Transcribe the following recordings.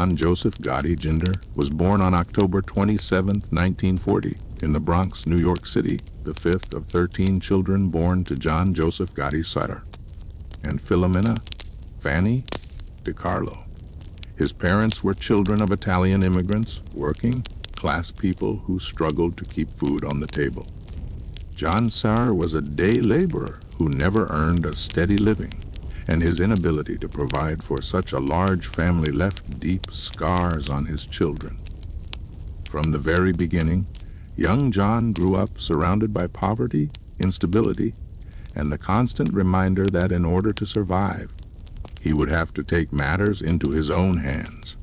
John Joseph Gotti Jr. was born on October 27, 1940, in the Bronx, New York City, the fifth of 13 children born to John Joseph Gotti Sutter and Filomena Fanny DiCarlo. His parents were children of Italian immigrants, working class people who struggled to keep food on the table. John Sutter was a day laborer who never earned a steady living, and his inability to provide for such a large family left deep scars on his children. From the very beginning, young John grew up surrounded by poverty, instability, and the constant reminder that in order to survive, he would have to take matters into his own hands.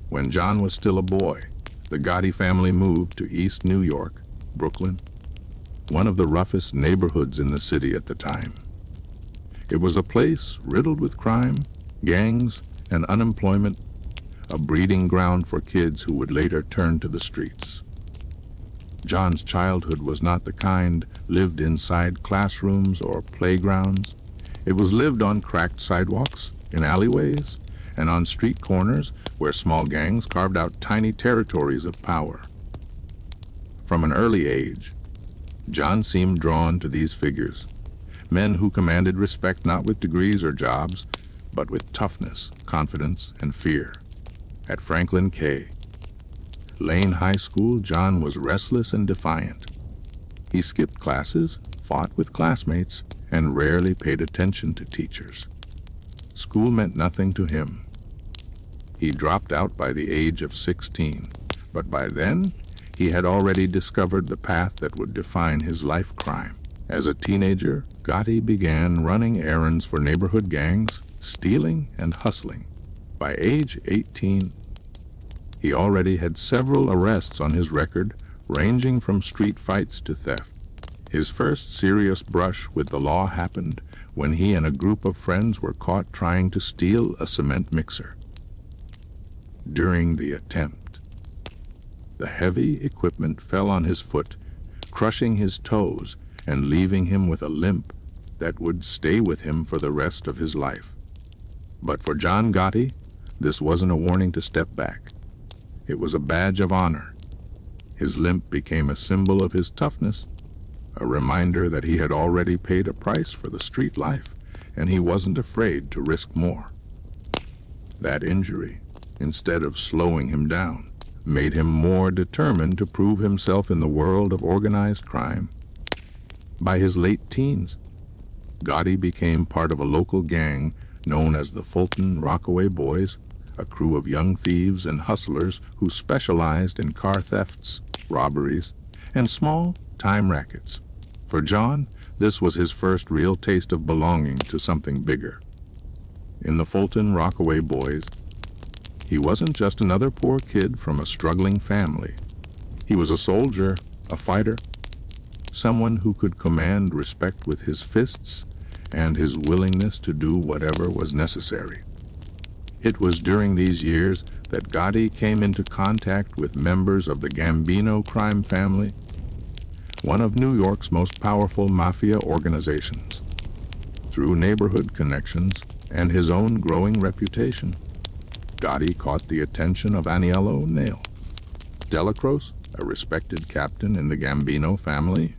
When John was still a boy, the Gotti family moved to East New York, Brooklyn, one of the roughest neighborhoods in the city at the time. It was a place riddled with crime, gangs, and unemployment, a breeding ground for kids who would later turn to the streets. John's childhood was not the kind lived inside classrooms or playgrounds. It was lived on cracked sidewalks, in alleyways, and on street corners where small gangs carved out tiny territories of power. From an early age, John seemed drawn to these figures, men who commanded respect not with degrees or jobs, but with toughness, confidence, and fear. At Franklin K. Lane High School, John was restless and defiant. He skipped classes, fought with classmates, and rarely paid attention to teachers. School meant nothing to him. He dropped out by the age of 16, but by then, he had already discovered the path that would define his life crime. As a teenager, Gotti began running errands for neighborhood gangs, stealing and hustling. By age 18, he already had several arrests on his record, ranging from street fights to theft. His first serious brush with the law happened when he and a group of friends were caught trying to steal a cement mixer. During the attempt, the heavy equipment fell on his foot, crushing his toes and leaving him with a limp that would stay with him for the rest of his life. But for John Gotti, this wasn't a warning to step back. It was a badge of honor. His limp became a symbol of his toughness, a reminder that he had already paid a price for the street life, and he wasn't afraid to risk more. That injury, instead of slowing him down, made him more determined to prove himself in the world of organized crime. By his late teens, Gotti became part of a local gang known as the Fulton Rockaway Boys, a crew of young thieves and hustlers who specialized in car thefts, robberies, and small time rackets. For John, this was his first real taste of belonging to something bigger. In the Fulton Rockaway Boys, he wasn't just another poor kid from a struggling family. He was a soldier, a fighter, someone who could command respect with his fists and his willingness to do whatever was necessary. It was during these years that Gotti came into contact with members of the Gambino crime family, one of New York's most powerful mafia organizations. Through neighborhood connections and his own growing reputation, Gotti caught the attention of Aniello Nail Delacroce, a respected captain in the Gambino family.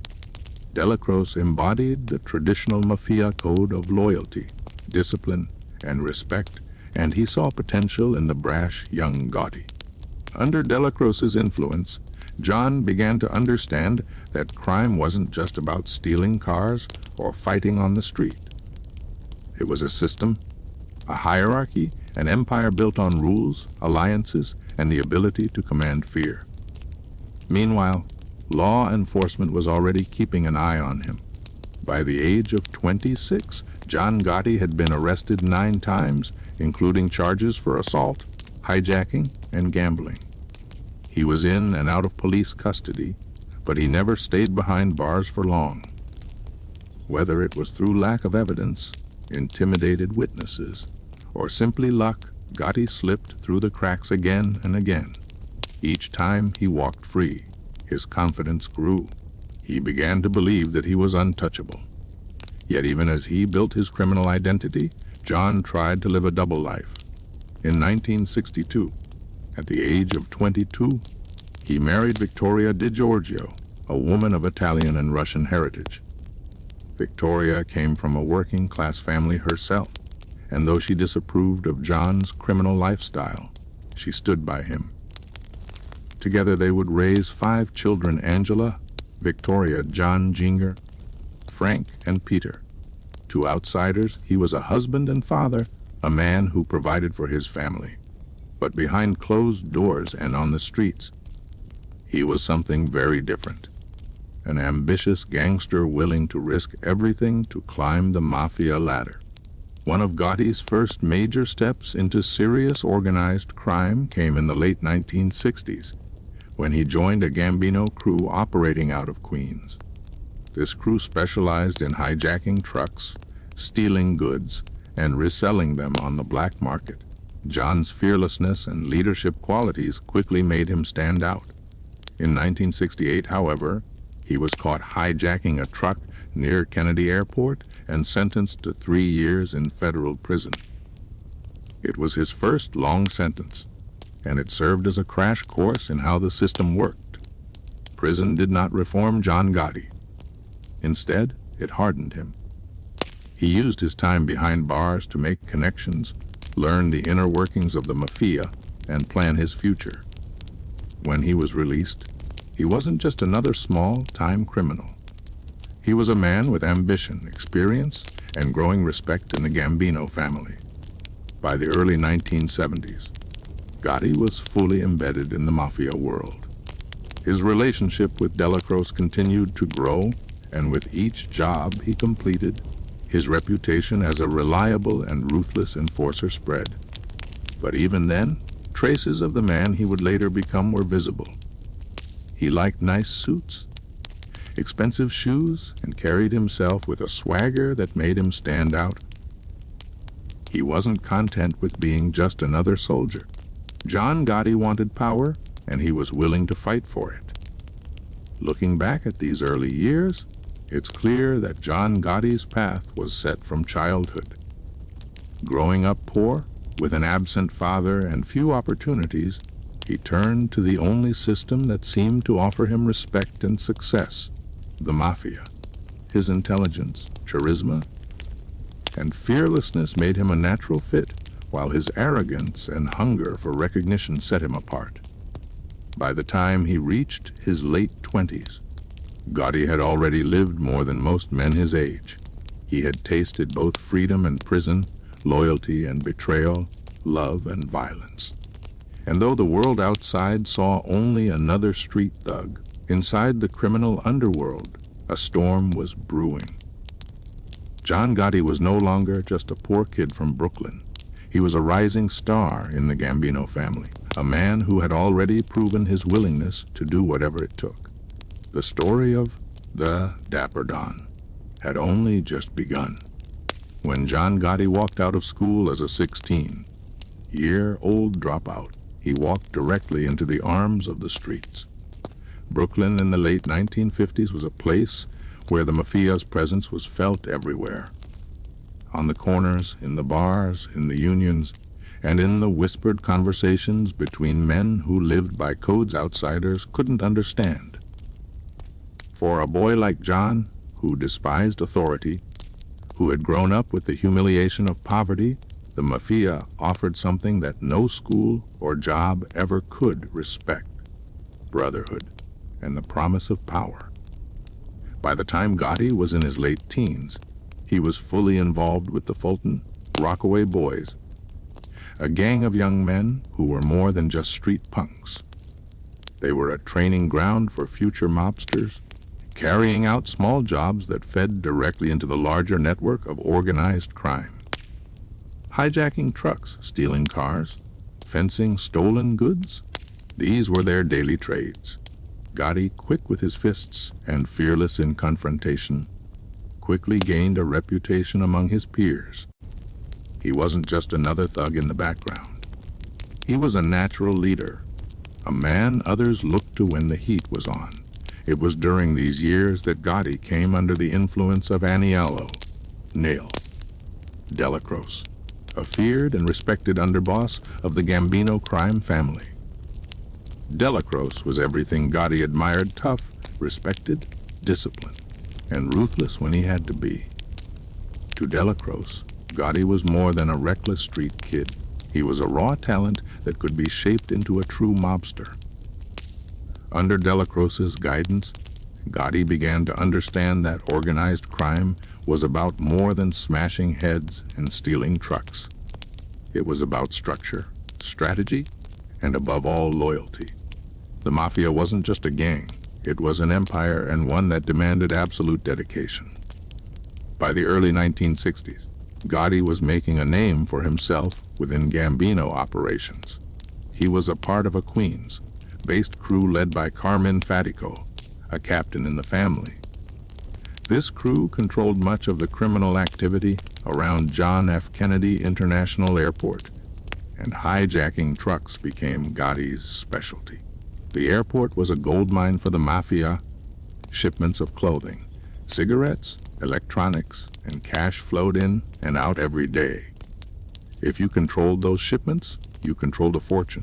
Delacroce embodied the traditional Mafia code of loyalty, discipline, and respect, and he saw potential in the brash young Gotti. Under Delacroce's influence, John began to understand that crime wasn't just about stealing cars or fighting on the street. It was a system, a hierarchy, an empire built on rules, alliances, and the ability to command fear. Meanwhile, law enforcement was already keeping an eye on him. By the age of 26, John Gotti had been arrested 9 times, including charges for assault, hijacking, and gambling. He was in and out of police custody, but he never stayed behind bars for long. Whether it was through lack of evidence, intimidated witnesses, or simply luck, Gotti slipped through the cracks again and again. Each time he walked free, his confidence grew. He began to believe that he was untouchable. Yet even as he built his criminal identity, John tried to live a double life. In 1962, at the age of 22, he married Victoria Di Giorgio, a woman of Italian and Russian heritage. Victoria came from a working-class family herself, and though she disapproved of John's criminal lifestyle, she stood by him. Together they would raise 5 children: Angela, Victoria, John Jr., Frank, and Peter. To outsiders, he was a husband and father, a man who provided for his family. But behind closed doors and on the streets, he was something very different. An ambitious gangster willing to risk everything to climb the Mafia ladder. One of Gotti's first major steps into serious organized crime came in the late 1960s, when he joined a Gambino crew operating out of Queens. This crew specialized in hijacking trucks, stealing goods, and reselling them on the black market. John's fearlessness and leadership qualities quickly made him stand out. In 1968, however, he was caught hijacking a truck near Kennedy Airport and sentenced to 3 years in federal prison. It was his first long sentence, and it served as a crash course in how the system worked. Prison did not reform John Gotti. Instead, it hardened him. He used his time behind bars to make connections, learn the inner workings of the Mafia, and plan his future. When he was released, he wasn't just another small-time criminal. He was a man with ambition, experience, and growing respect in the Gambino family. By the early 1970s, Gotti was fully embedded in the Mafia world. His relationship with Delacroce continued to grow, and with each job he completed, his reputation as a reliable and ruthless enforcer spread. But even then, traces of the man he would later become were visible. He liked nice suits, expensive shoes, and carried himself with a swagger that made him stand out. He wasn't content with being just another soldier. John Gotti wanted power, and he was willing to fight for it. Looking back at these early years, it's clear that John Gotti's path was set from childhood. Growing up poor, with an absent father and few opportunities, he turned to the only system that seemed to offer him respect and success, the Mafia. His intelligence, charisma, and fearlessness made him a natural fit, while his arrogance and hunger for recognition set him apart. By the time he reached his late 20s, Gotti had already lived more than most men his age. He had tasted both freedom and prison, loyalty and betrayal, love and violence. And though the world outside saw only another street thug, inside the criminal underworld, a storm was brewing. John Gotti was no longer just a poor kid from Brooklyn. He was a rising star in the Gambino family, a man who had already proven his willingness to do whatever it took. The story of the Dapper Don had only just begun. When John Gotti walked out of school as a 16-year-old dropout, he walked directly into the arms of the streets. Brooklyn in the late 1950s was a place where the Mafia's presence was felt everywhere. On the corners, in the bars, in the unions, and in the whispered conversations between men who lived by codes outsiders couldn't understand. For a boy like John, who despised authority, who had grown up with the humiliation of poverty, the Mafia offered something that no school or job ever could: respect, brotherhood, and the promise of power. By the time Gotti was in his late teens, he was fully involved with the Fulton Rockaway Boys, a gang of young men who were more than just street punks. They were a training ground for future mobsters, carrying out small jobs that fed directly into the larger network of organized crime. Hijacking trucks, stealing cars, fencing stolen goods, these were their daily trades. Gotti, quick with his fists and fearless in confrontation, quickly gained a reputation among his peers. He wasn't just another thug in the background. He was a natural leader, a man others looked to when the heat was on. It was during these years that Gotti came under the influence of Aniello, Nail, Delacroce, a feared and respected underboss of the Gambino crime family. Delacroce was everything Gotti admired: tough, respected, disciplined, and ruthless when he had to be. To Delacroce, Gotti was more than a reckless street kid. He was a raw talent that could be shaped into a true mobster. Under Delacroce's guidance, Gotti began to understand that organized crime was about more than smashing heads and stealing trucks. It was about structure, strategy, and above all, loyalty. The Mafia wasn't just a gang, it was an empire, and one that demanded absolute dedication. By the early 1960s, Gotti was making a name for himself within Gambino operations. He was a part of a Queens-based crew led by Carmine Fatico, a captain in the family. This crew controlled much of the criminal activity around John F. Kennedy International Airport, and hijacking trucks became Gotti's specialty. The airport was a goldmine for the Mafia. Shipments of clothing, cigarettes, electronics, and cash flowed in and out every day. If you controlled those shipments, you controlled a fortune.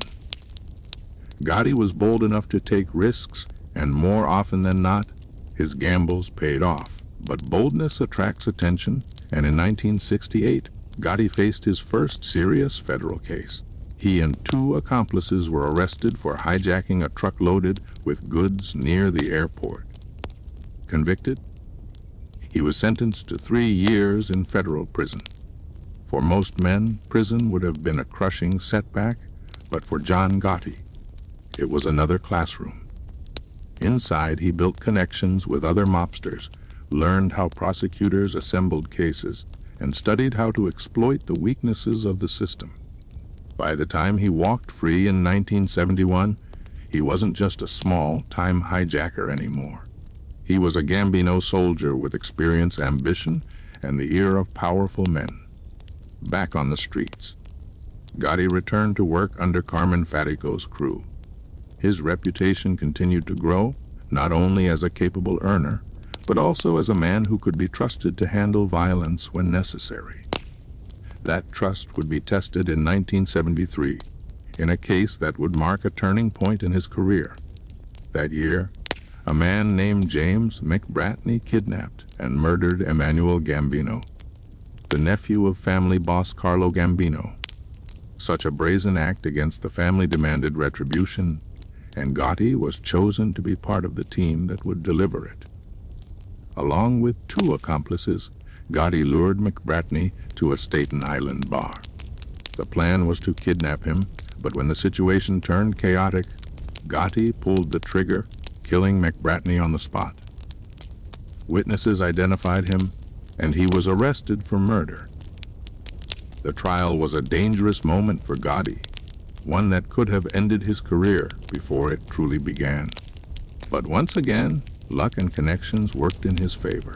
Gotti was bold enough to take risks, and more often than not, his gambles paid off. But boldness attracts attention, and in 1968, Gotti faced his first serious federal case. He and 2 accomplices were arrested for hijacking a truck loaded with goods near the airport. Convicted, he was sentenced to 3 years in federal prison. For most men, prison would have been a crushing setback, but for John Gotti, it was another classroom. Inside, he built connections with other mobsters, learned how prosecutors assembled cases, and studied how to exploit the weaknesses of the system. By the time he walked free in 1971, he wasn't just a small-time hijacker anymore. He was a Gambino soldier with experience, ambition, and the ear of powerful men. Back on the streets, Gotti returned to work under Carmine Fatico's crew. His reputation continued to grow, not only as a capable earner, but also as a man who could be trusted to handle violence when necessary. That trust would be tested in 1973, in a case that would mark a turning point in his career. That year, a man named James McBratney kidnapped and murdered Emmanuel Gambino, the nephew of family boss Carlo Gambino. Such a brazen act against the family demanded retribution, and Gotti was chosen to be part of the team that would deliver it. Along with 2 accomplices, Gotti lured McBratney to a Staten Island bar. The plan was to kidnap him, but when the situation turned chaotic, Gotti pulled the trigger, killing McBratney on the spot. Witnesses identified him, and he was arrested for murder. The trial was a dangerous moment for Gotti, one that could have ended his career before it truly began. But once again, luck and connections worked in his favor.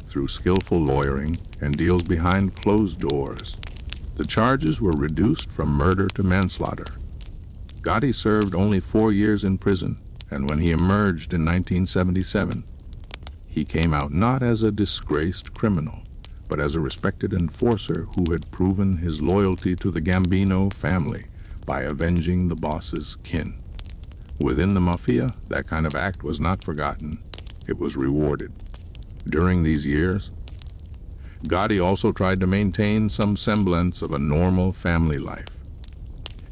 Through skillful lawyering and deals behind closed doors, the charges were reduced from murder to manslaughter. Gotti served only 4 years in prison, and when he emerged in 1977, he came out not as a disgraced criminal, but as a respected enforcer who had proven his loyalty to the Gambino family by avenging the boss's kin. Within the Mafia, that kind of act was not forgotten, it was rewarded. During these years, Gotti also tried to maintain some semblance of a normal family life.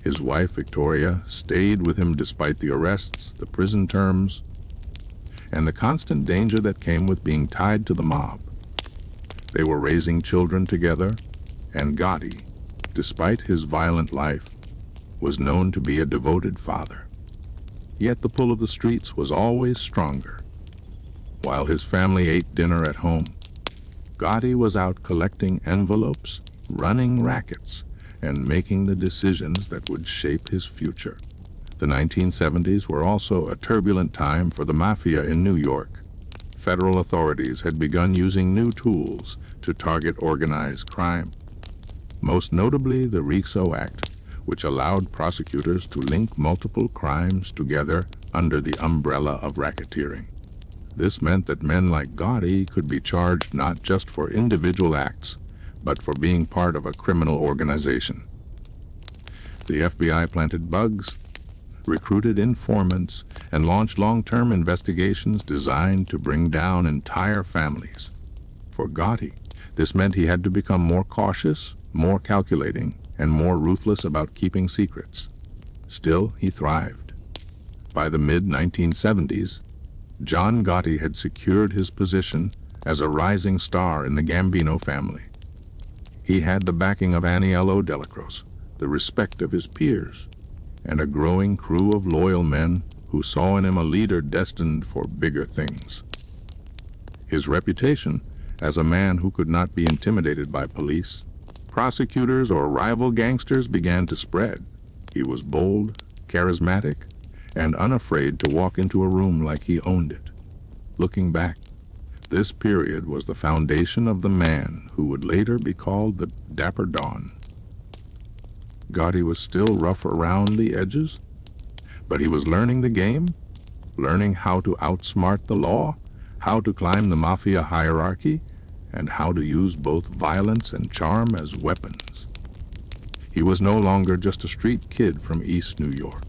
His wife, Victoria, stayed with him despite the arrests, the prison terms, and the constant danger that came with being tied to the mob. They were raising children together, and Gotti, despite his violent life, was known to be a devoted father. Yet the pull of the streets was always stronger. While his family ate dinner at home, Gotti was out collecting envelopes, running rackets, and making the decisions that would shape his future. The 1970s were also a turbulent time for the Mafia in New York. Federal authorities had begun using new tools to target organized crime, most notably the RICO Act, which allowed prosecutors to link multiple crimes together under the umbrella of racketeering. This meant that men like Gotti could be charged not just for individual acts, but for being part of a criminal organization. The FBI planted bugs, recruited informants, and launched long-term investigations designed to bring down entire families. For Gotti, this meant he had to become more cautious, more calculating, and more ruthless about keeping secrets. Still, he thrived. By the mid-1970s, John Gotti had secured his position as a rising star in the Gambino family. He had the backing of Aniello Delacroce, the respect of his peers, and a growing crew of loyal men who saw in him a leader destined for bigger things. His reputation as a man who could not be intimidated by police, prosecutors, or rival gangsters began to spread. He was bold, charismatic, and unafraid to walk into a room like he owned it. Looking back, this period was the foundation of the man who would later be called the Dapper Don. Gotti was still rough around the edges, but he was learning the game, learning how to outsmart the law, how to climb the Mafia hierarchy, and how to use both violence and charm as weapons. He was no longer just a street kid from East New York.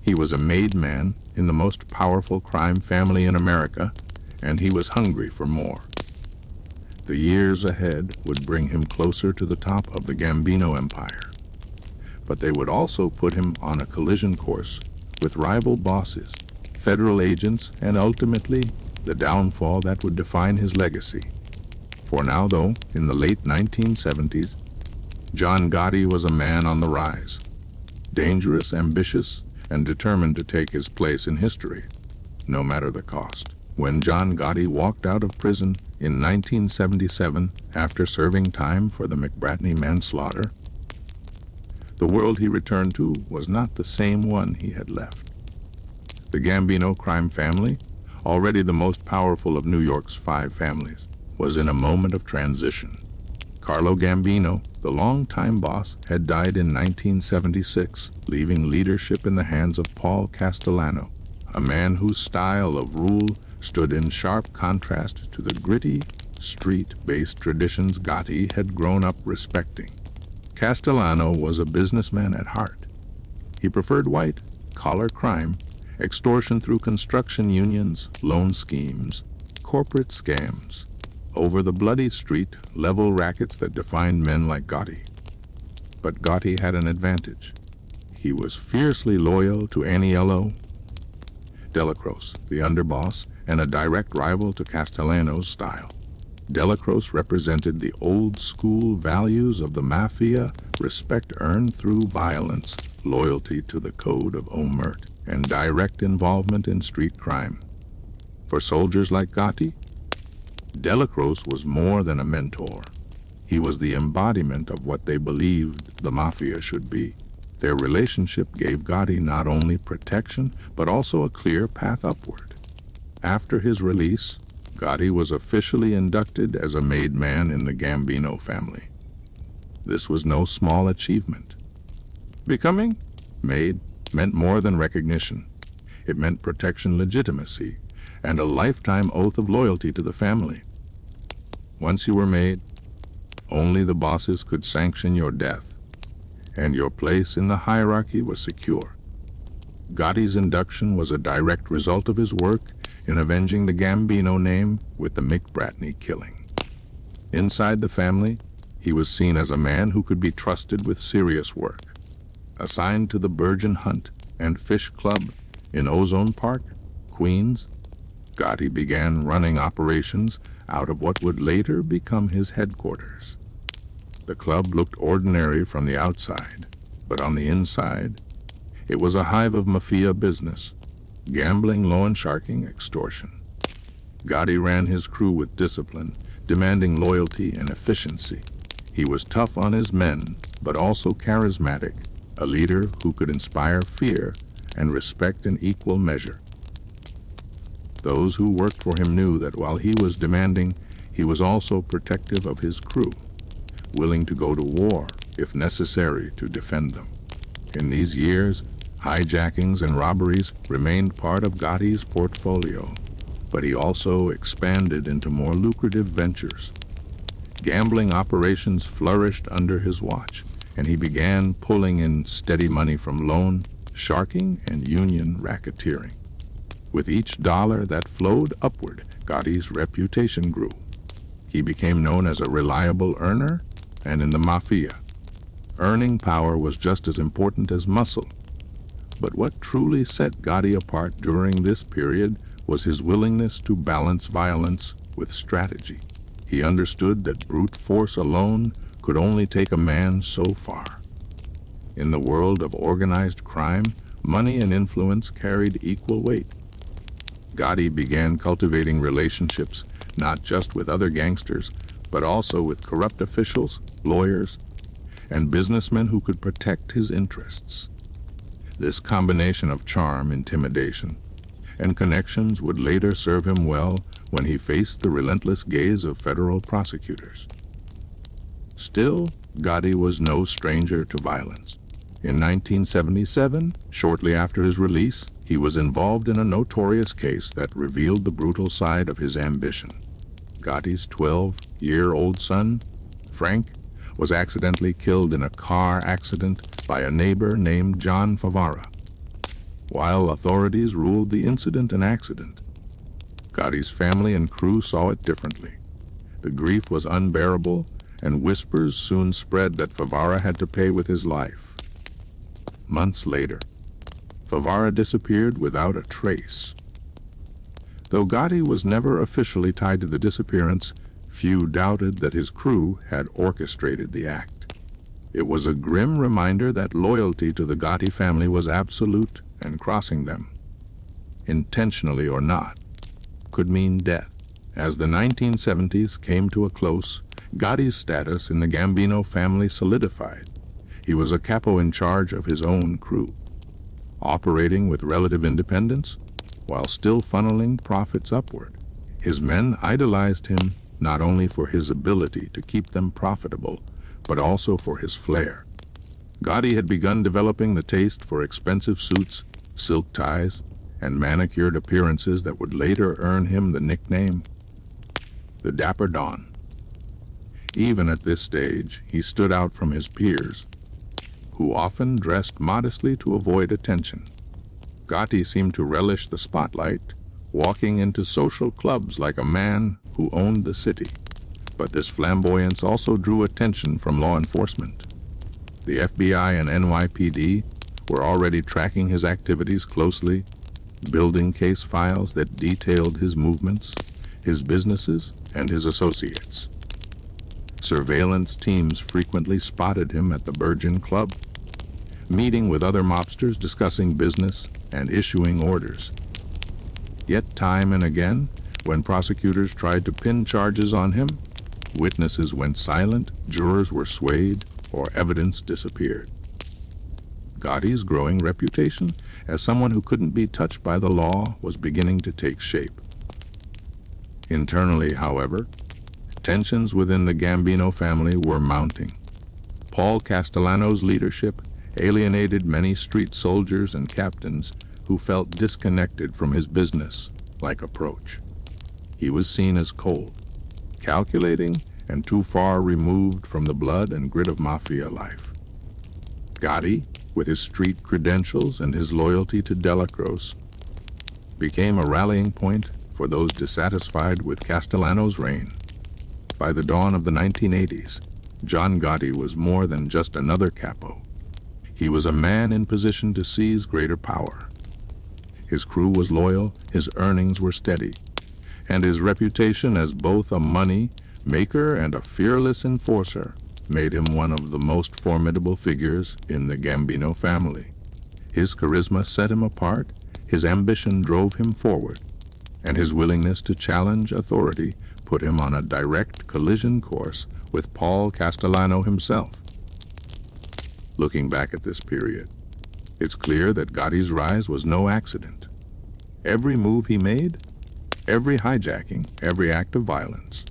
He was a made man in the most powerful crime family in America, and he was hungry for more. The years ahead would bring him closer to the top of the Gambino empire, but they would also put him on a collision course with rival bosses, federal agents, and ultimately the downfall that would define his legacy. For now, though, in the late 1970s, John Gotti was a man on the rise, dangerous, ambitious, and determined to take his place in history, no matter the cost. When John Gotti walked out of prison in 1977 after serving time for the McBratney manslaughter, the world he returned to was not the same one he had left. The Gambino crime family, already the most powerful of New York's 5 families, was in a moment of transition. Carlo Gambino, the longtime boss, had died in 1976, leaving leadership in the hands of Paul Castellano, a man whose style of rule stood in sharp contrast to the gritty, street-based traditions Gotti had grown up respecting. Castellano was a businessman at heart. He preferred white-collar crime, extortion through construction unions, loan schemes, corporate scams, over the bloody street-level rackets that defined men like Gotti. But Gotti had an advantage. He was fiercely loyal to Aniello Delacroce, the underboss, and a direct rival to Castellano's style. Delacroce represented the old-school values of the Mafia, respect earned through violence, loyalty to the code of omerta, and direct involvement in street crime. For soldiers like Gotti, Delacroce was more than a mentor. He was the embodiment of what they believed the Mafia should be. Their relationship gave Gotti not only protection, but also a clear path upward. After his release, Gotti was officially inducted as a made man in the Gambino family. This was no small achievement. Becoming made meant more than recognition. It meant protection, legitimacy, and a lifetime oath of loyalty to the family. Once you were made, only the bosses could sanction your death, and your place in the hierarchy was secure. Gotti's induction was a direct result of his work in avenging the Gambino name with the McBratney killing. Inside the family, he was seen as a man who could be trusted with serious work. Assigned to the Burgeon Hunt and Fish Club in Ozone Park, Queens, Gotti began running operations out of what would later become his headquarters. The club looked ordinary from the outside, but on the inside, it was a hive of Mafia business, gambling, loan sharking, extortion. Gotti ran his crew with discipline, demanding loyalty and efficiency. He was tough on his men, but also charismatic, a leader who could inspire fear and respect in equal measure. Those who worked for him knew that while he was demanding, he was also protective of his crew, willing to go to war if necessary to defend them. In these years, hijackings and robberies remained part of Gotti's portfolio, but he also expanded into more lucrative ventures. Gambling operations flourished under his watch, and he began pulling in steady money from loan, sharking, and union racketeering. With each dollar that flowed upward, Gotti's reputation grew. He became known as a reliable earner, and in the Mafia, earning power was just as important as muscle. But what truly set Gotti apart during this period was his willingness to balance violence with strategy. He understood that brute force alone could only take a man so far. In the world of organized crime, money and influence carried equal weight. Gotti began cultivating relationships not just with other gangsters, but also with corrupt officials, lawyers, and businessmen who could protect his interests. This combination of charm, intimidation, and connections would later serve him well when he faced the relentless gaze of federal prosecutors. Still, Gotti was no stranger to violence. In 1977, shortly after his release, he was involved in a notorious case that revealed the brutal side of his ambition. Gotti's 12-year-old son, Frank, was accidentally killed in a car accident by a neighbor named John Favara. While authorities ruled the incident an accident, Gotti's family and crew saw it differently. The grief was unbearable, and whispers soon spread that Favara had to pay with his life. Months later, Favara disappeared without a trace. Though Gotti was never officially tied to the disappearance, few doubted that his crew had orchestrated the act. It was a grim reminder that loyalty to the Gotti family was absolute, and crossing them, intentionally or not, could mean death. As the 1970s came to a close, Gotti's status in the Gambino family solidified. He was a capo in charge of his own crew, operating with relative independence while still funneling profits upward. His men idolized him not only for his ability to keep them profitable, but also for his flair. Gotti had begun developing the taste for expensive suits, silk ties, and manicured appearances that would later earn him the nickname, the Dapper Don. Even at this stage, he stood out from his peers, who often dressed modestly to avoid attention. Gotti seemed to relish the spotlight, walking into social clubs like a man who owned the city. But this flamboyance also drew attention from law enforcement. The FBI and NYPD were already tracking his activities closely, building case files that detailed his movements, his businesses, and his associates. Surveillance teams frequently spotted him at the Virgin Club, meeting with other mobsters, discussing business and issuing orders. Yet time and again, when prosecutors tried to pin charges on him, witnesses went silent, jurors were swayed, or evidence disappeared. Gotti's growing reputation as someone who couldn't be touched by the law was beginning to take shape. Internally, however, tensions within the Gambino family were mounting. Paul Castellano's leadership alienated many street soldiers and captains who felt disconnected from his business-like approach. He was seen as cold, calculating, and too far removed from the blood and grit of Mafia life. Gotti, with his street credentials and his loyalty to Delacroce, became a rallying point for those dissatisfied with Castellano's reign. By the dawn of the 1980s, John Gotti was more than just another capo. He was a man in position to seize greater power. His crew was loyal, his earnings were steady, and his reputation as both a money maker and a fearless enforcer made him one of the most formidable figures in the Gambino family. His charisma set him apart, his ambition drove him forward, and his willingness to challenge authority put him on a direct collision course with Paul Castellano himself. Looking back at this period, it's clear that Gotti's rise was no accident. Every move he made, every hijacking, every act of violence,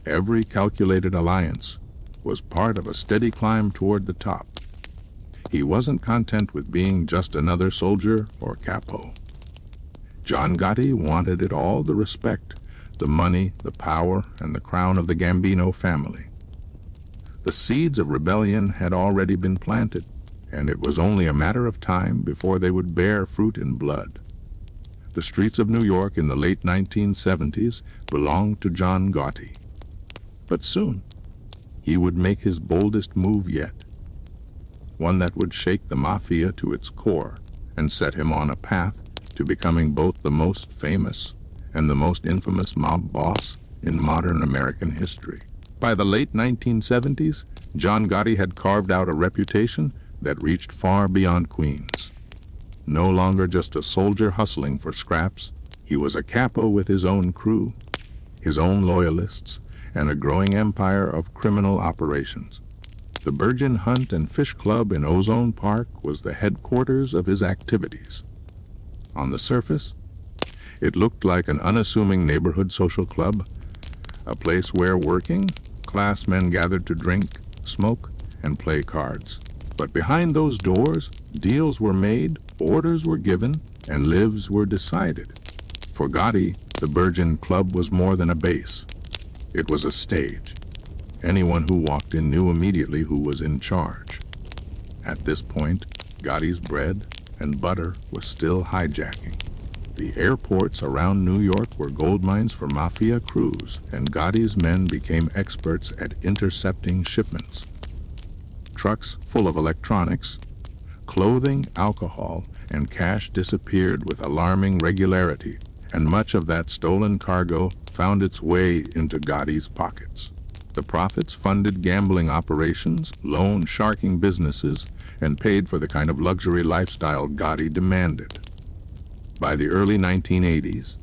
every calculated alliance was part of a steady climb toward the top. He wasn't content with being just another soldier or capo. John Gotti wanted it all: the respect, the money, the power, and the crown of the Gambino family. The seeds of rebellion had already been planted, and it was only a matter of time before they would bear fruit in blood. The streets of New York in the late 1970s belonged to John Gotti. But soon, he would make his boldest move yet, one that would shake the Mafia to its core and set him on a path to becoming both the most famous and the most infamous mob boss in modern American history. By the late 1970s, John Gotti had carved out a reputation that reached far beyond Queens. No longer just a soldier hustling for scraps, he was a capo with his own crew, his own loyalists, and a growing empire of criminal operations. The Virgin Hunt and Fish Club in Ozone Park was the headquarters of his activities. On the surface, it looked like an unassuming neighborhood social club, a place where working class men gathered to drink, smoke, and play cards. But behind those doors, deals were made, orders were given, and lives were decided. For Gotti, the Virgin Club was more than a base. It was a stage. Anyone who walked in knew immediately who was in charge. At this point, Gotti's bread and butter was still hijacking. The airports around New York were gold mines for Mafia crews, and Gotti's men became experts at intercepting shipments. Trucks full of electronics, clothing, alcohol, and cash disappeared with alarming regularity, and much of that stolen cargo found its way into Gotti's pockets. The profits funded gambling operations, loan sharking businesses, and paid for the kind of luxury lifestyle Gotti demanded. By the early 1980s,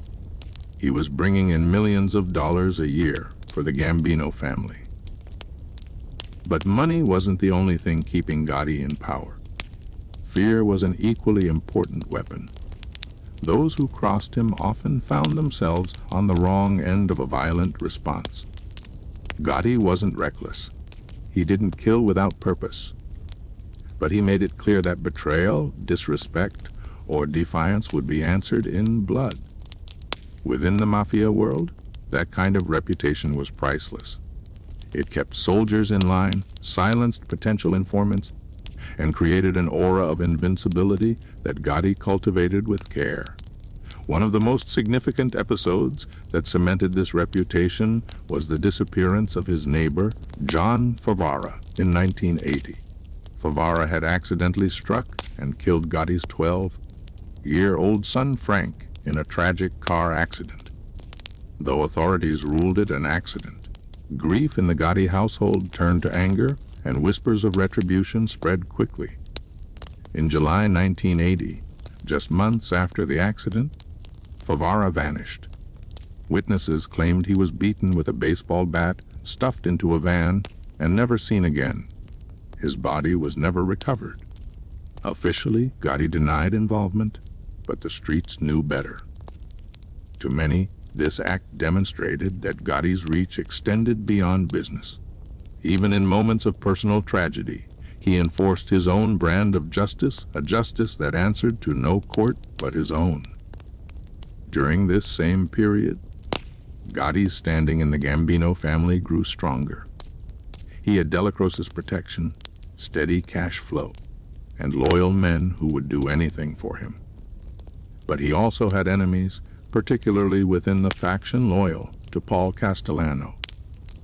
he was bringing in millions of dollars a year for the Gambino family. But money wasn't the only thing keeping Gotti in power. Fear was an equally important weapon. Those who crossed him often found themselves on the wrong end of a violent response. Gotti wasn't reckless. He didn't kill without purpose. But he made it clear that betrayal, disrespect, or defiance would be answered in blood. Within the Mafia world, that kind of reputation was priceless. It kept soldiers in line, silenced potential informants, and created an aura of invincibility that Gotti cultivated with care. One of the most significant episodes that cemented this reputation was the disappearance of his neighbor, John Favara, in 1980. Favara had accidentally struck and killed Gotti's 12-year-old son Frank in a tragic car accident. Though authorities ruled it an accident, grief in the Gotti household turned to anger, and whispers of retribution spread quickly. In July 1980, just months after the accident, Favara vanished. Witnesses claimed he was beaten with a baseball bat, stuffed into a van, and never seen again. His body was never recovered. Officially, Gotti denied involvement, but the streets knew better. To many, this act demonstrated that Gotti's reach extended beyond business. Even in moments of personal tragedy, he enforced his own brand of justice, a justice that answered to no court but his own. During this same period, Gotti's standing in the Gambino family grew stronger. He had Delacroce's protection, steady cash flow, and loyal men who would do anything for him. But he also had enemies, particularly within the faction loyal to Paul Castellano.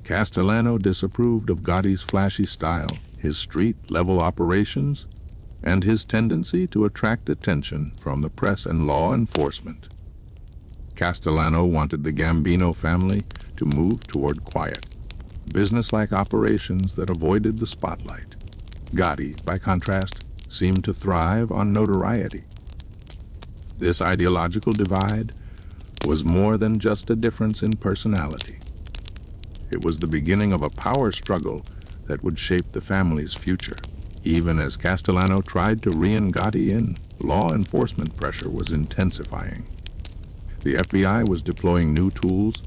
Castellano disapproved of Gotti's flashy style, his street-level operations, and his tendency to attract attention from the press and law enforcement. Castellano wanted the Gambino family to move toward quiet, business-like operations that avoided the spotlight. Gotti, by contrast, seemed to thrive on notoriety. This ideological divide was more than just a difference in personality. It was the beginning of a power struggle that would shape the family's future. Even as Castellano tried to rein Gotti in, law enforcement pressure was intensifying. The FBI was deploying new tools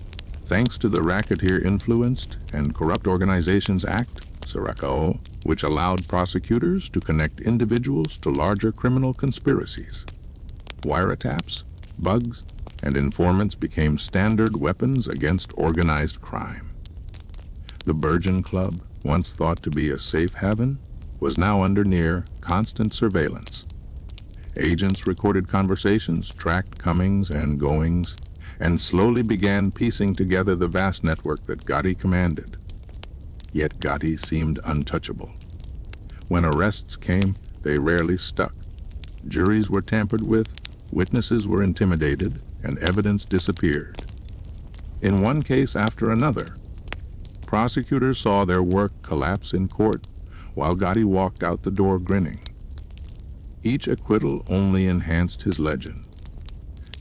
thanks to the Racketeer-Influenced and Corrupt Organizations Act, SRACO, which allowed prosecutors to connect individuals to larger criminal conspiracies. Wiretaps, bugs, and informants became standard weapons against organized crime. The Virgin Club, once thought to be a safe haven, was now under near constant surveillance. Agents recorded conversations, tracked comings and goings, and slowly began piecing together the vast network that Gotti commanded. Yet Gotti seemed untouchable. When arrests came, they rarely stuck. Juries were tampered with, witnesses were intimidated, and evidence disappeared. In one case after another, prosecutors saw their work collapse in court while Gotti walked out the door grinning. Each acquittal only enhanced his legend.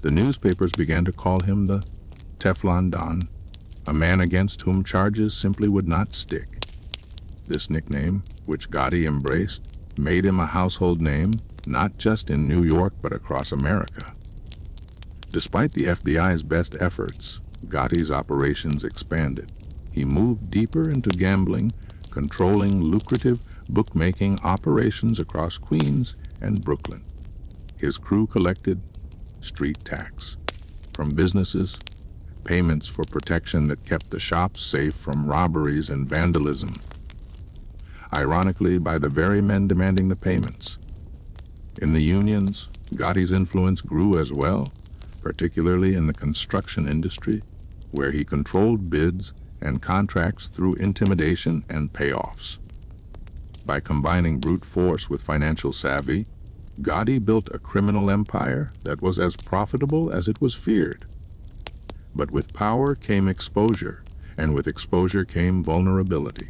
The newspapers began to call him the Teflon Don, a man against whom charges simply would not stick. This nickname, which Gotti embraced, made him a household name, not just in New York but across America. Despite the FBI's best efforts, Gotti's operations expanded. He moved deeper into gambling, controlling lucrative bookmaking operations across Queens and Brooklyn. His crew collected street tax from businesses, payments for protection that kept the shops safe from robberies and vandalism. Ironically, by the very men demanding the payments. In the unions, Gotti's influence grew as well, particularly in the construction industry, where he controlled bids and contracts through intimidation and payoffs. By combining brute force with financial savvy, Gotti built a criminal empire that was as profitable as it was feared. But with power came exposure, and with exposure came vulnerability.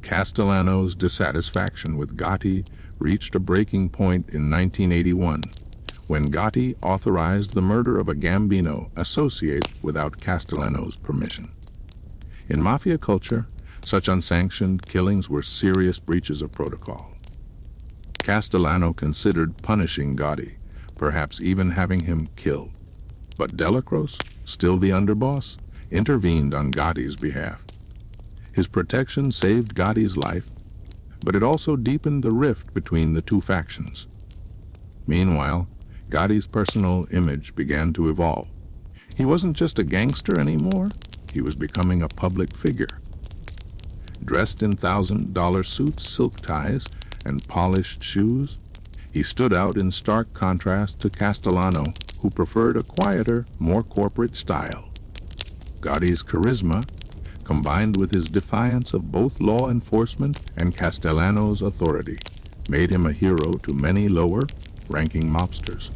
Castellano's dissatisfaction with Gotti reached a breaking point in 1981, when Gotti authorized the murder of a Gambino associate without Castellano's permission. In Mafia culture, such unsanctioned killings were serious breaches of protocol. Castellano considered punishing Gotti, perhaps even having him killed. But Delacroce, still the underboss, intervened on Gotti's behalf. His protection saved Gotti's life, but it also deepened the rift between the two factions. Meanwhile, Gotti's personal image began to evolve. He wasn't just a gangster anymore, he was becoming a public figure. Dressed in $1,000 suits, silk ties, and polished shoes, he stood out in stark contrast to Castellano, who preferred a quieter, more corporate style. Gotti's charisma, combined with his defiance of both law enforcement and Castellano's authority, made him a hero to many lower-ranking mobsters.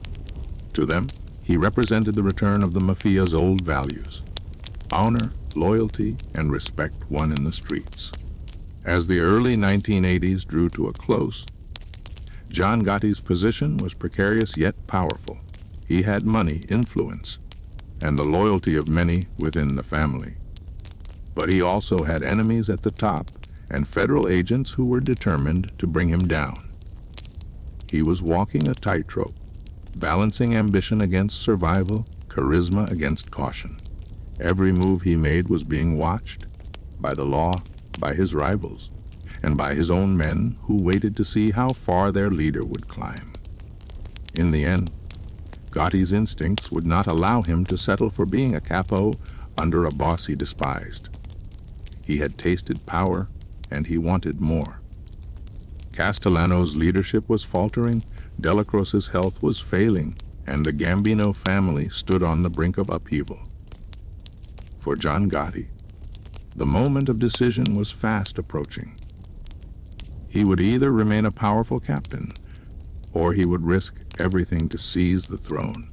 To them, he represented the return of the Mafia's old values: honor, loyalty, and respect won in the streets. As the early 1980s drew to a close, John Gotti's position was precarious yet powerful. He had money, influence, and the loyalty of many within the family. But he also had enemies at the top and federal agents who were determined to bring him down. He was walking a tightrope, balancing ambition against survival, charisma against caution. Every move he made was being watched by the law, by his rivals, and by his own men who waited to see how far their leader would climb. In the end, Gotti's instincts would not allow him to settle for being a capo under a boss he despised. He had tasted power, and he wanted more. Castellano's leadership was faltering, Delacroce's health was failing, and the Gambino family stood on the brink of upheaval. For John Gotti, the moment of decision was fast approaching. He would either remain a powerful captain, or he would risk everything to seize the throne.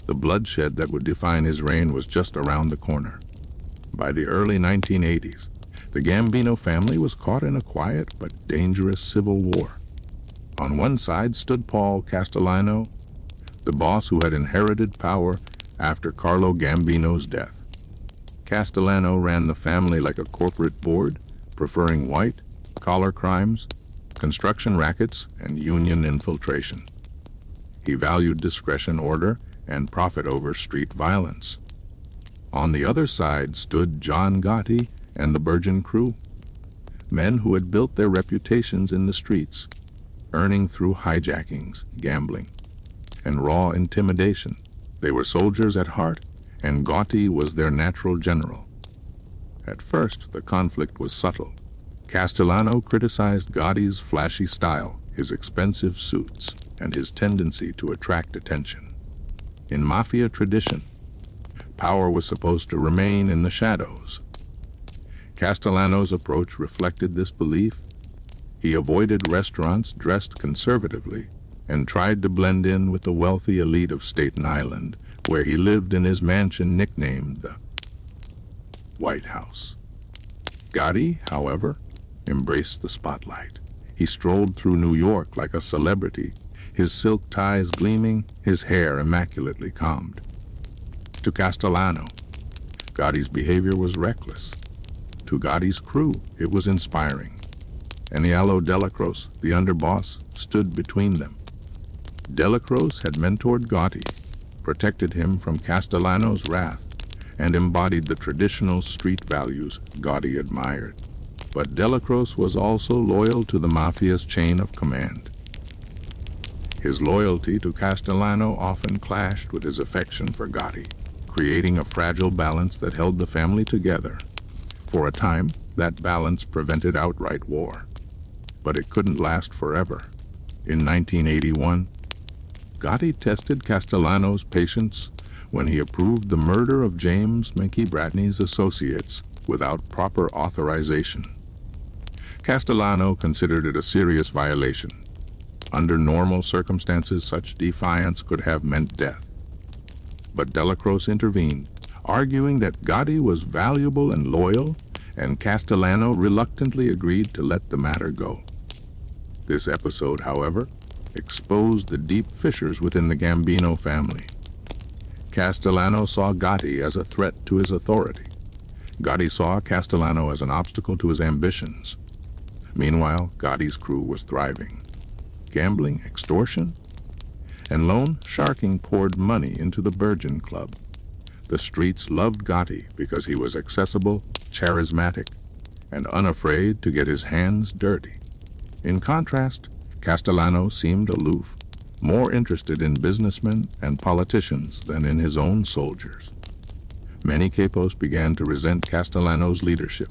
The bloodshed that would define his reign was just around the corner. By the early 1980s, the Gambino family was caught in a quiet but dangerous civil war. On one side stood Paul Castellano, the boss who had inherited power after Carlo Gambino's death. Castellano ran the family like a corporate board, preferring white-collar crimes, construction rackets, and union infiltration. He valued discretion, order, and profit over street violence. On the other side stood John Gotti and the Bergen crew, men who had built their reputations in the streets, earning through hijackings, gambling, and raw intimidation. They were soldiers at heart, and Gotti was their natural general. At first, the conflict was subtle. Castellano criticized Gotti's flashy style, his expensive suits, and his tendency to attract attention. In Mafia tradition, power was supposed to remain in the shadows. Castellano's approach reflected this belief. He avoided restaurants dressed conservatively and tried to blend in with the wealthy elite of Staten Island, where he lived in his mansion nicknamed the White House. Gotti, however, embraced the spotlight. He strolled through New York like a celebrity, his silk ties gleaming, his hair immaculately combed. To Castellano, Gotti's behavior was reckless. To Gotti's crew, it was inspiring. Aniello Delacroce, the underboss, stood between them. Delacroce had mentored Gotti, protected him from Castellano's wrath, and embodied the traditional street values Gotti admired. But Delacroce was also loyal to the Mafia's chain of command. His loyalty to Castellano often clashed with his affection for Gotti, creating a fragile balance that held the family together. For a time, that balance prevented outright war. But it couldn't last forever. In 1981, Gotti tested Castellano's patience when he approved the murder of James Mickey Bratney's associates without proper authorization. Castellano considered it a serious violation. Under normal circumstances, such defiance could have meant death. But Delacroce intervened, arguing that Gotti was valuable and loyal, and Castellano reluctantly agreed to let the matter go. This episode, however, exposed the deep fissures within the Gambino family. Castellano saw Gotti as a threat to his authority. Gotti saw Castellano as an obstacle to his ambitions. Meanwhile, Gotti's crew was thriving. Gambling, extortion, and loan sharking poured money into the Virgin Club. The streets loved Gotti because he was accessible, charismatic, and unafraid to get his hands dirty. In contrast, Castellano seemed aloof, more interested in businessmen and politicians than in his own soldiers. Many capos began to resent Castellano's leadership,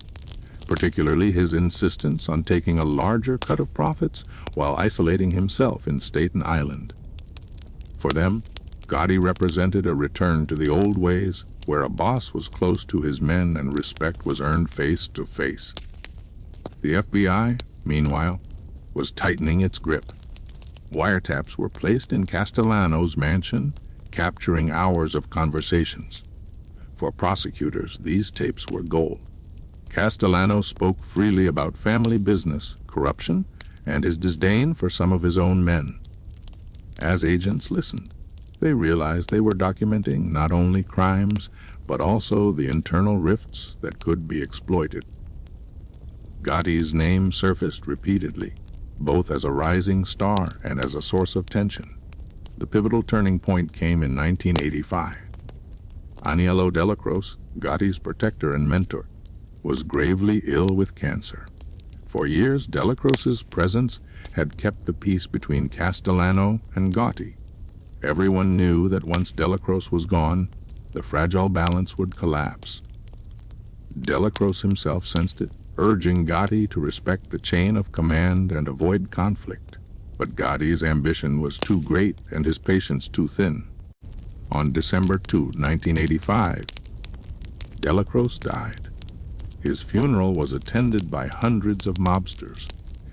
particularly his insistence on taking a larger cut of profits while isolating himself in Staten Island. For them, Gotti represented a return to the old ways, where a boss was close to his men and respect was earned face to face. The FBI, meanwhile, was tightening its grip. Wiretaps were placed in Castellano's mansion, capturing hours of conversations. For prosecutors, these tapes were gold. Castellano spoke freely about family business, corruption, and his disdain for some of his own men. As agents listened, they realized they were documenting not only crimes, but also the internal rifts that could be exploited. Gotti's name surfaced repeatedly, both as a rising star and as a source of tension. The pivotal turning point came in 1985. Aniello Delacroce, Gotti's protector and mentor, was gravely ill with cancer. For years, Delacroce's presence had kept the peace between Castellano and Gotti. Everyone knew that once Delacroce was gone, the fragile balance would collapse. Delacroce himself sensed it, urging Gotti to respect the chain of command and avoid conflict. But Gotti's ambition was too great and his patience too thin. On December 2, 1985, Delacroce died. His funeral was attended by hundreds of mobsters,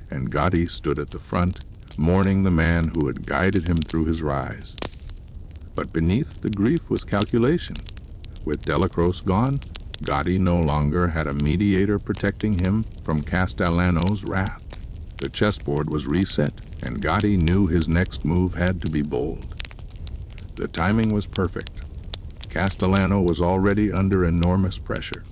and Gotti stood at the front, mourning the man who had guided him through his rise. But beneath the grief was calculation. With Delacroce gone, Gotti no longer had a mediator protecting him from Castellano's wrath. The chessboard was reset, and Gotti knew his next move had to be bold. The timing was perfect. Castellano was already under enormous pressure.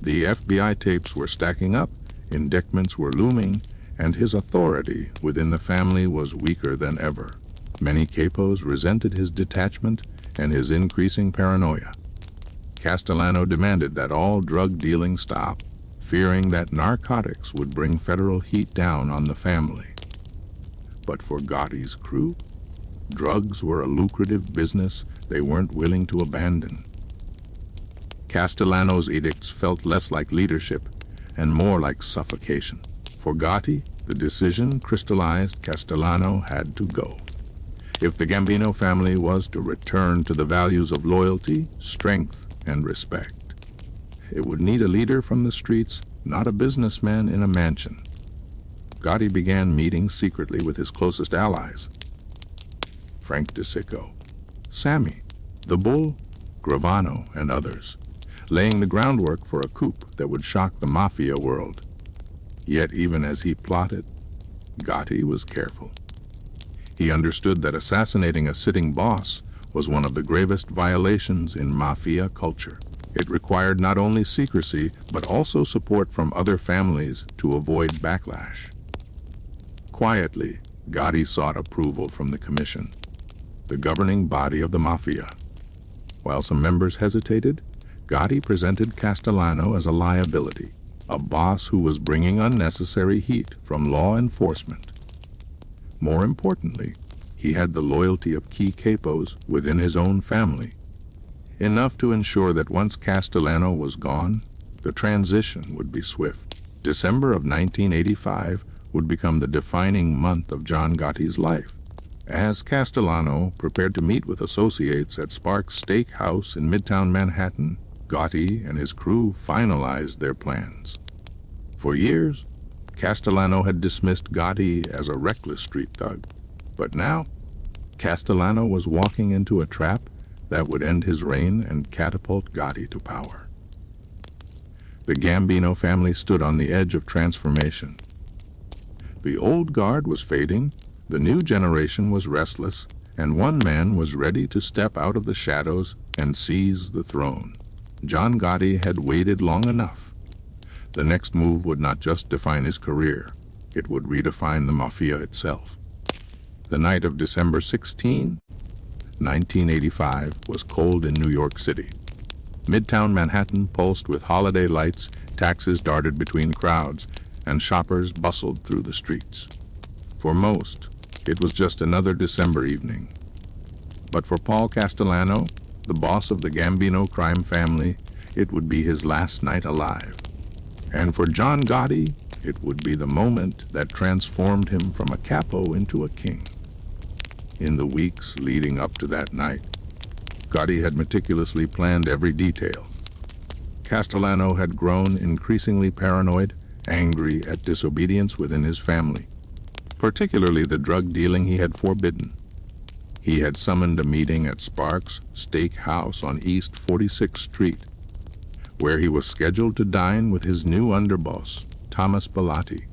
The FBI tapes were stacking up, indictments were looming, and his authority within the family was weaker than ever. Many capos resented his detachment and his increasing paranoia. Castellano demanded that all drug dealing stop, fearing that narcotics would bring federal heat down on the family. But for Gotti's crew, drugs were a lucrative business they weren't willing to abandon. Castellano's edicts felt less like leadership and more like suffocation. For Gotti, the decision crystallized: Castellano had to go. If the Gambino family was to return to the values of loyalty, strength, and respect, it would need a leader from the streets, not a businessman in a mansion. Gotti began meeting secretly with his closest allies: Frank DeSicco, Sammy, the Bull, Gravano, and others, laying the groundwork for a coup that would shock the Mafia world. Yet even as he plotted, Gotti was careful. He understood that assassinating a sitting boss was one of the gravest violations in Mafia culture. It required not only secrecy, but also support from other families to avoid backlash. Quietly, Gotti sought approval from the Commission, the governing body of the Mafia. While some members hesitated, Gotti presented Castellano as a liability, a boss who was bringing unnecessary heat from law enforcement. More importantly, he had the loyalty of key capos within his own family, enough to ensure that once Castellano was gone, the transition would be swift. December of 1985 would become the defining month of John Gotti's life. As Castellano prepared to meet with associates at Sparks Steakhouse in Midtown Manhattan, Gotti and his crew finalized their plans. For years, Castellano had dismissed Gotti as a reckless street thug, but now Castellano was walking into a trap that would end his reign and catapult Gotti to power. The Gambino family stood on the edge of transformation. The old guard was fading, the new generation was restless, and one man was ready to step out of the shadows and seize the throne. John Gotti had waited long enough. The next move would not just define his career, it would redefine the Mafia itself. The night of December 16, 1985 was cold in New York City. Midtown Manhattan pulsed with holiday lights, taxis darted between crowds, and shoppers bustled through the streets. For most, it was just another December evening. But for Paul Castellano, the boss of the Gambino crime family, it would be his last night alive. And for John Gotti, it would be the moment that transformed him from a capo into a king. In the weeks leading up to that night, Gotti had meticulously planned every detail. Castellano had grown increasingly paranoid, angry at disobedience within his family, particularly the drug dealing he had forbidden. He had summoned a meeting at Sparks Steakhouse on East 46th Street, where he was scheduled to dine with his new underboss, Thomas Bellotti.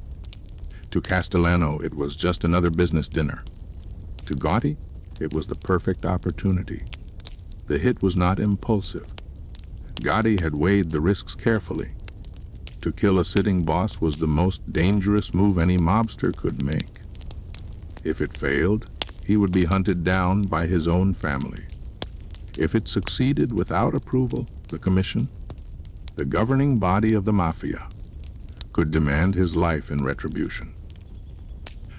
To Castellano, it was just another business dinner. To Gotti, it was the perfect opportunity. The hit was not impulsive. Gotti had weighed the risks carefully. To kill a sitting boss was the most dangerous move any mobster could make. If it failed, he would be hunted down by his own family. If it succeeded without approval, the Commission, the governing body of the Mafia, could demand his life in retribution.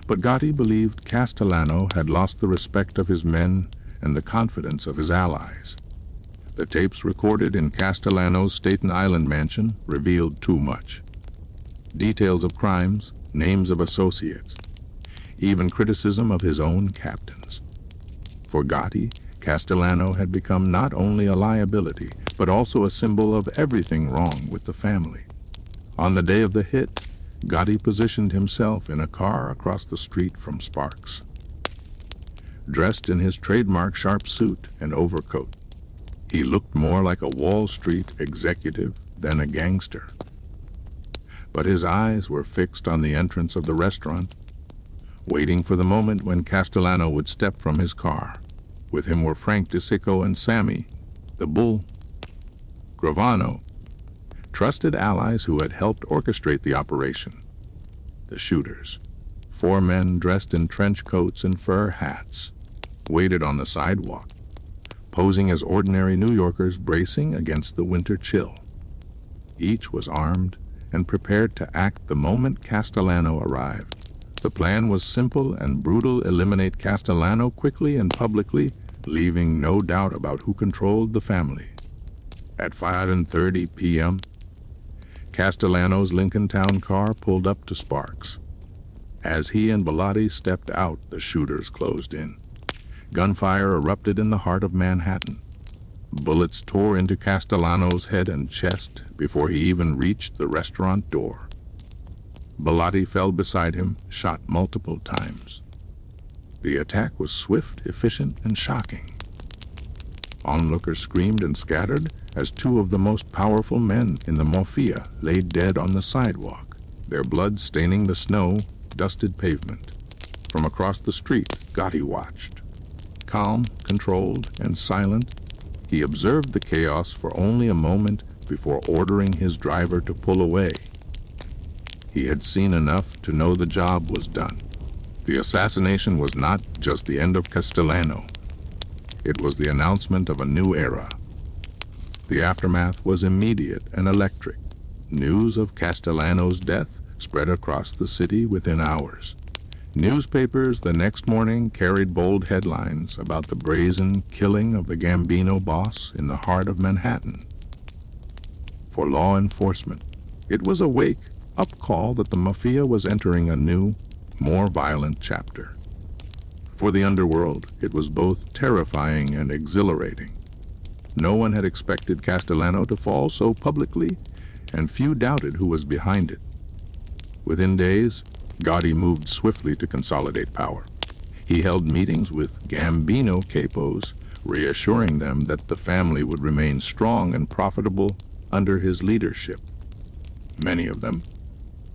But Gotti believed Castellano had lost the respect of his men and the confidence of his allies. The tapes recorded in Castellano's Staten Island mansion revealed too much. Details of crimes, names of associates, even criticism of his own captains. For Gotti, Castellano had become not only a liability, but also a symbol of everything wrong with the family. On the day of the hit, Gotti positioned himself in a car across the street from Sparks. Dressed in his trademark sharp suit and overcoat, he looked more like a Wall Street executive than a gangster. But his eyes were fixed on the entrance of the restaurant, waiting for the moment when Castellano would step from his car. With him were Frank DeSicco and Sammy, the Bull, Gravano, trusted allies who had helped orchestrate the operation. The shooters, 4 men dressed in trench coats and fur hats, waited on the sidewalk, posing as ordinary New Yorkers bracing against the winter chill. Each was armed and prepared to act the moment Castellano arrived. The plan was simple and brutal: eliminate Castellano quickly and publicly, leaving no doubt about who controlled the family. At 5:30 p.m., Castellano's Lincoln Town car pulled up to Sparks. As he and Bellotti stepped out, the shooters closed in. Gunfire erupted in the heart of Manhattan. Bullets tore into Castellano's head and chest before he even reached the restaurant door. Bellotti fell beside him, shot multiple times. The attack was swift, efficient, and shocking. Onlookers screamed and scattered as two of the most powerful men in the Mafia lay dead on the sidewalk, their blood staining the snow-dusted pavement. From across the street, Gotti watched. Calm, controlled, and silent, he observed the chaos for only a moment before ordering his driver to pull away. He had seen enough to know the job was done. The assassination was not just the end of Castellano. It was the announcement of a new era. The aftermath was immediate and electric. News of Castellano's death spread across the city within hours. Newspapers the next morning carried bold headlines about the brazen killing of the Gambino boss in the heart of Manhattan. For law enforcement, it was a wake-up call that the Mafia was entering a new, more violent chapter. For the underworld, it was both terrifying and exhilarating. No one had expected Castellano to fall so publicly, and few doubted who was behind it. Within days, Gotti moved swiftly to consolidate power. He held meetings with Gambino capos, reassuring them that the family would remain strong and profitable under his leadership. Many of them,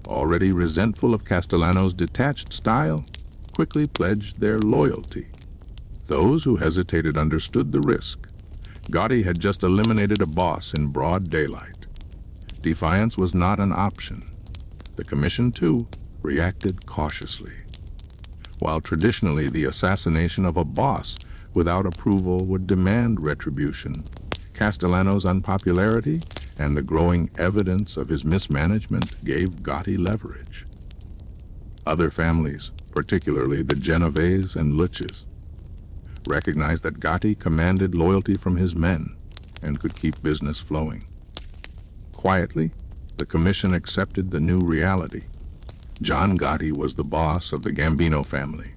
already resentful of Castellano's detached style, quickly pledged their loyalty. Those who hesitated understood the risk. Gotti had just eliminated a boss in broad daylight. Defiance was not an option. The commission, too, reacted cautiously. While traditionally the assassination of a boss without approval would demand retribution, Castellano's unpopularity and the growing evidence of his mismanagement gave Gotti leverage. Other families, particularly the Genovese and Luches, recognized that Gotti commanded loyalty from his men and could keep business flowing. Quietly, the commission accepted the new reality. John Gotti was the boss of the Gambino family.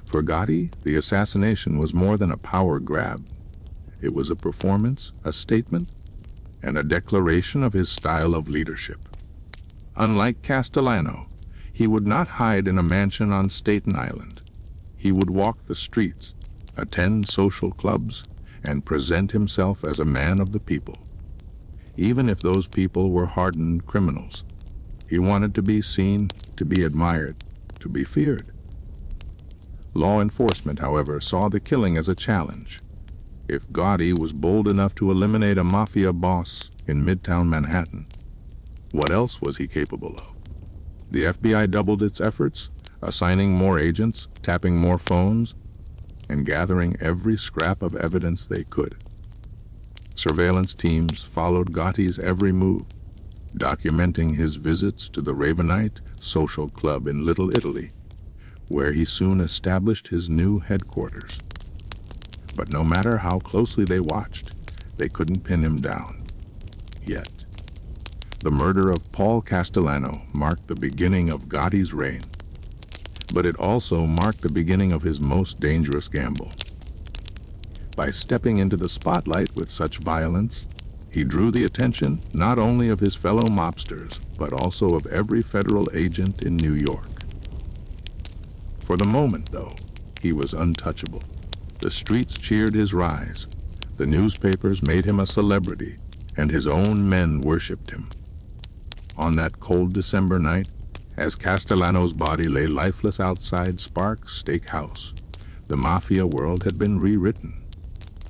For Gotti, the assassination was more than a power grab. It was a performance, a statement, and a declaration of his style of leadership. Unlike Castellano, he would not hide in a mansion on Staten Island. He would walk the streets, attend social clubs, and present himself as a man of the people. Even if those people were hardened criminals, he wanted to be seen, to be admired, to be feared. Law enforcement, however, saw the killing as a challenge. If Gotti was bold enough to eliminate a Mafia boss in Midtown Manhattan, what else was he capable of? The FBI doubled its efforts, assigning more agents, tapping more phones, and gathering every scrap of evidence they could. Surveillance teams followed Gotti's every move, documenting his visits to the Ravenite social club in Little Italy, where he soon established his new headquarters. But no matter how closely they watched, they couldn't pin him down. Yet. The murder of Paul Castellano marked the beginning of Gotti's reign, but it also marked the beginning of his most dangerous gamble. By stepping into the spotlight with such violence, he drew the attention not only of his fellow mobsters, but also of every federal agent in New York. For the moment, though, he was untouchable. The streets cheered his rise, the newspapers made him a celebrity, and his own men worshipped him. On that cold December night, as Castellano's body lay lifeless outside Sparks' Steakhouse, the Mafia world had been rewritten.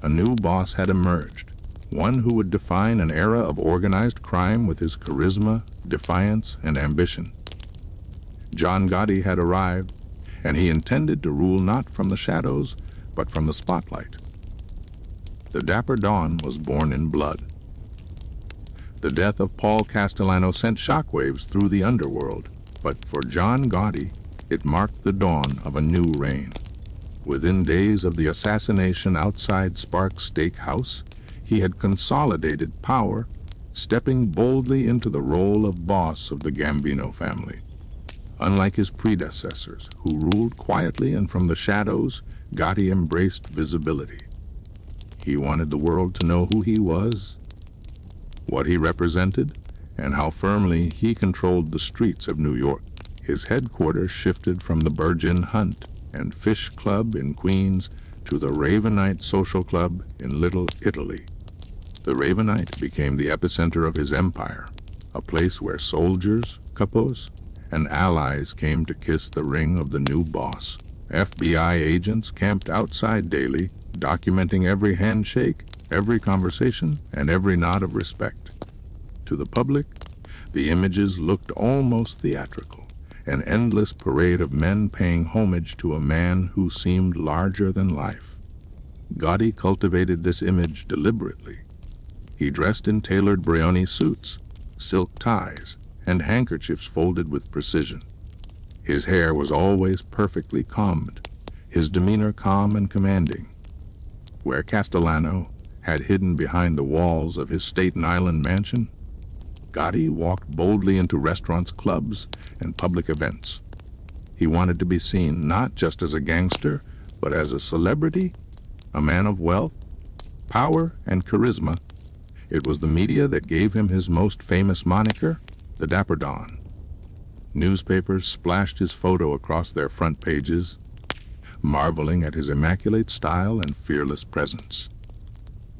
A new boss had emerged, one who would define an era of organized crime with his charisma, defiance, and ambition. John Gotti had arrived, and he intended to rule not from the shadows, but from the spotlight. The Dapper Don was born in blood. The death of Paul Castellano sent shockwaves through the underworld, but for John Gotti, it marked the dawn of a new reign. Within days of the assassination outside Sparks' Steakhouse, he had consolidated power, stepping boldly into the role of boss of the Gambino family. Unlike his predecessors, who ruled quietly and from the shadows, Gotti embraced visibility. He wanted the world to know who he was, what he represented, and how firmly he controlled the streets of New York. His headquarters shifted from the Virgin Hunt and Fish Club in Queens to the Ravenite Social Club in Little Italy. The Ravenite became the epicenter of his empire, a place where soldiers, capos, and allies came to kiss the ring of the new boss. FBI agents camped outside daily, documenting every handshake, every conversation, and every nod of respect. To the public, the images looked almost theatrical, an endless parade of men paying homage to a man who seemed larger than life. Gotti cultivated this image deliberately. He dressed in tailored Brioni suits, silk ties, and handkerchiefs folded with precision. His hair was always perfectly combed, his demeanor calm and commanding. Where Castellano had hidden behind the walls of his Staten Island mansion, Gotti walked boldly into restaurants, clubs, and public events. He wanted to be seen not just as a gangster, but as a celebrity, a man of wealth, power, and charisma. It was the media that gave him his most famous moniker, the Dapper Don. Newspapers splashed his photo across their front pages, marveling at his immaculate style and fearless presence.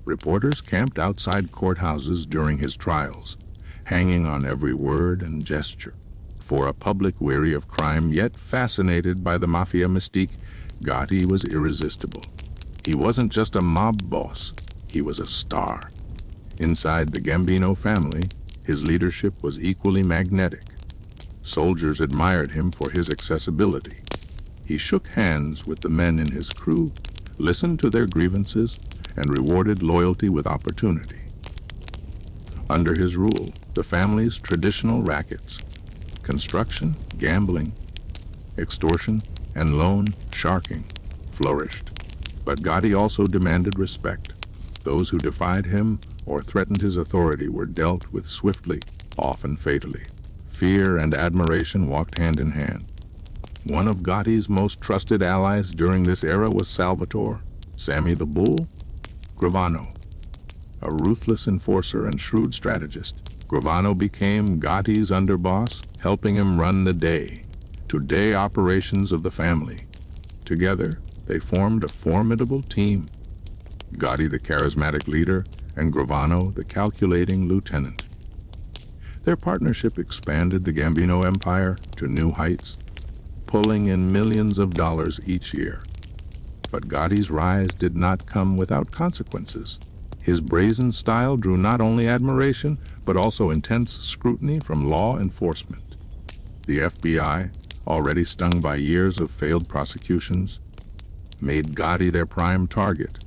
Reporters camped outside courthouses during his trials, hanging on every word and gesture. For a public weary of crime yet fascinated by the Mafia mystique, Gotti was irresistible. He wasn't just a mob boss, he was a star. Inside the Gambino family, his leadership was equally magnetic. Soldiers admired him for his accessibility. He shook hands with the men in his crew, listened to their grievances, and rewarded loyalty with opportunity. Under his rule, the family's traditional rackets, construction, gambling, extortion, and loan sharking, flourished. But Gotti also demanded respect. Those who defied him or threatened his authority were dealt with swiftly, often fatally. Fear and admiration walked hand in hand. One of Gotti's most trusted allies during this era was Salvatore, Sammy the Bull, Gravano. A ruthless enforcer and shrewd strategist, Gravano became Gotti's underboss, helping him run the day-to-day operations of the family. Together, they formed a formidable team. Gotti the charismatic leader, and Gravano the calculating lieutenant. Their partnership expanded the Gambino empire to new heights, pulling in millions of dollars each year. But Gotti's rise did not come without consequences. His brazen style drew not only admiration, but also intense scrutiny from law enforcement. The FBI, already stung by years of failed prosecutions, made Gotti their prime target.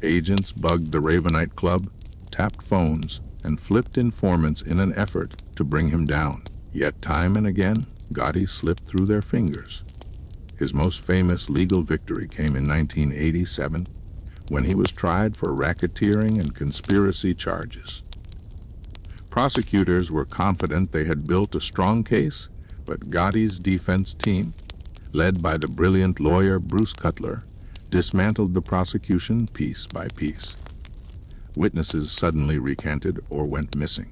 Agents bugged the Ravenite Club, tapped phones, and flipped informants in an effort to bring him down. Yet time and again, Gotti slipped through their fingers. His most famous legal victory came in 1987, when he was tried for racketeering and conspiracy charges. Prosecutors were confident they had built a strong case, but Gotti's defense team, led by the brilliant lawyer Bruce Cutler, dismantled the prosecution piece by piece. Witnesses suddenly recanted or went missing.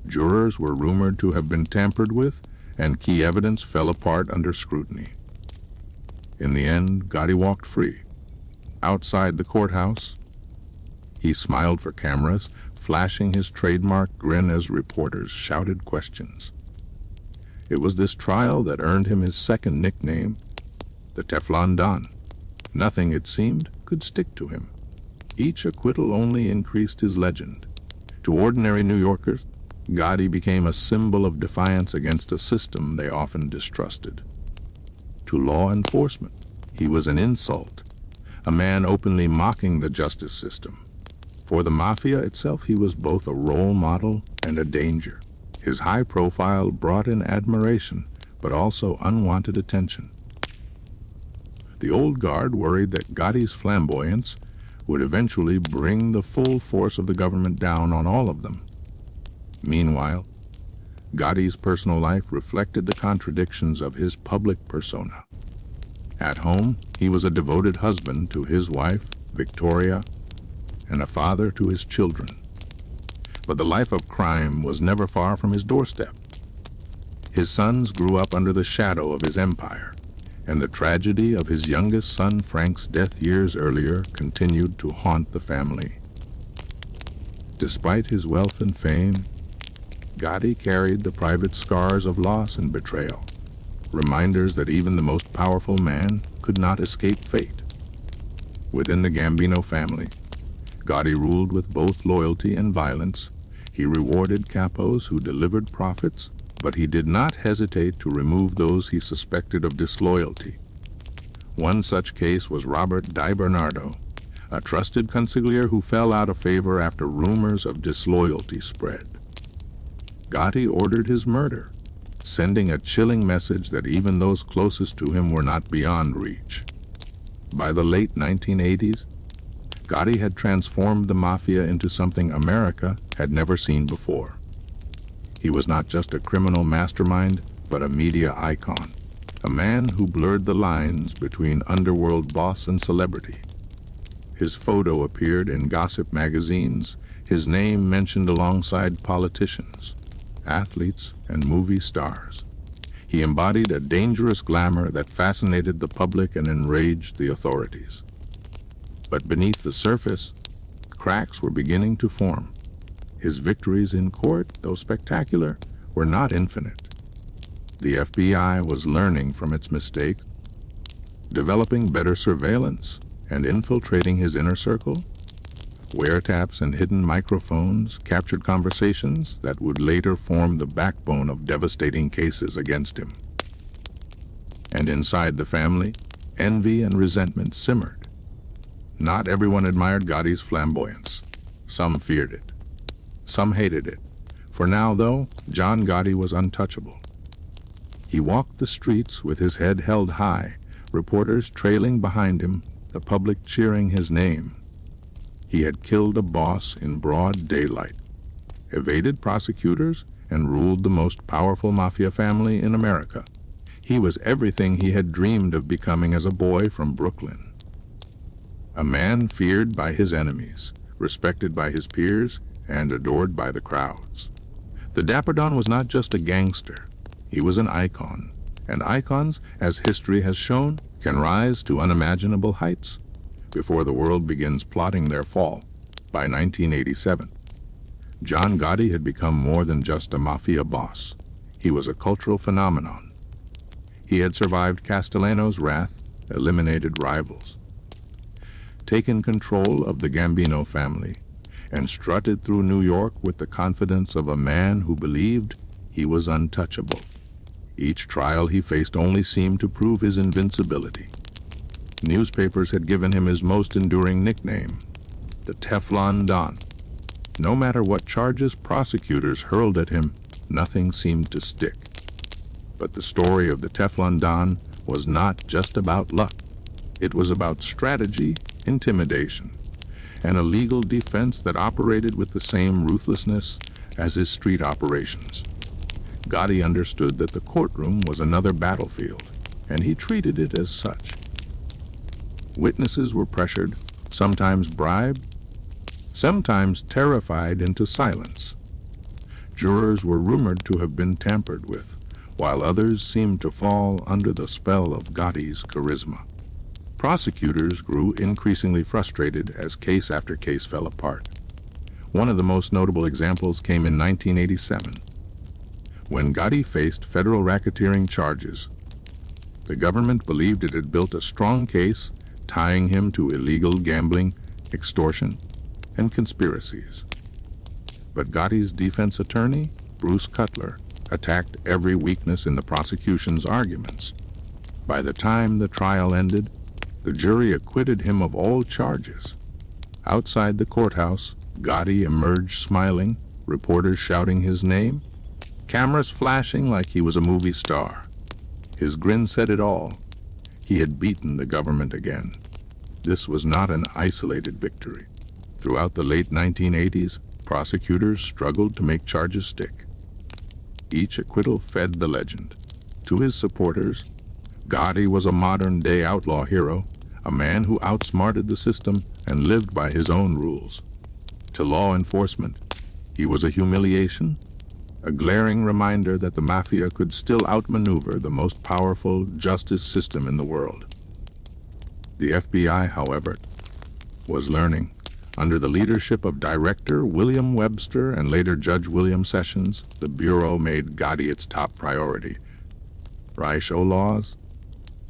Jurors were rumored to have been tampered with, and key evidence fell apart under scrutiny. In the end, Gotti walked free. Outside the courthouse, he smiled for cameras, flashing his trademark grin as reporters shouted questions. It was this trial that earned him his second nickname, the Teflon Don. Nothing, it seemed, could stick to him. Each acquittal only increased his legend. To ordinary New Yorkers, Gotti became a symbol of defiance against a system they often distrusted. To law enforcement, he was an insult, a man openly mocking the justice system. For the Mafia itself, he was both a role model and a danger. His high profile brought in admiration, but also unwanted attention. The old guard worried that Gotti's flamboyance would eventually bring the full force of the government down on all of them. Meanwhile, Gotti's personal life reflected the contradictions of his public persona. At home, he was a devoted husband to his wife, Victoria, and a father to his children. But the life of crime was never far from his doorstep. His sons grew up under the shadow of his empire, and the tragedy of his youngest son Frank's death years earlier continued to haunt the family. Despite his wealth and fame, Gotti carried the private scars of loss and betrayal, reminders that even the most powerful man could not escape fate. Within the Gambino family, Gotti ruled with both loyalty and violence. He rewarded capos who delivered profits, but he did not hesitate to remove those he suspected of disloyalty. One such case was Robert Di Bernardo, a trusted consigliere who fell out of favor after rumors of disloyalty spread. Gotti ordered his murder, sending a chilling message that even those closest to him were not beyond reach. By the late 1980s, Gotti had transformed the Mafia into something America had never seen before. He was not just a criminal mastermind, but a media icon, a man who blurred the lines between underworld boss and celebrity. His photo appeared in gossip magazines, his name mentioned alongside politicians, athletes, and movie stars. He embodied a dangerous glamour that fascinated the public and enraged the authorities. But beneath the surface, cracks were beginning to form. His victories in court, though spectacular, were not infinite. The FBI was learning from its mistakes, developing better surveillance, and infiltrating his inner circle. Wiretaps and hidden microphones captured conversations that would later form the backbone of devastating cases against him. And inside the family, envy and resentment simmered. Not everyone admired Gotti's flamboyance. Some feared it. Some hated it. For now, though, John Gotti was untouchable. He walked the streets with his head held high, reporters trailing behind him, the public cheering his name. He had killed a boss in broad daylight, evaded prosecutors, and ruled the most powerful mafia family in America. He was everything he had dreamed of becoming as a boy from Brooklyn. A man feared by his enemies, respected by his peers, and adored by the crowds. The Dapper Don was not just a gangster, he was an icon, and icons, as history has shown, can rise to unimaginable heights before the world begins plotting their fall. By 1987, John Gotti had become more than just a mafia boss. He was a cultural phenomenon. He had survived Castellano's wrath, eliminated rivals, taken control of the Gambino family, and strutted through New York with the confidence of a man who believed he was untouchable. Each trial he faced only seemed to prove his invincibility. Newspapers had given him his most enduring nickname, the Teflon Don. No matter what charges prosecutors hurled at him, nothing seemed to stick. But the story of the Teflon Don was not just about luck. It was about strategy, intimidation, and a legal defense that operated with the same ruthlessness as his street operations. Gotti understood that the courtroom was another battlefield, and he treated it as such. Witnesses were pressured, sometimes bribed, sometimes terrified into silence. Jurors were rumored to have been tampered with, while others seemed to fall under the spell of Gotti's charisma. Prosecutors grew increasingly frustrated as case after case fell apart. One of the most notable examples came in 1987, when Gotti faced federal racketeering charges. The government believed it had built a strong case tying him to illegal gambling, extortion, and conspiracies. But Gotti's defense attorney, Bruce Cutler, attacked every weakness in the prosecution's arguments. By the time the trial ended, the jury acquitted him of all charges. Outside the courthouse, Gotti emerged smiling, reporters shouting his name, cameras flashing like he was a movie star. His grin said it all. He had beaten the government again. This was not an isolated victory. Throughout the late 1980s, Prosecutors struggled to make charges stick. Each acquittal fed the legend. To his supporters, Gotti was a modern-day outlaw hero, a man who outsmarted the system and lived by his own rules. To law enforcement, he was a humiliation, a glaring reminder that the Mafia could still outmaneuver the most powerful justice system in the world. The FBI, however, was learning. Under the leadership of Director William Webster and later Judge William Sessions, the Bureau made Gotti its top priority. Racial laws,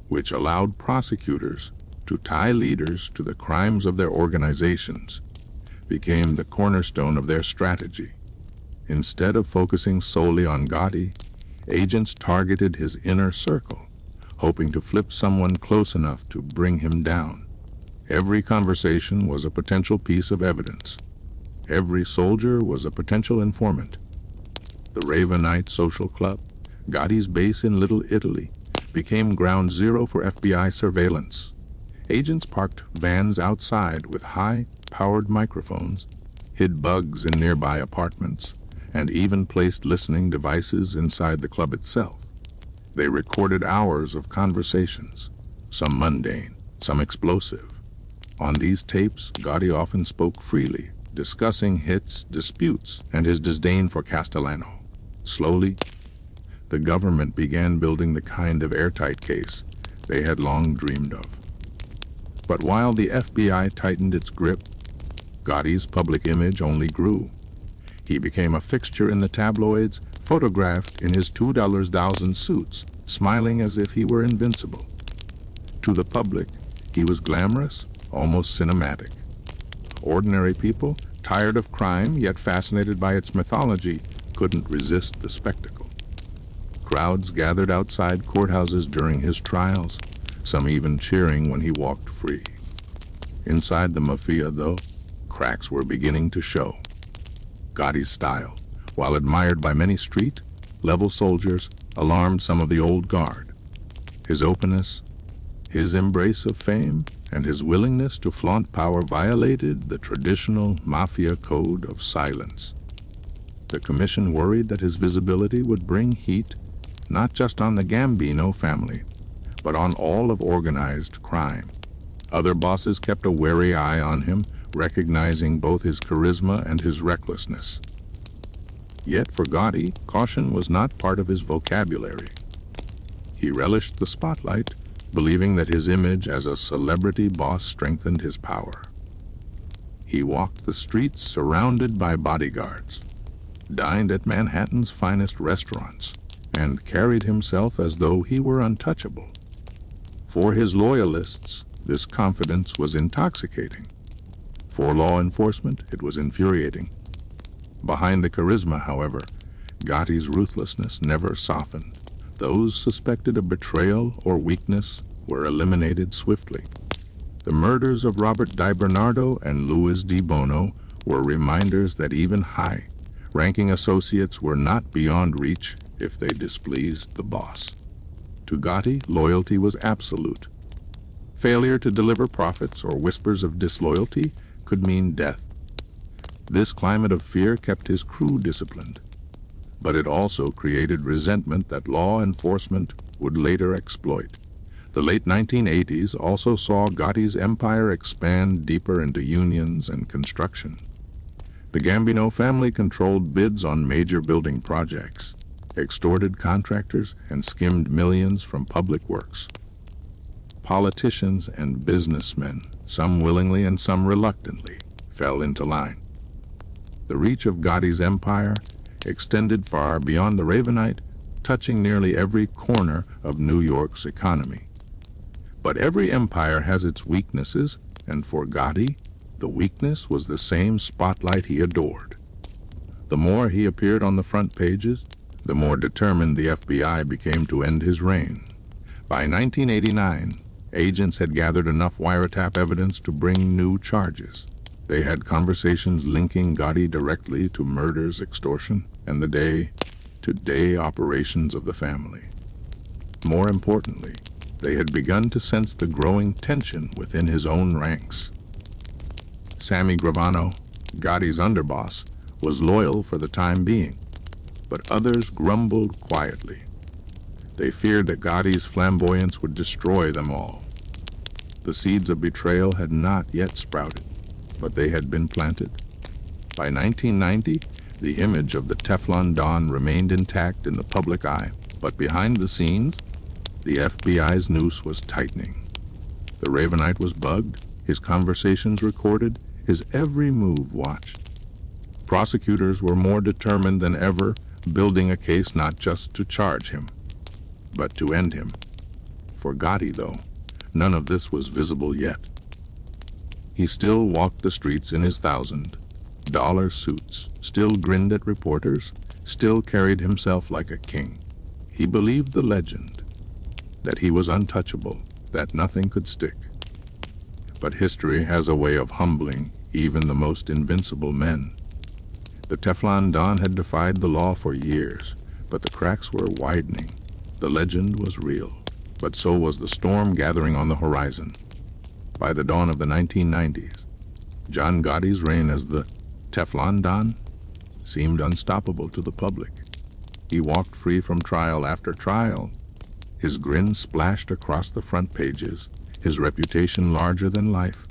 which allowed prosecutors to tie leaders to the crimes of their organizations, became the cornerstone of their strategy. Instead of focusing solely on Gotti, agents targeted his inner circle, hoping to flip someone close enough to bring him down. Every conversation was a potential piece of evidence. Every soldier was a potential informant. The Ravenite Social Club, Gotti's base in Little Italy, became ground zero for FBI surveillance. Agents parked vans outside with high-powered microphones, hid bugs in nearby apartments, and even placed listening devices inside the club itself. They recorded hours of conversations, some mundane, some explosive. On these tapes, Gotti often spoke freely, discussing hits, disputes, and his disdain for Castellano. Slowly, the government began building the kind of airtight case they had long dreamed of. But while the FBI tightened its grip, Gotti's public image only grew. He became a fixture in the tabloids, photographed in his $2,000 suits, smiling as if he were invincible. To the public, he was glamorous, almost cinematic. Ordinary people, tired of crime yet fascinated by its mythology, couldn't resist the spectacle. Crowds gathered outside courthouses during his trials, some even cheering when he walked free. Inside the Mafia, though, cracks were beginning to show. Gotti's style, while admired by many street-level soldiers, alarmed some of the old guard. His openness, his embrace of fame, and his willingness to flaunt power violated the traditional Mafia code of silence. The commission worried that his visibility would bring heat not just on the Gambino family, but on all of organized crime. Other bosses kept a wary eye on him, recognizing both his charisma and his recklessness. Yet for Gotti, caution was not part of his vocabulary. He relished the spotlight, believing that his image as a celebrity boss strengthened his power. He walked the streets surrounded by bodyguards, dined at Manhattan's finest restaurants, and carried himself as though he were untouchable. For his loyalists, this confidence was intoxicating. For law enforcement, it was infuriating. Behind the charisma, however, Gotti's ruthlessness never softened. Those suspected of betrayal or weakness were eliminated swiftly. The murders of Robert DiBernardo and Louis Di Bono were reminders that even high-ranking associates were not beyond reach if they displeased the boss. To Gotti, loyalty was absolute. Failure to deliver profits or whispers of disloyalty could mean death. This climate of fear kept his crew disciplined, but it also created resentment that law enforcement would later exploit. The late 1980s also saw Gotti's empire expand deeper into unions and construction. The Gambino family controlled bids on major building projects, extorted contractors, and skimmed millions from public works. Politicians and businessmen, some willingly and some reluctantly, fell into line. The reach of Gotti's empire extended far beyond the Ravenite, touching nearly every corner of New York's economy. But every empire has its weaknesses, and for Gotti, the weakness was the same spotlight he adored. The more he appeared on the front pages, the more determined the FBI became to end his reign. By 1989, agents had gathered enough wiretap evidence to bring new charges. They had conversations linking Gotti directly to murders, extortion, and the day-to-day operations of the family. More importantly, they had begun to sense the growing tension within his own ranks. Sammy Gravano, Gotti's underboss, was loyal for the time being, but others grumbled quietly. They feared that Gotti's flamboyance would destroy them all. The seeds of betrayal had not yet sprouted, but they had been planted. By 1990, the image of the Teflon Don remained intact in the public eye, but behind the scenes, the FBI's noose was tightening. The Ravenite was bugged, his conversations recorded, his every move watched. Prosecutors were more determined than ever, building a case not just to charge him, but to end him. For Gotti, though, none of this was visible yet. He still walked the streets in his $1,000 suits, still grinned at reporters, still carried himself like a king. He believed the legend, that he was untouchable, that nothing could stick. But history has a way of humbling even the most invincible men. The Teflon Don had defied the law for years, but the cracks were widening. The legend was real, but so was the storm gathering on the horizon. By the dawn of the 1990s, John Gotti's reign as the Teflon Don seemed unstoppable to the public. He walked free from trial after trial. His grin splashed across the front pages, his reputation larger than life.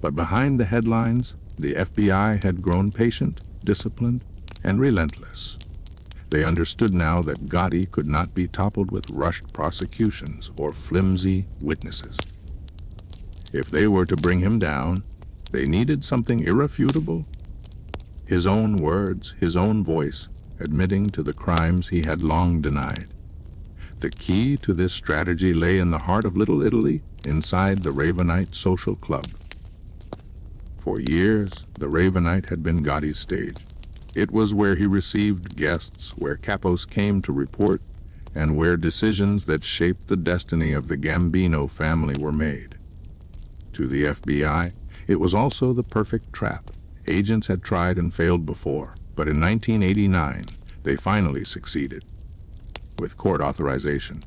But behind the headlines, the FBI had grown patient, disciplined, and relentless. They understood now that Gotti could not be toppled with rushed prosecutions or flimsy witnesses. If they were to bring him down, they needed something irrefutable. His own words, his own voice, admitting to the crimes he had long denied. The key to this strategy lay in the heart of Little Italy, inside the Ravenite Social Club. For years, the Ravenite had been Gotti's stage. It was where he received guests, where capos came to report, and where decisions that shaped the destiny of the Gambino family were made. To the FBI, it was also the perfect trap. Agents had tried and failed before, but in 1989, they finally succeeded. With court authorization,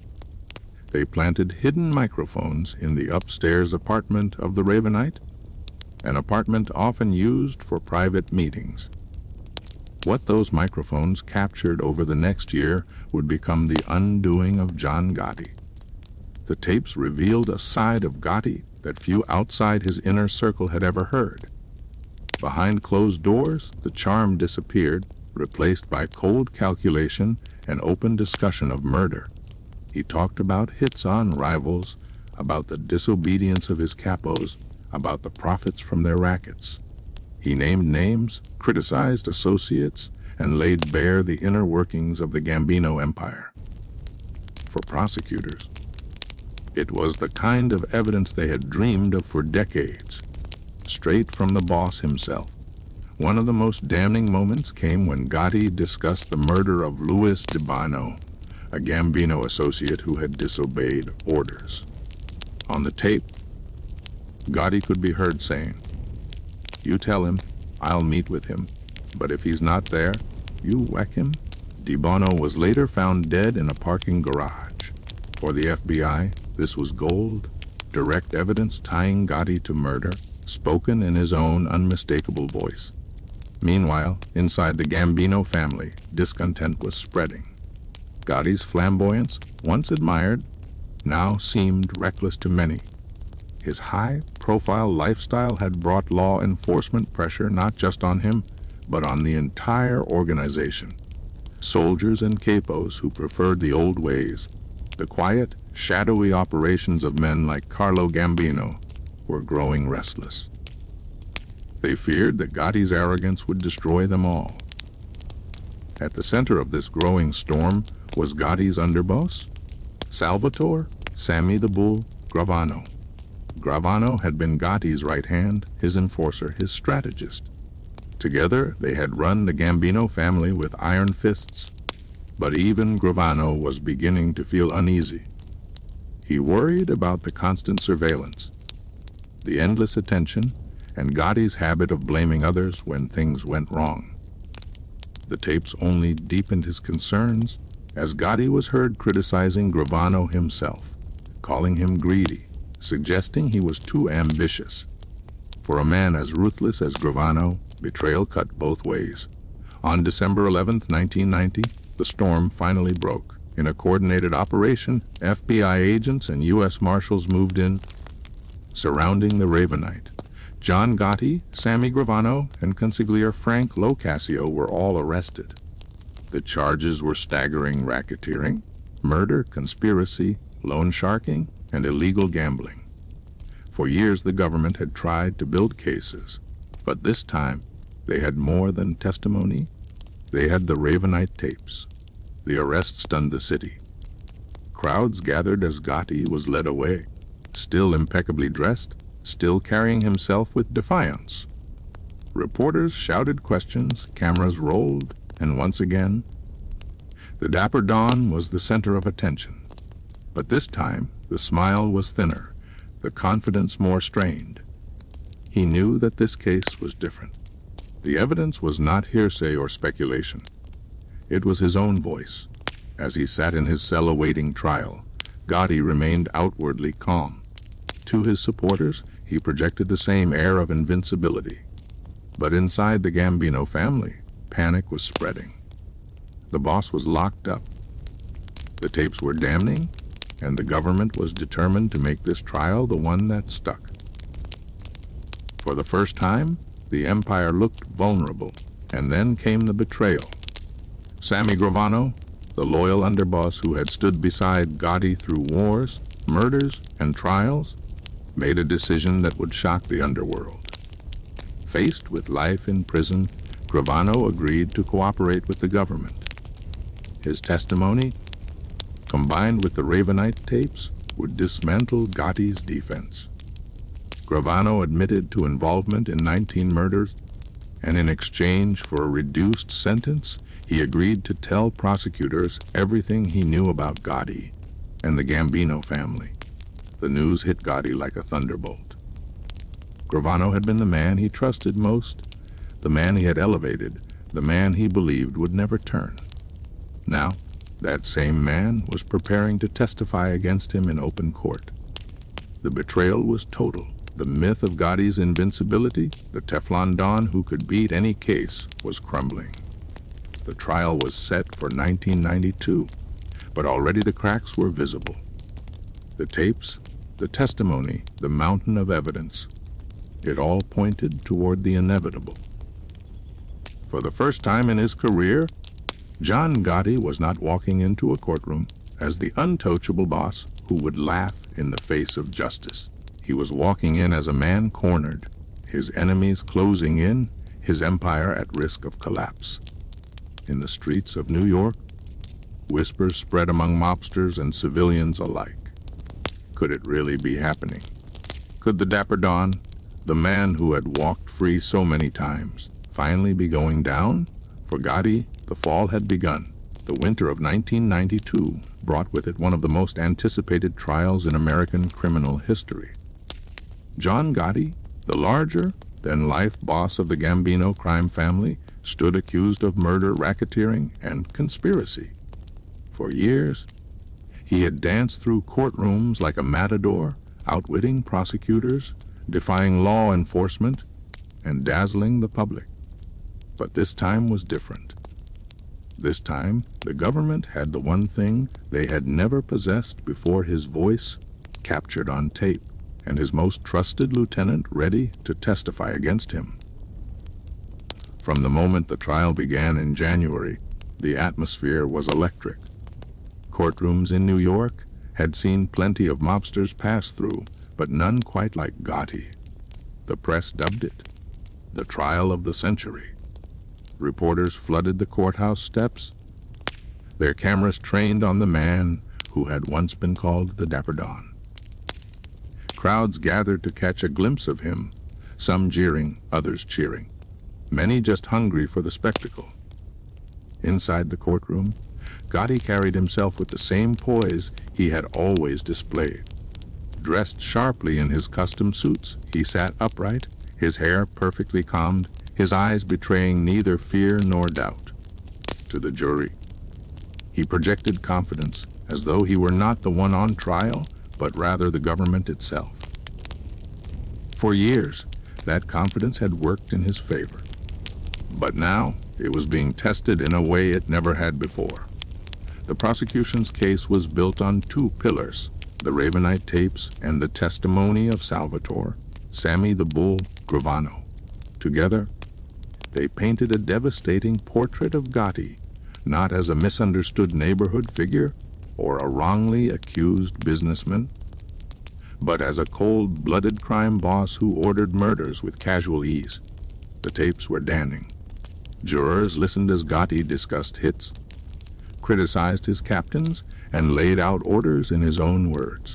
they planted hidden microphones in the upstairs apartment of the Ravenite, an apartment often used for private meetings. What those microphones captured over the next year would become the undoing of John Gotti. The tapes revealed a side of Gotti that few outside his inner circle had ever heard. Behind closed doors, the charm disappeared, replaced by cold calculation and open discussion of murder. He talked about hits on rivals, about the disobedience of his capos, about the profits from their rackets. He named names, criticized associates, and laid bare the inner workings of the Gambino empire. For prosecutors, it was the kind of evidence they had dreamed of for decades, straight from the boss himself. One of the most damning moments came when Gotti discussed the murder of Louis Gambino, a Gambino associate who had disobeyed orders. On the tape, Gotti could be heard saying, "You tell him, I'll meet with him, but if he's not there, you whack him." Gambino was later found dead in a parking garage. For the FBI, this was gold, direct evidence tying Gotti to murder, spoken in his own unmistakable voice. Meanwhile, inside the Gambino family, discontent was spreading. Gotti's flamboyance, once admired, now seemed reckless to many. His high-profile lifestyle had brought law enforcement pressure not just on him, but on the entire organization. Soldiers and capos who preferred the old ways, the quiet, shadowy operations of men like Carlo Gambino, were growing restless. They feared that Gotti's arrogance would destroy them all. At the center of this growing storm was Gotti's underboss, Salvatore "Sammy the Bull" Gravano. Gravano had been Gotti's right hand, his enforcer, his strategist. Together, they had run the Gambino family with iron fists. But even Gravano was beginning to feel uneasy. He worried about the constant surveillance, the endless attention, and Gotti's habit of blaming others when things went wrong. The tapes only deepened his concerns, as Gotti was heard criticizing Gravano himself, calling him greedy, suggesting he was too ambitious. For a man as ruthless as Gravano, Betrayal cut both ways. On December 11, 1990, the storm finally broke. In a coordinated operation, FBI agents and U.S. Marshals moved in, surrounding the Ravenite. John Gotti, Sammy Gravano, and consigliere Frank Locascio were all arrested. The charges were staggering: racketeering, murder, conspiracy, loan sharking, and illegal gambling. For years the government had tried to build cases, but this time they had more than testimony. They had the Ravenite tapes. The arrest stunned the city. Crowds gathered as Gotti was led away, still impeccably dressed, still carrying himself with defiance. Reporters shouted questions, cameras rolled, and once again, the Dapper Don was the center of attention. But this time, the smile was thinner, the confidence more strained. He knew that this case was different. The evidence was not hearsay or speculation. It was his own voice. As he sat in his cell awaiting trial, Gotti remained outwardly calm. To his supporters, he projected the same air of invincibility. But inside the Gambino family, panic was spreading. The boss was locked up. The tapes were damning, and the government was determined to make this trial the one that stuck. For the first time, the empire looked vulnerable, and then came the betrayal. Sammy Gravano, the loyal underboss who had stood beside Gotti through wars, murders, and trials, made a decision that would shock the underworld. Faced with life in prison, Gravano agreed to cooperate with the government. His testimony, combined with the Ravenite tapes, would dismantle Gotti's defense. Gravano admitted to involvement in 19 murders, and in exchange for a reduced sentence, he agreed to tell prosecutors everything he knew about Gotti and the Gambino family. The news hit Gotti like a thunderbolt. Gravano had been the man he trusted most, the man he had elevated, the man he believed would never turn. Now, that same man was preparing to testify against him in open court. The betrayal was total. The myth of Gotti's invincibility, the Teflon Don who could beat any case, was crumbling. The trial was set for 1992, but already the cracks were visible. The tapes, the testimony, the mountain of evidence, it all pointed toward the inevitable. For the first time in his career, John Gotti was not walking into a courtroom as the untouchable boss who would laugh in the face of justice. He was walking in as a man cornered, his enemies closing in, his empire at risk of collapse. In the streets of New York, whispers spread among mobsters and civilians alike. Could it really be happening? Could the Dapper Don, the man who had walked free so many times, finally be going down? For Gotti, the fall had begun. The winter of 1992 brought with it one of the most anticipated trials in American criminal history. John Gotti, the larger-than-life boss of the Gambino crime family, stood accused of murder, racketeering, and conspiracy. For years, he had danced through courtrooms like a matador, outwitting prosecutors, defying law enforcement, and dazzling the public. But this time was different. This time, the government had the one thing they had never possessed before: his voice captured on tape, and his most trusted lieutenant ready to testify against him. From the moment the trial began in January, the atmosphere was electric. Courtrooms in New York had seen plenty of mobsters pass through, but none quite like Gotti. The press dubbed it the trial of the century. Reporters flooded the courthouse steps, their cameras trained on the man who had once been called the Dapper Don. Crowds gathered to catch a glimpse of him, some jeering, others cheering, many just hungry for the spectacle. Inside the courtroom, Gotti carried himself with the same poise he had always displayed. Dressed sharply in his custom suits, he sat upright, his hair perfectly combed, his eyes betraying neither fear nor doubt. To the jury, he projected confidence, as though he were not the one on trial, but rather the government itself. For years, that confidence had worked in his favor. But now, it was being tested in a way it never had before. The prosecution's case was built on two pillars: the Ravenite tapes and the testimony of Salvatore, Sammy the Bull, Gravano. Together, they painted a devastating portrait of Gotti, not as a misunderstood neighborhood figure or a wrongly accused businessman, but as a cold-blooded crime boss who ordered murders with casual ease. The tapes were damning. Jurors listened as Gotti discussed hits, criticized his captains, and laid out orders in his own words.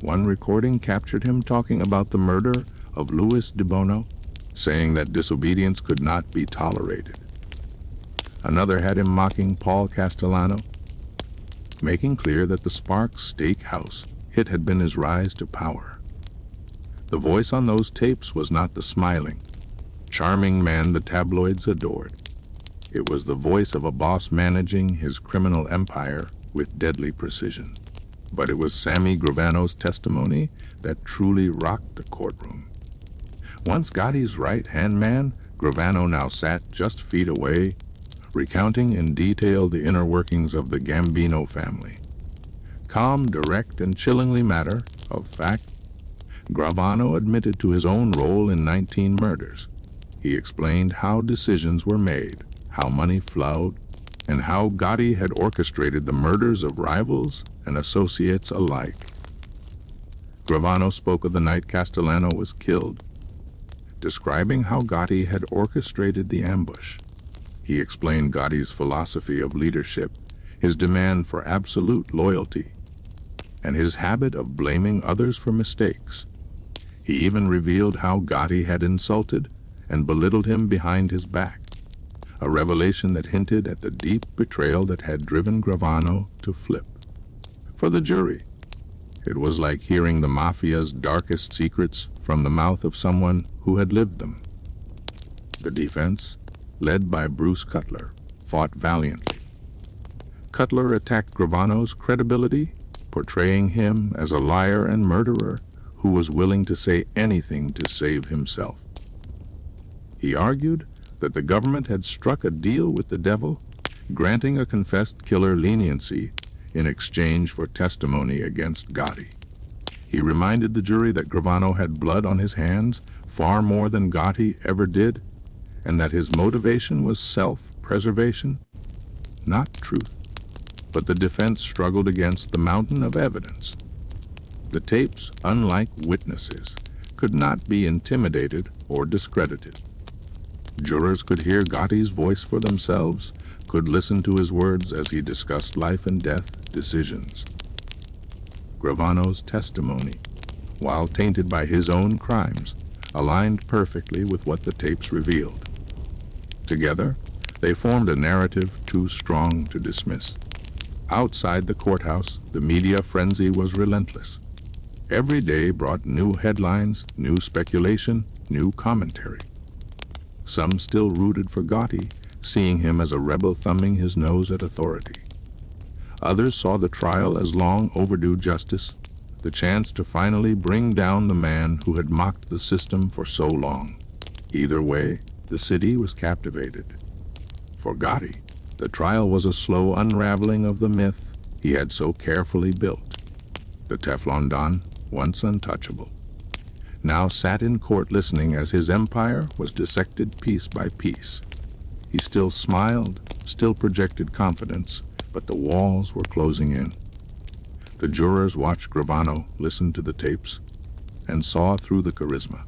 One recording captured him talking about the murder of Louis de Bono, saying that disobedience could not be tolerated. Another had him mocking Paul Castellano, making clear that the Sparks Steakhouse hit had been his rise to power. The voice on those tapes was not the smiling, charming man the tabloids adored. It was the voice of a boss managing his criminal empire with deadly precision. But it was Sammy Gravano's testimony that truly rocked the courtroom. Once Gotti's right-hand man, Gravano now sat just feet away, recounting in detail the inner workings of the Gambino family. Calm, direct, and chillingly matter of fact, Gravano admitted to his own role in 19 murders. He explained how decisions were made, how money flowed, and how Gotti had orchestrated the murders of rivals and associates alike. Gravano spoke of the night Castellano was killed, describing how Gotti had orchestrated the ambush. He explained Gotti's philosophy of leadership, his demand for absolute loyalty, and his habit of blaming others for mistakes. He even revealed how Gotti had insulted and belittled him behind his back, a revelation that hinted at the deep betrayal that had driven Gravano to flip. For the jury, it was like hearing the Mafia's darkest secrets from the mouth of someone who had lived them. The defense, led by Bruce Cutler, fought valiantly. Cutler attacked Gravano's credibility, portraying him as a liar and murderer who was willing to say anything to save himself. He argued that the government had struck a deal with the devil, granting a confessed killer leniency in exchange for testimony against Gotti. He reminded the jury that Gravano had blood on his hands, far more than Gotti ever did, and that his motivation was self-preservation, not truth. But the defense struggled against the mountain of evidence. The tapes, unlike witnesses, could not be intimidated or discredited. Jurors could hear Gotti's voice for themselves, could listen to his words as he discussed life and death decisions. Gravano's testimony, while tainted by his own crimes, aligned perfectly with what the tapes revealed. Together, they formed a narrative too strong to dismiss. Outside the courthouse, the media frenzy was relentless. Every day brought new headlines, new speculation, new commentary. Some still rooted for Gotti, seeing him as a rebel thumbing his nose at authority. Others saw the trial as long overdue justice, the chance to finally bring down the man who had mocked the system for so long. Either way, the city was captivated. For Gotti, the trial was a slow unraveling of the myth he had so carefully built. The Teflon Don, once untouchable, now sat in court listening as his empire was dissected piece by piece. He still smiled, still projected confidence, but the walls were closing in. The jurors watched Gravano listen to the tapes and saw through the charisma.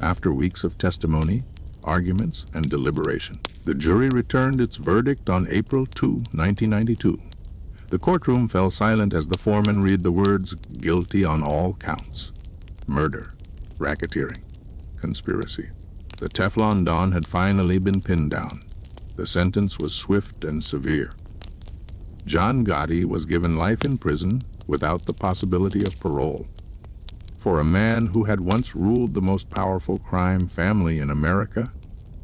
After weeks of testimony, arguments, and deliberation, the jury returned its verdict on April 2, 1992. The courtroom fell silent as the foreman read the words, "Guilty on all counts. Murder, racketeering, conspiracy." The Teflon Don had finally been pinned down. The sentence was swift and severe. John Gotti was given life in prison without the possibility of parole. For a man who had once ruled the most powerful crime family in America,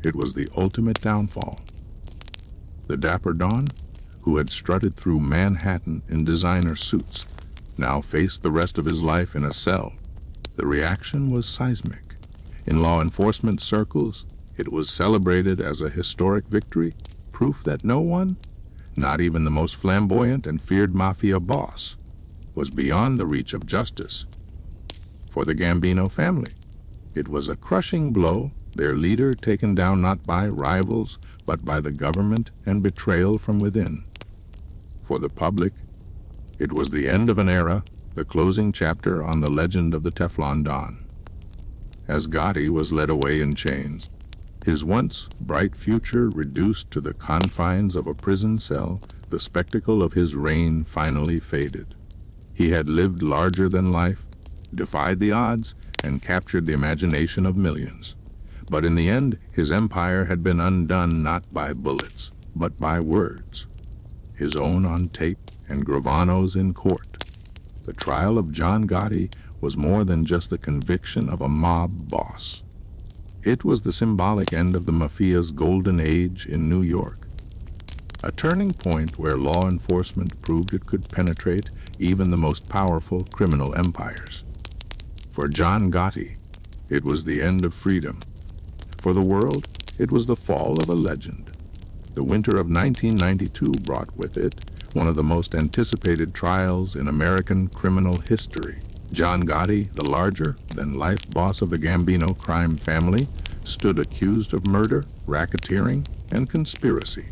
it was the ultimate downfall. The Dapper Don, who had strutted through Manhattan in designer suits, now faced the rest of his life in a cell. The reaction was seismic. In law enforcement circles, It was celebrated as a historic victory, proof that no one, not even the most flamboyant and feared Mafia boss, was beyond the reach of justice. For the Gambino family, it was a crushing blow, their leader taken down not by rivals, but by the government and betrayal from within. For the public, it was the end of an era, the closing chapter on the legend of the Teflon Don. As Gotti was led away in chains, his once bright future reduced to the confines of a prison cell, the spectacle of his reign finally faded. He had lived larger than life, defied the odds, and captured the imagination of millions. But in the end, his empire had been undone not by bullets, but by words. His own on tape and Gravano's in court. The trial of John Gotti was more than just the conviction of a mob boss. It was the symbolic end of the Mafia's golden age in New York. A turning point where law enforcement proved it could penetrate even the most powerful criminal empires. For John Gotti, it was the end of freedom. For the world, it was the fall of a legend. The winter of 1992 brought with it one of the most anticipated trials in American criminal history. John Gotti, the larger-than-life boss of the Gambino crime family, stood accused of murder, racketeering, and conspiracy.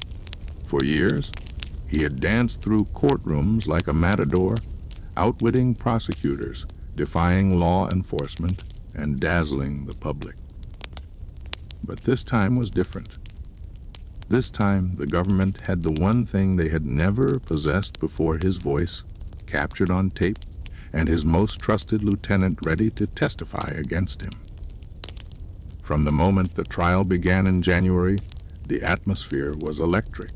For years, he had danced through courtrooms like a matador, outwitting prosecutors, defying law enforcement, and dazzling the public. But this time was different. This time, the government had the one thing they had never possessed before: his voice, captured on tape, and his most trusted lieutenant ready to testify against him. From the moment the trial began in January, the atmosphere was electric.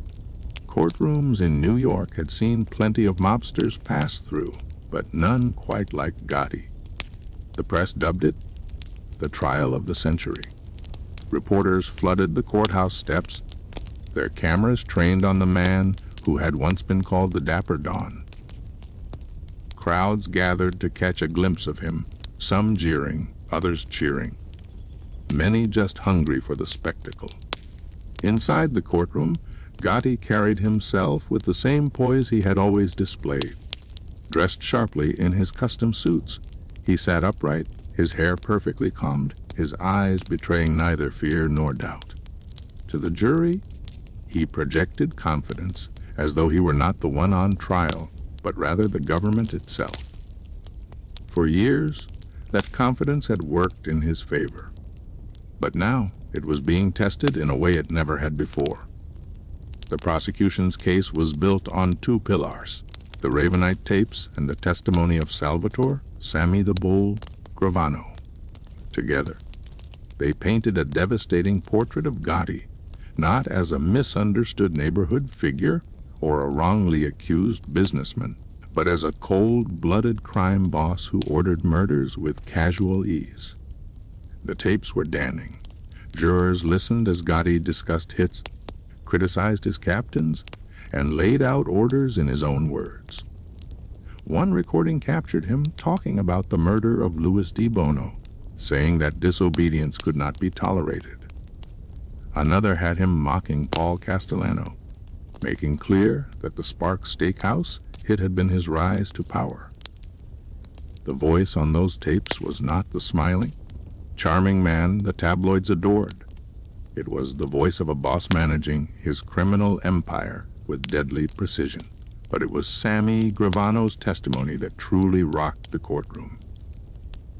Courtrooms in New York had seen plenty of mobsters pass through, but none quite like Gotti. The press dubbed it the trial of the century. Reporters flooded the courthouse steps, their cameras trained on the man who had once been called the Dapper Don. Crowds gathered to catch a glimpse of him, some jeering, others cheering. Many just hungry for the spectacle. Inside the courtroom, Gotti carried himself with the same poise he had always displayed. Dressed sharply in his custom suits, he sat upright, his hair perfectly combed, his eyes betraying neither fear nor doubt. To the jury, he projected confidence, as though he were not the one on trial, but rather the government itself. For years, that confidence had worked in his favor. But now, it was being tested in a way it never had before. The prosecution's case was built on two pillars: the Ravenite tapes and the testimony of Salvatore, Sammy the Bull, Gravano. Together, they painted a devastating portrait of Gotti, not as a misunderstood neighborhood figure or a wrongly accused businessman, but as a cold-blooded crime boss who ordered murders with casual ease. The tapes were damning. Jurors listened as Gotti discussed hits, criticized his captains, and laid out orders in his own words. One recording captured him talking about the murder of Louis Di Bono, saying that disobedience could not be tolerated. Another had him mocking Paul Castellano, making clear that the Sparks Steakhouse hit had been his rise to power. The voice on those tapes was not the smiling, charming man the tabloids adored. It was the voice of a boss managing his criminal empire with deadly precision. But it was Sammy Gravano's testimony that truly rocked the courtroom.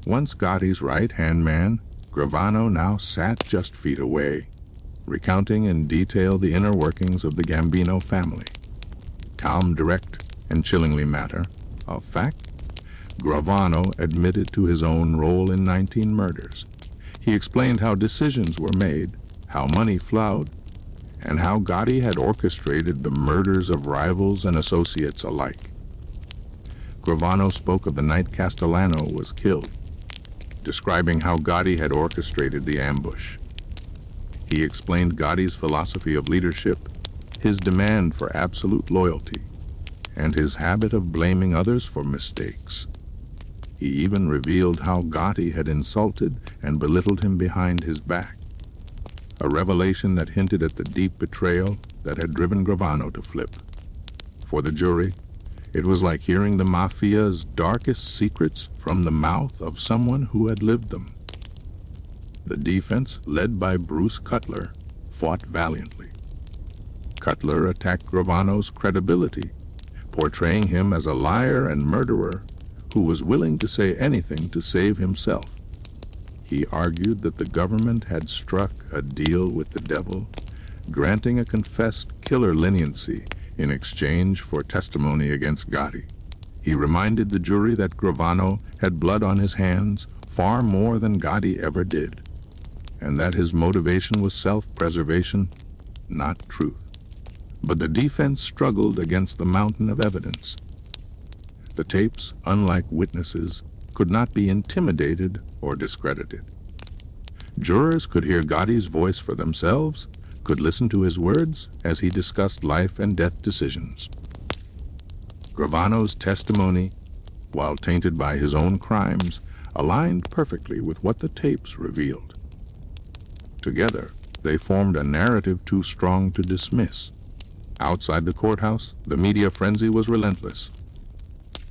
Once Gotti's right-hand man, Gravano now sat just feet away, recounting in detail the inner workings of the Gambino family. Calm, direct, and chillingly matter of fact, Gravano admitted to his own role in 19 murders. He explained how decisions were made, how money flowed, and how Gotti had orchestrated the murders of rivals and associates alike. Gravano spoke of the night Castellano was killed, describing how Gotti had orchestrated the ambush. He explained Gotti's philosophy of leadership, his demand for absolute loyalty, and his habit of blaming others for mistakes. He even revealed how Gotti had insulted and belittled him behind his back. a revelation that hinted at the deep betrayal that had driven Gambino to flip. For the jury, it was like hearing the Mafia's darkest secrets from the mouth of someone who had lived them. The defense, led by Bruce Cutler, fought valiantly. Cutler attacked Gambino's credibility, portraying him as a liar and murderer who was willing to say anything to save himself. He argued that the government had struck a deal with the devil, granting a confessed killer leniency in exchange for testimony against Gotti. He reminded the jury that Gambino had blood on his hands far more than Gotti ever did, and that his motivation was self-preservation, not truth. But the defense struggled against the mountain of evidence. The tapes, unlike witnesses, could not be intimidated or discredited. Jurors could hear Gotti's voice for themselves, could listen to his words as he discussed life and death decisions. Gambino's testimony, while tainted by his own crimes, aligned perfectly with what the tapes revealed. Together, they formed a narrative too strong to dismiss. Outside the courthouse, the media frenzy was relentless.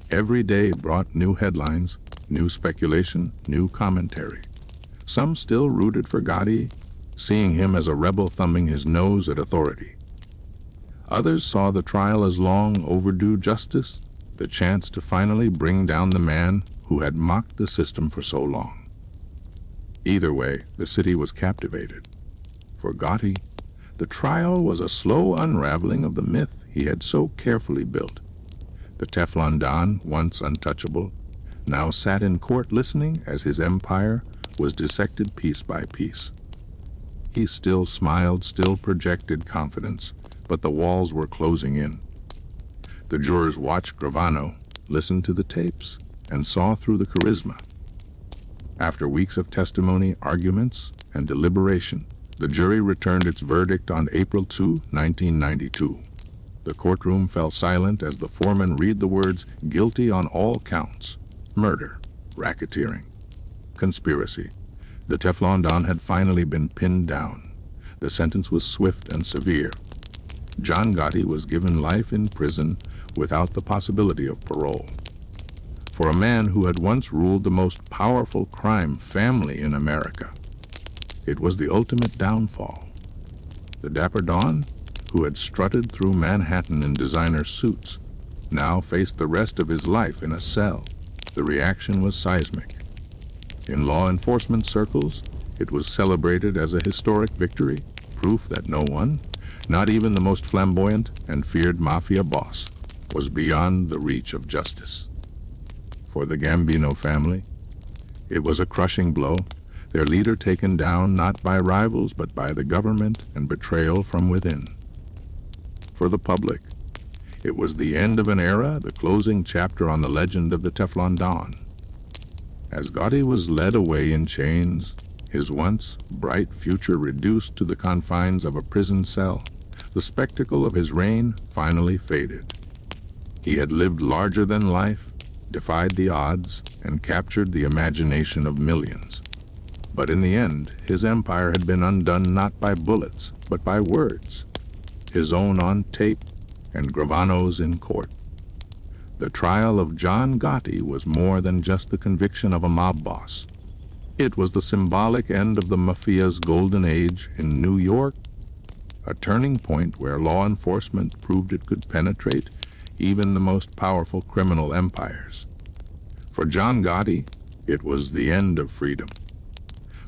Every day brought new headlines, new speculation, new commentary. Some still rooted for Gotti, seeing him as a rebel thumbing his nose at authority. Others saw the trial as long overdue justice, the chance to finally bring down the man who had mocked the system for so long. Either way, the city was captivated. For Gotti, the trial was a slow unraveling of the myth he had so carefully built. The Teflon Don, once untouchable, now sat in court listening as his empire was dissected piece by piece. He still smiled, still projected confidence, but the walls were closing in. The jurors watched Gambino, listened to the tapes, and saw through the charisma. After weeks of testimony, arguments, and deliberation, the jury returned its verdict on April 2, 1992. The courtroom fell silent as the foreman read the words, "Guilty on all counts: murder, racketeering, conspiracy." The Teflon Don had finally been pinned down. The sentence was swift and severe. John Gotti was given life in prison without the possibility of parole. For a man who had once ruled the most powerful crime family in America, it was the ultimate downfall. The Dapper Don, who had strutted through Manhattan in designer suits, now faced the rest of his life in a cell. The reaction was seismic. In law enforcement circles, it was celebrated as a historic victory, proof that no one, not even the most flamboyant and feared Mafia boss, was beyond the reach of justice. For the Gambino family, it was a crushing blow, their leader taken down not by rivals but by the government and betrayal from within. For the public, it was the end of an era, the closing chapter on the legend of the Teflon Don. As Gotti was led away in chains, his once bright future reduced to the confines of a prison cell, the spectacle of his reign finally faded. He had lived larger than life, defied the odds, and captured the imagination of millions. But in the end, his empire had been undone not by bullets, but by words. His own on tape, and Gambino's in court. The trial of John Gotti was more than just the conviction of a mob boss. It was the symbolic end of the Mafia's golden age in New York, a turning point where law enforcement proved it could penetrate even the most powerful criminal empires. For John Gotti, it was the end of freedom.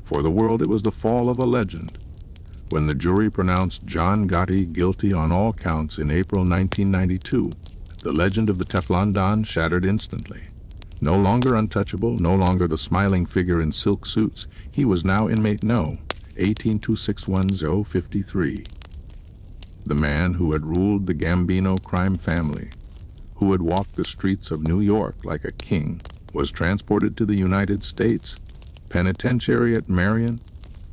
For the world, it was the fall of a legend. When the jury pronounced John Gotti guilty on all counts in April 1992, the legend of the Teflon Don shattered instantly. No longer untouchable, no longer the smiling figure in silk suits, he was now inmate No. 18261-053. The man who had ruled the Gambino crime family, who had walked the streets of New York like a king, was transported to the United States Penitentiary at Marion,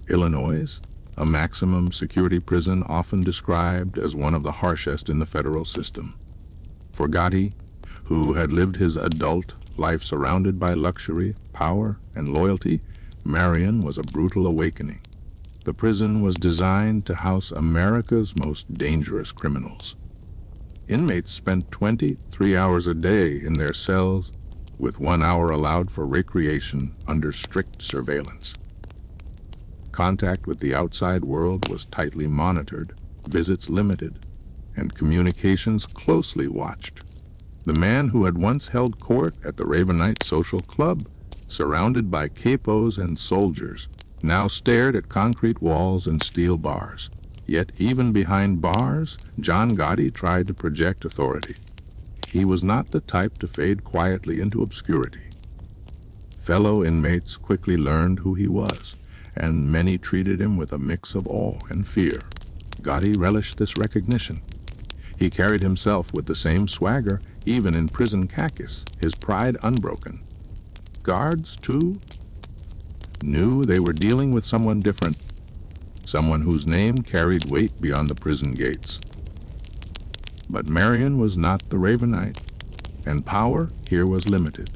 Illinois, a maximum security prison often described as one of the harshest in the federal system. For Gotti, who had lived his adult life surrounded by luxury, power, and loyalty, Marion was a brutal awakening. The prison was designed to house America's most dangerous criminals. Inmates spent 23 hours a day in their cells, with 1 hour allowed for recreation under strict surveillance. Contact with the outside world was tightly monitored, visits limited, and communications closely watched. The man who had once held court at the Ravenite Social Club, surrounded by capos and soldiers, now stared at concrete walls and steel bars. Yet even behind bars, John Gotti tried to project authority. He was not the type to fade quietly into obscurity. Fellow inmates quickly learned who he was, and many treated him with a mix of awe and fear. Gotti relished this recognition. He carried himself with the same swagger, even in prison khakis, his pride unbroken. Guards, too, knew they were dealing with someone different, someone whose name carried weight beyond the prison gates. But Marion was not the Ravenite, and power here was limited.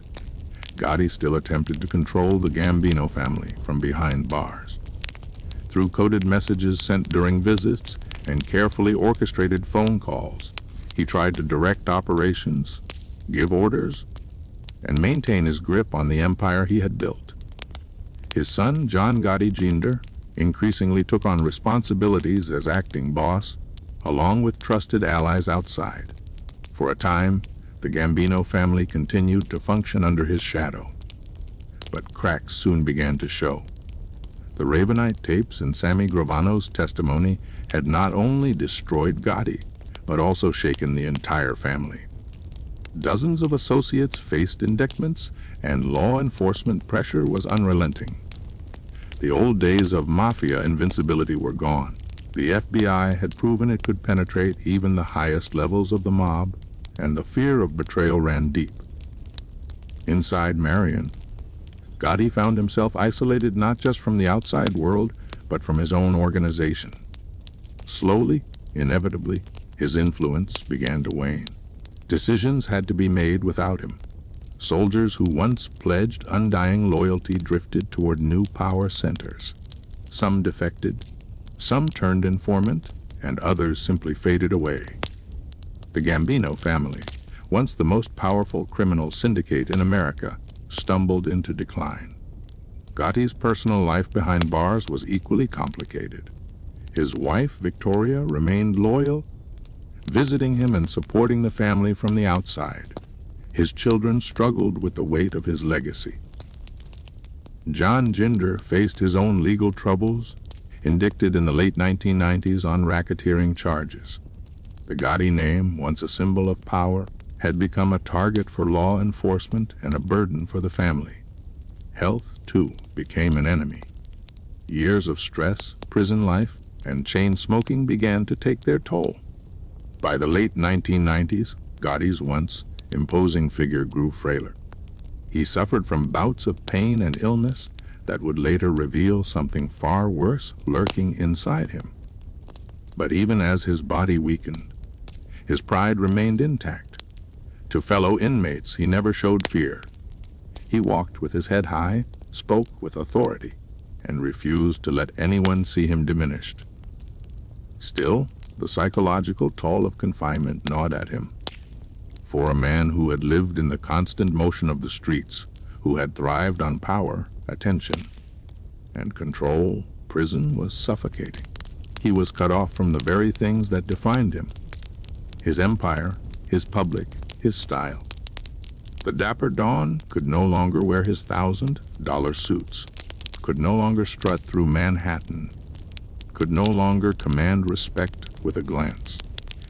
Gotti still attempted to control the Gambino family from behind bars. Through coded messages sent during visits and carefully orchestrated phone calls, he tried to direct operations, give orders, and maintain his grip on the empire he had built. His son, John Gotti Jr., increasingly took on responsibilities as acting boss, along with trusted allies outside. For a time, the Gambino family continued to function under his shadow. But cracks soon began to show. The Ravenite tapes and Sammy Gravano's testimony had not only destroyed Gotti, but also shaken the entire family. Dozens of associates faced indictments, and law enforcement pressure was unrelenting. The old days of Mafia invincibility were gone. The FBI had proven it could penetrate even the highest levels of the mob, and the fear of betrayal ran deep. Inside Marion, Gotti found himself isolated not just from the outside world, but from his own organization. Slowly, inevitably, his influence began to wane. Decisions had to be made without him. Soldiers who once pledged undying loyalty drifted toward new power centers. Some defected, some turned informant, and others simply faded away. The Gambino family, once the most powerful criminal syndicate in America, stumbled into decline. Gotti's personal life behind bars was equally complicated. His wife, Victoria, remained loyal, visiting him and supporting the family from the outside. His children struggled with the weight of his legacy. John Ginder faced his own legal troubles, indicted in the late 1990s on racketeering charges. The Gotti name, once a symbol of power, had become a target for law enforcement and a burden for the family. Health, too, became an enemy. Years of stress, prison life, and chain smoking began to take their toll. By the late 1990s, Gotti's once imposing figure grew frailer. He suffered from bouts of pain and illness that would later reveal something far worse lurking inside him. But even as his body weakened, his pride remained intact. To fellow inmates, he never showed fear. He walked with his head high, spoke with authority, and refused to let anyone see him diminished. Still, the psychological toll of confinement gnawed at him. For a man who had lived in the constant motion of the streets, who had thrived on power, attention, and control, prison was suffocating. He was cut off from the very things that defined him: his empire, his public, his style. The Dapper Don could no longer wear his $1,000 suits, could no longer strut through Manhattan, could no longer command respect with a glance.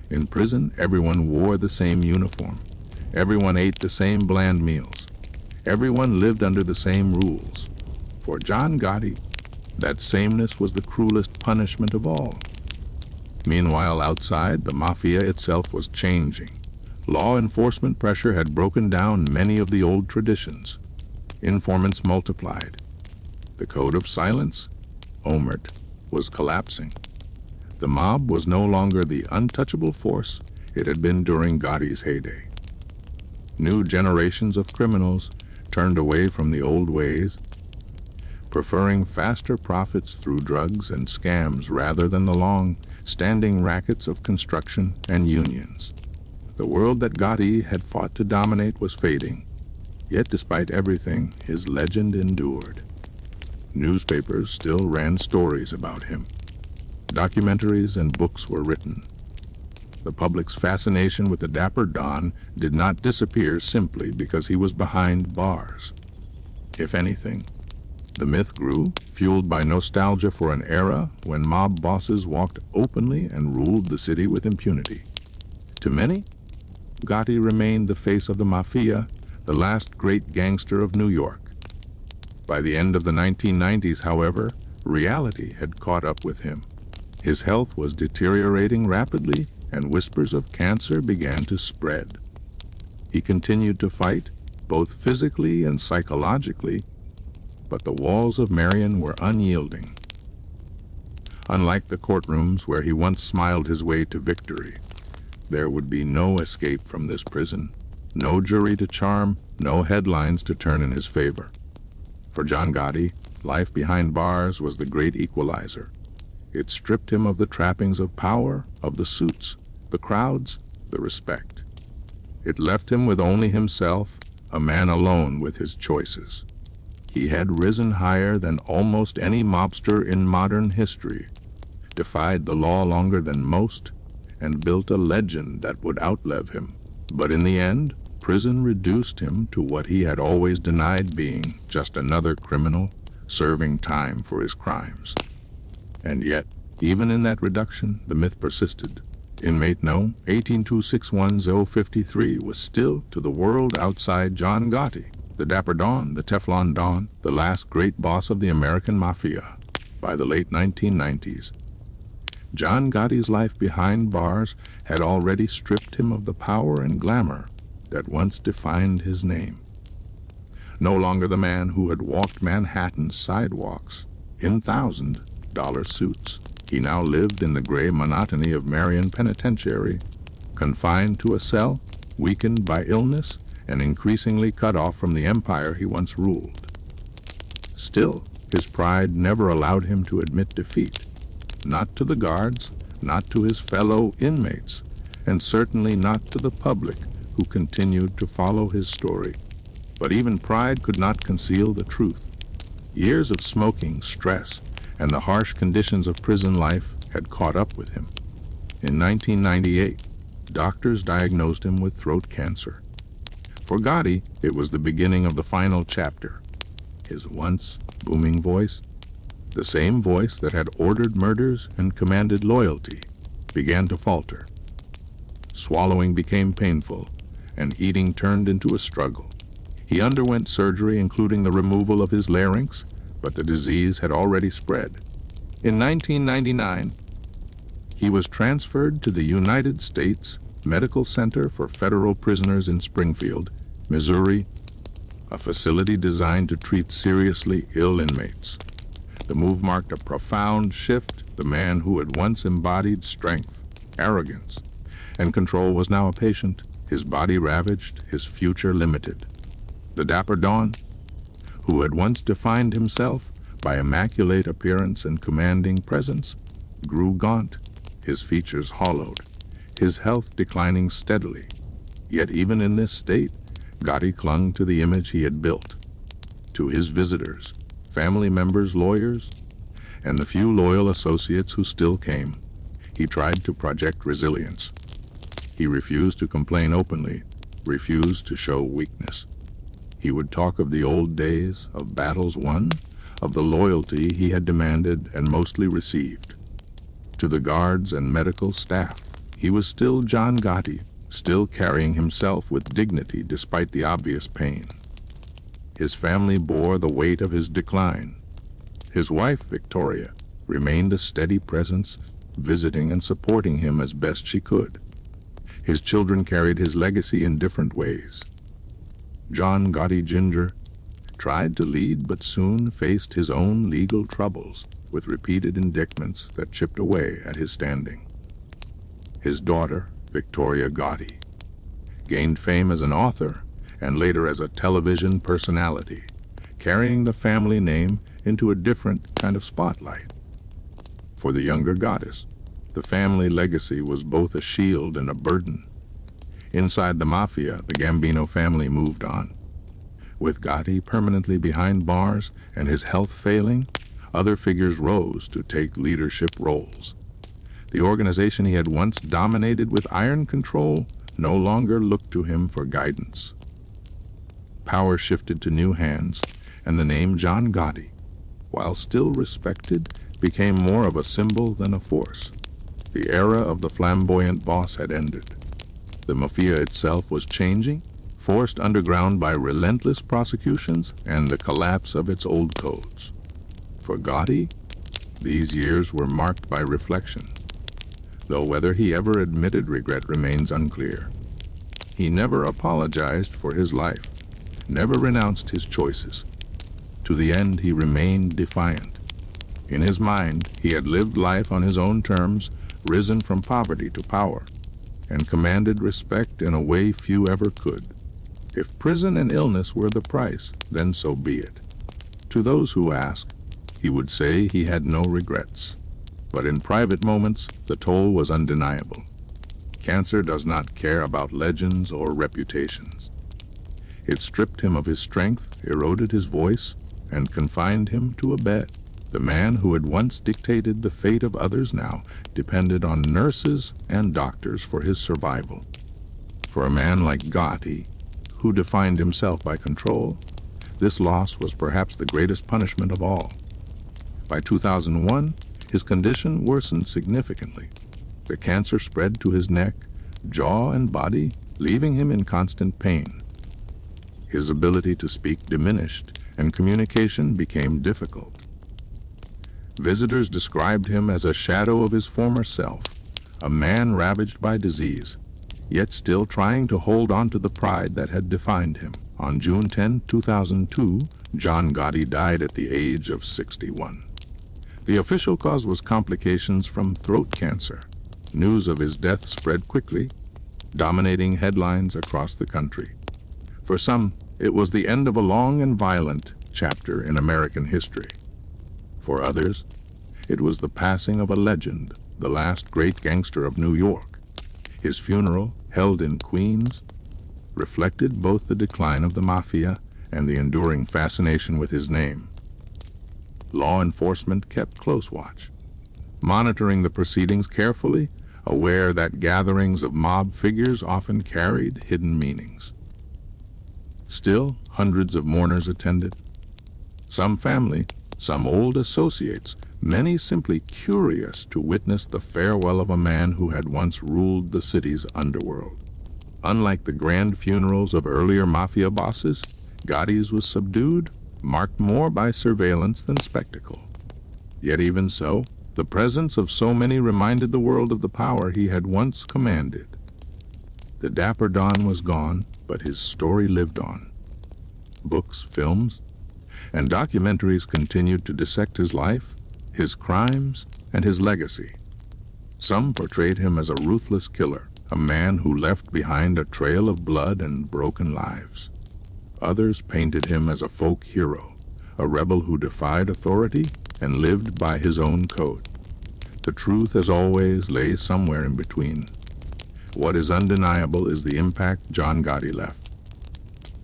In prison, everyone wore the same uniform. Everyone ate the same bland meals. Everyone lived under the same rules. For John Gotti, that sameness was the cruelest punishment of all. Meanwhile, outside, the Mafia itself was changing. Law enforcement pressure had broken down many of the old traditions. Informants multiplied. The code of silence, omerta, was collapsing. The mob was no longer the untouchable force it had been during Gotti's heyday. New generations of criminals turned away from the old ways, preferring faster profits through drugs and scams rather than the long-standing rackets of construction and unions. The world that Gotti had fought to dominate was fading, yet despite everything, his legend endured. Newspapers still ran stories about him. Documentaries and books were written. The public's fascination with the Dapper Don did not disappear simply because he was behind bars. If anything, the myth grew, fueled by nostalgia for an era when mob bosses walked openly and ruled the city with impunity. To many, Gotti remained the face of the Mafia, the last great gangster of New York. By the end of the 1990s, however, reality had caught up with him. His health was deteriorating rapidly, and whispers of cancer began to spread. He continued to fight, both physically and psychologically, but the walls of Marion were unyielding. Unlike the courtrooms where he once smiled his way to victory, there would be no escape from this prison, no jury to charm, no headlines to turn in his favor. For John Gotti, life behind bars was the great equalizer. It stripped him of the trappings of power, of the suits, the crowds, the respect. It left him with only himself, a man alone with his choices. He had risen higher than almost any mobster in modern history, defied the law longer than most, and built a legend that would outlive him. But in the end, prison reduced him to what he had always denied being, just another criminal serving time for his crimes. And yet, even in that reduction, the myth persisted. Inmate No. 18261-053 was still to the world outside John Gotti, the Dapper Don, the Teflon Don, the last great boss of the American Mafia. By the late 1990s, John Gotti's life behind bars had already stripped him of the power and glamour that once defined his name. No longer the man who had walked Manhattan's sidewalks in $1,000 suits, he now lived in the gray monotony of Marion Penitentiary, confined to a cell, weakened by illness, and increasingly cut off from the empire he once ruled. Still, his pride never allowed him to admit defeat. Not to the guards, not to his fellow inmates, and certainly not to the public who continued to follow his story. But even pride could not conceal the truth. Years of smoking, stress, and the harsh conditions of prison life had caught up with him. In 1998, doctors diagnosed him with throat cancer. For Gotti, it was the beginning of the final chapter. His once booming voice, the same voice that had ordered murders and commanded loyalty, began to falter. Swallowing became painful, and eating turned into a struggle. He underwent surgery, including the removal of his larynx, but the disease had already spread. In 1999, he was transferred to the United States Medical Center for Federal Prisoners in Springfield, Missouri, a facility designed to treat seriously ill inmates. The move marked a profound shift. The man who had once embodied strength, arrogance, and control was now a patient, his body ravaged, his future limited. The Dapper Don, who had once defined himself by immaculate appearance and commanding presence, grew gaunt, his features hollowed, his health declining steadily. Yet even in this state, Gotti clung to the image he had built. To his visitors, family members, lawyers, and the few loyal associates who still came, he tried to project resilience. He refused to complain openly, refused to show weakness. He would talk of the old days, of battles won, of the loyalty he had demanded and mostly received. To the guards and medical staff, he was still John Gotti, still carrying himself with dignity despite the obvious pain. His family bore the weight of his decline. His wife, Victoria, remained a steady presence, visiting and supporting him as best she could. His children carried his legacy in different ways. John Gotti Ginger tried to lead but soon faced his own legal troubles with repeated indictments that chipped away at his standing. His daughter, Victoria Gotti, gained fame as an author and later as a television personality, carrying the family name into a different kind of spotlight. For the younger goddess, the family legacy was both a shield and a burden. Inside the Mafia, the Gambino family moved on. With Gotti permanently behind bars and his health failing, other figures rose to take leadership roles. The organization he had once dominated with iron control no longer looked to him for guidance. Power shifted to new hands, and the name John Gotti, while still respected, became more of a symbol than a force. The era of the flamboyant boss had ended. The Mafia itself was changing, forced underground by relentless prosecutions and the collapse of its old codes. For Gotti, these years were marked by reflection, though whether he ever admitted regret remains unclear. He never apologized for his life, never renounced his choices. To the end, he remained defiant. In his mind, he had lived life on his own terms, risen from poverty to power, and commanded respect in a way few ever could. If prison and illness were the price, then so be it. To those who ask, he would say he had no regrets. But in private moments, the toll was undeniable. Cancer does not care about legends or reputations. It stripped him of his strength, eroded his voice, and confined him to a bed. The man who had once dictated the fate of others now depended on nurses and doctors for his survival. For a man like Gotti, who defined himself by control, this loss was perhaps the greatest punishment of all. By 2001, his condition worsened significantly. The cancer spread to his neck, jaw, and body, leaving him in constant pain. His ability to speak diminished, and communication became difficult. Visitors described him as a shadow of his former self, a man ravaged by disease, yet still trying to hold on to the pride that had defined him. On June 10, 2002, John Gotti died at the age of 61. The official cause was complications from throat cancer. News of his death spread quickly, dominating headlines across the country. For some, it was the end of a long and violent chapter in American history. For others, it was the passing of a legend, the last great gangster of New York. His funeral, held in Queens, reflected both the decline of the Mafia and the enduring fascination with his name. Law enforcement kept close watch, monitoring the proceedings carefully, aware that gatherings of mob figures often carried hidden meanings. Still, hundreds of mourners attended. Some family, some old associates, many simply curious to witness the farewell of a man who had once ruled the city's underworld. Unlike the grand funerals of earlier Mafia bosses, Gotti's was subdued, marked more by surveillance than spectacle. Yet even so, the presence of so many reminded the world of the power he had once commanded. The Dapper Don was gone, but his story lived on. Books, films, and documentaries continued to dissect his life, his crimes, and his legacy. Some portrayed him as a ruthless killer, a man who left behind a trail of blood and broken lives. Others painted him as a folk hero, a rebel who defied authority and lived by his own code. The truth, as always, lay somewhere in between. What is undeniable is the impact John Gotti left.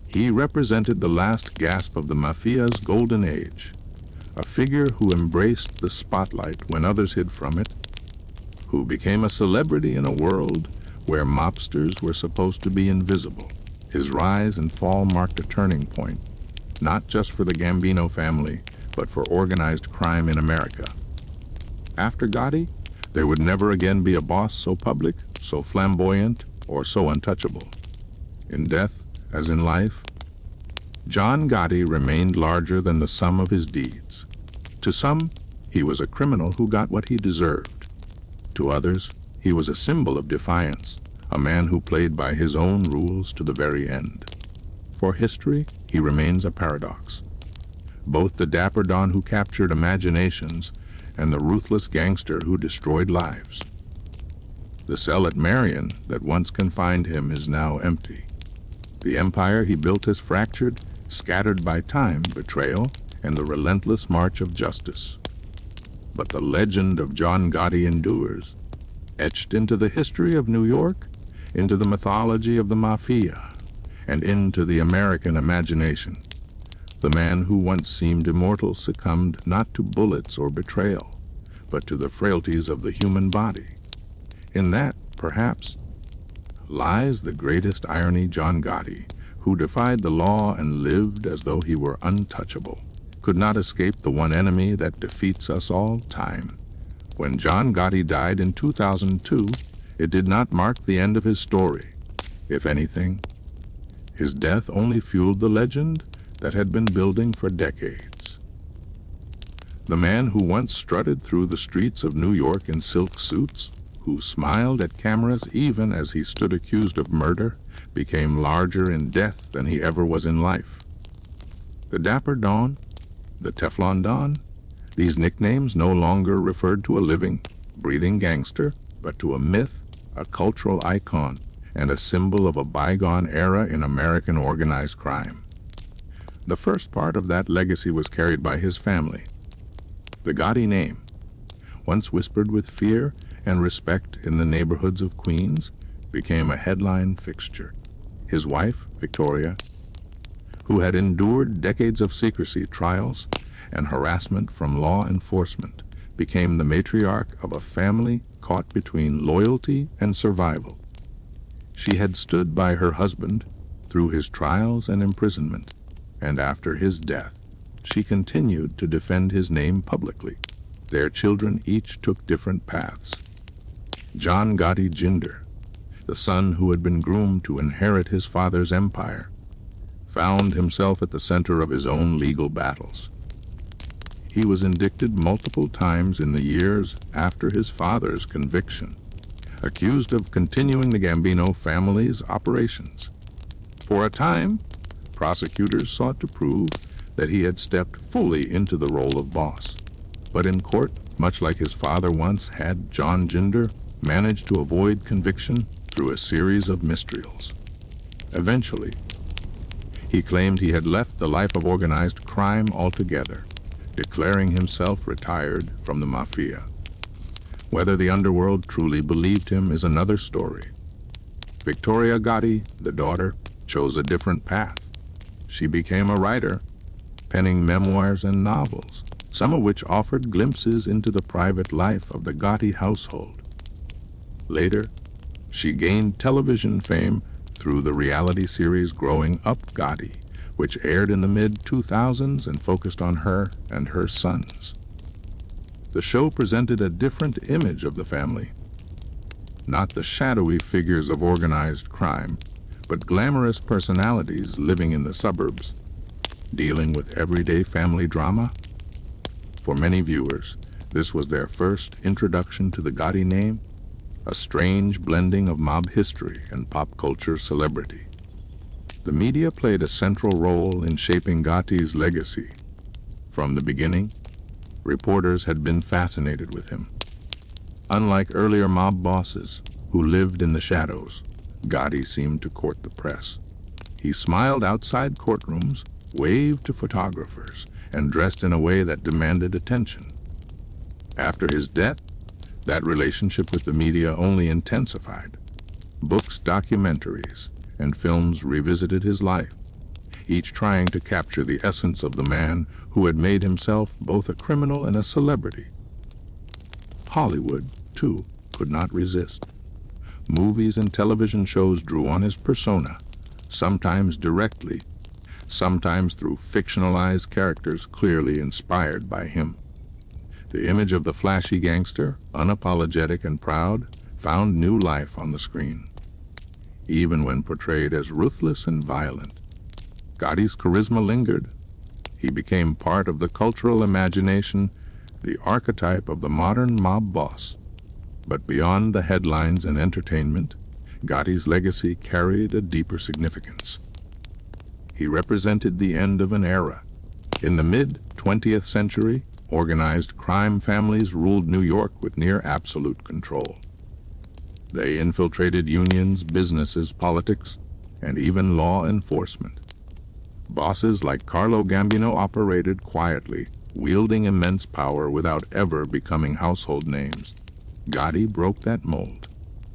He represented the last gasp of the Mafia's golden age, a figure who embraced the spotlight when others hid from it, who became a celebrity in a world where mobsters were supposed to be invisible. His rise and fall marked a turning point, not just for the Gambino family, but for organized crime in America. After Gotti, there would never again be a boss so public, so flamboyant, or so untouchable. In death, as in life, John Gotti remained larger than the sum of his deeds. To some, he was a criminal who got what he deserved. To others, he was a symbol of defiance, a man who played by his own rules to the very end. For history, he remains a paradox. Both the Dapper Don who captured imaginations and the ruthless gangster who destroyed lives. The cell at Marion that once confined him is now empty. The empire he built has fractured, scattered by time, betrayal, and the relentless march of justice. But the legend of John Gotti endures, etched into the history of New York, into the mythology of the Mafia, and into the American imagination. The man who once seemed immortal succumbed not to bullets or betrayal, but to the frailties of the human body. In that, perhaps, lies the greatest irony. John Gotti, who defied the law and lived as though he were untouchable, could not escape the one enemy that defeats us all, time. When John Gotti died in 2002, it did not mark the end of his story. If anything, his death only fueled the legend that had been building for decades. The man who once strutted through the streets of New York in silk suits, who smiled at cameras even as he stood accused of murder, became larger in death than he ever was in life. The Dapper Don, the Teflon Don, these nicknames no longer referred to a living, breathing gangster, but to a myth, a cultural icon, and a symbol of a bygone era in American organized crime. The first part of that legacy was carried by his family. The Gotti name, once whispered with fear and respect in the neighborhoods of Queens, became a headline fixture. His wife, Victoria, who had endured decades of secrecy, trials, and harassment from law enforcement, became the matriarch of a family caught between loyalty and survival. She had stood by her husband through his trials and imprisonment, and after his death, she continued to defend his name publicly. Their children each took different paths. John Gotti Jr., the son who had been groomed to inherit his father's empire, found himself at the center of his own legal battles. He was indicted multiple times in the years after his father's conviction, accused of continuing the Gambino family's operations. For a time, prosecutors sought to prove that he had stepped fully into the role of boss. But in court, much like his father once had, John Jr. managed to avoid conviction through a series of mistrials. Eventually, he claimed he had left the life of organized crime altogether, declaring himself retired from the Mafia. Whether the underworld truly believed him is another story. Victoria Gotti, the daughter, chose a different path. She became a writer, penning memoirs and novels, some of which offered glimpses into the private life of the Gotti household. Later, she gained television fame through the reality series Growing Up Gotti, which aired in the mid-2000s and focused on her and her sons. The show presented a different image of the family, not the shadowy figures of organized crime, but glamorous personalities living in the suburbs, dealing with everyday family drama. For many viewers, this was their first introduction to the Gotti name, a strange blending of mob history and pop culture celebrity. The media played a central role in shaping Gotti's legacy. From the beginning, reporters had been fascinated with him. Unlike earlier mob bosses who lived in the shadows, Gotti seemed to court the press. He smiled outside courtrooms, waved to photographers, and dressed in a way that demanded attention. After his death, that relationship with the media only intensified. Books, documentaries, and films revisited his life, each trying to capture the essence of the man who had made himself both a criminal and a celebrity. Hollywood, too, could not resist. Movies and television shows drew on his persona, sometimes directly, sometimes through fictionalized characters clearly inspired by him. The image of the flashy gangster, unapologetic and proud, found new life on the screen. Even when portrayed as ruthless and violent, Gotti's charisma lingered. He became part of the cultural imagination, the archetype of the modern mob boss. But beyond the headlines and entertainment, Gotti's legacy carried a deeper significance. He represented the end of an era. In the mid-20th century, organized crime families ruled New York with near absolute control. They infiltrated unions, businesses, politics, and even law enforcement. Bosses like Carlo Gambino operated quietly, wielding immense power without ever becoming household names. Gotti broke that mold.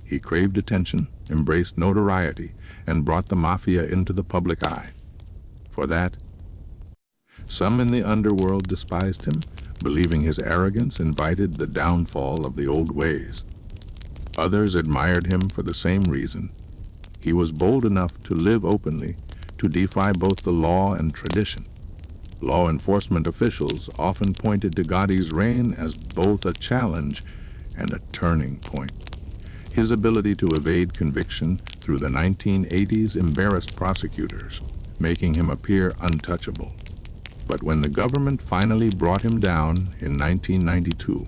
He craved attention, embraced notoriety, and brought the Mafia into the public eye. For that, some in the underworld despised him, believing his arrogance invited the downfall of the old ways. Others admired him for the same reason. He was bold enough to live openly, to defy both the law and tradition. Law enforcement officials often pointed to Gotti's reign as both a challenge and a turning point. His ability to evade conviction through the 1980s embarrassed prosecutors, making him appear untouchable. But when the government finally brought him down in 1992,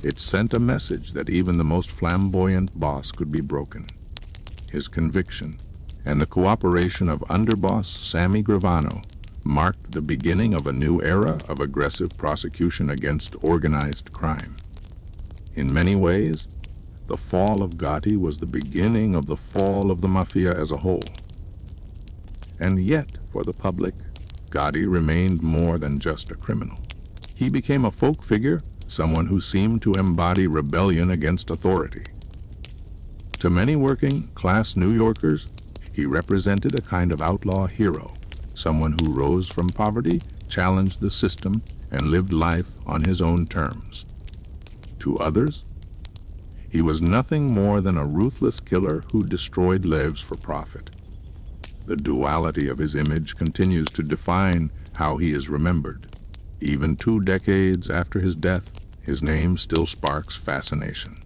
it sent a message that even the most flamboyant boss could be broken. His conviction and the cooperation of underboss Sammy Gravano marked the beginning of a new era of aggressive prosecution against organized crime. In many ways, the fall of Gotti was the beginning of the fall of the Mafia as a whole. And yet, for the public, Gotti remained more than just a criminal. He became a folk figure, someone who seemed to embody rebellion against authority. To many working-class New Yorkers, he represented a kind of outlaw hero, someone who rose from poverty, challenged the system, and lived life on his own terms. To others, he was nothing more than a ruthless killer who destroyed lives for profit. The duality of his image continues to define how he is remembered. Even 2 decades after his death, his name still sparks fascination.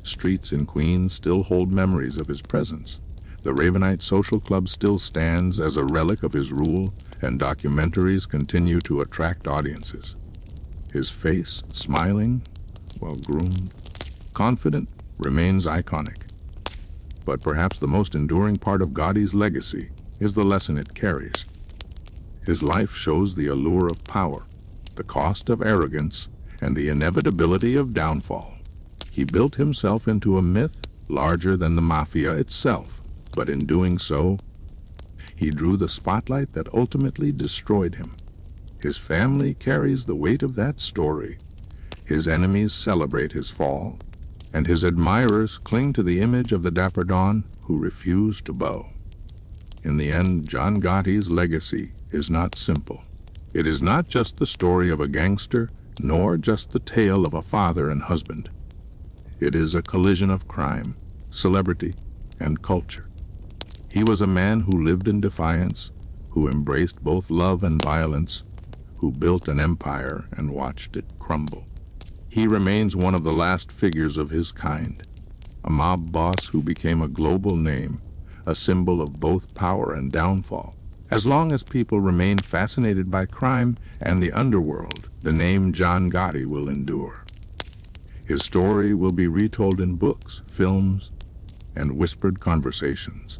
Streets in Queens still hold memories of his presence. The Ravenite Social Club still stands as a relic of his rule, and documentaries continue to attract audiences. His face, smiling, well-groomed, confident, remains iconic. But perhaps the most enduring part of Gotti's legacy is the lesson it carries. His life shows the allure of power, the cost of arrogance, and the inevitability of downfall. He built himself into a myth larger than the Mafia itself, but in doing so, he drew the spotlight that ultimately destroyed him. His family carries the weight of that story. His enemies celebrate his fall, and his admirers cling to the image of the Dapper Don who refused to bow. In the end, John Gotti's legacy is not simple. It is not just the story of a gangster, nor just the tale of a father and husband. It is a collision of crime, celebrity, and culture. He was a man who lived in defiance, who embraced both love and violence, who built an empire and watched it crumble. He remains one of the last figures of his kind, a mob boss who became a global name, a symbol of both power and downfall. As long as people remain fascinated by crime and the underworld, the name John Gotti will endure. His story will be retold in books, films, and whispered conversations.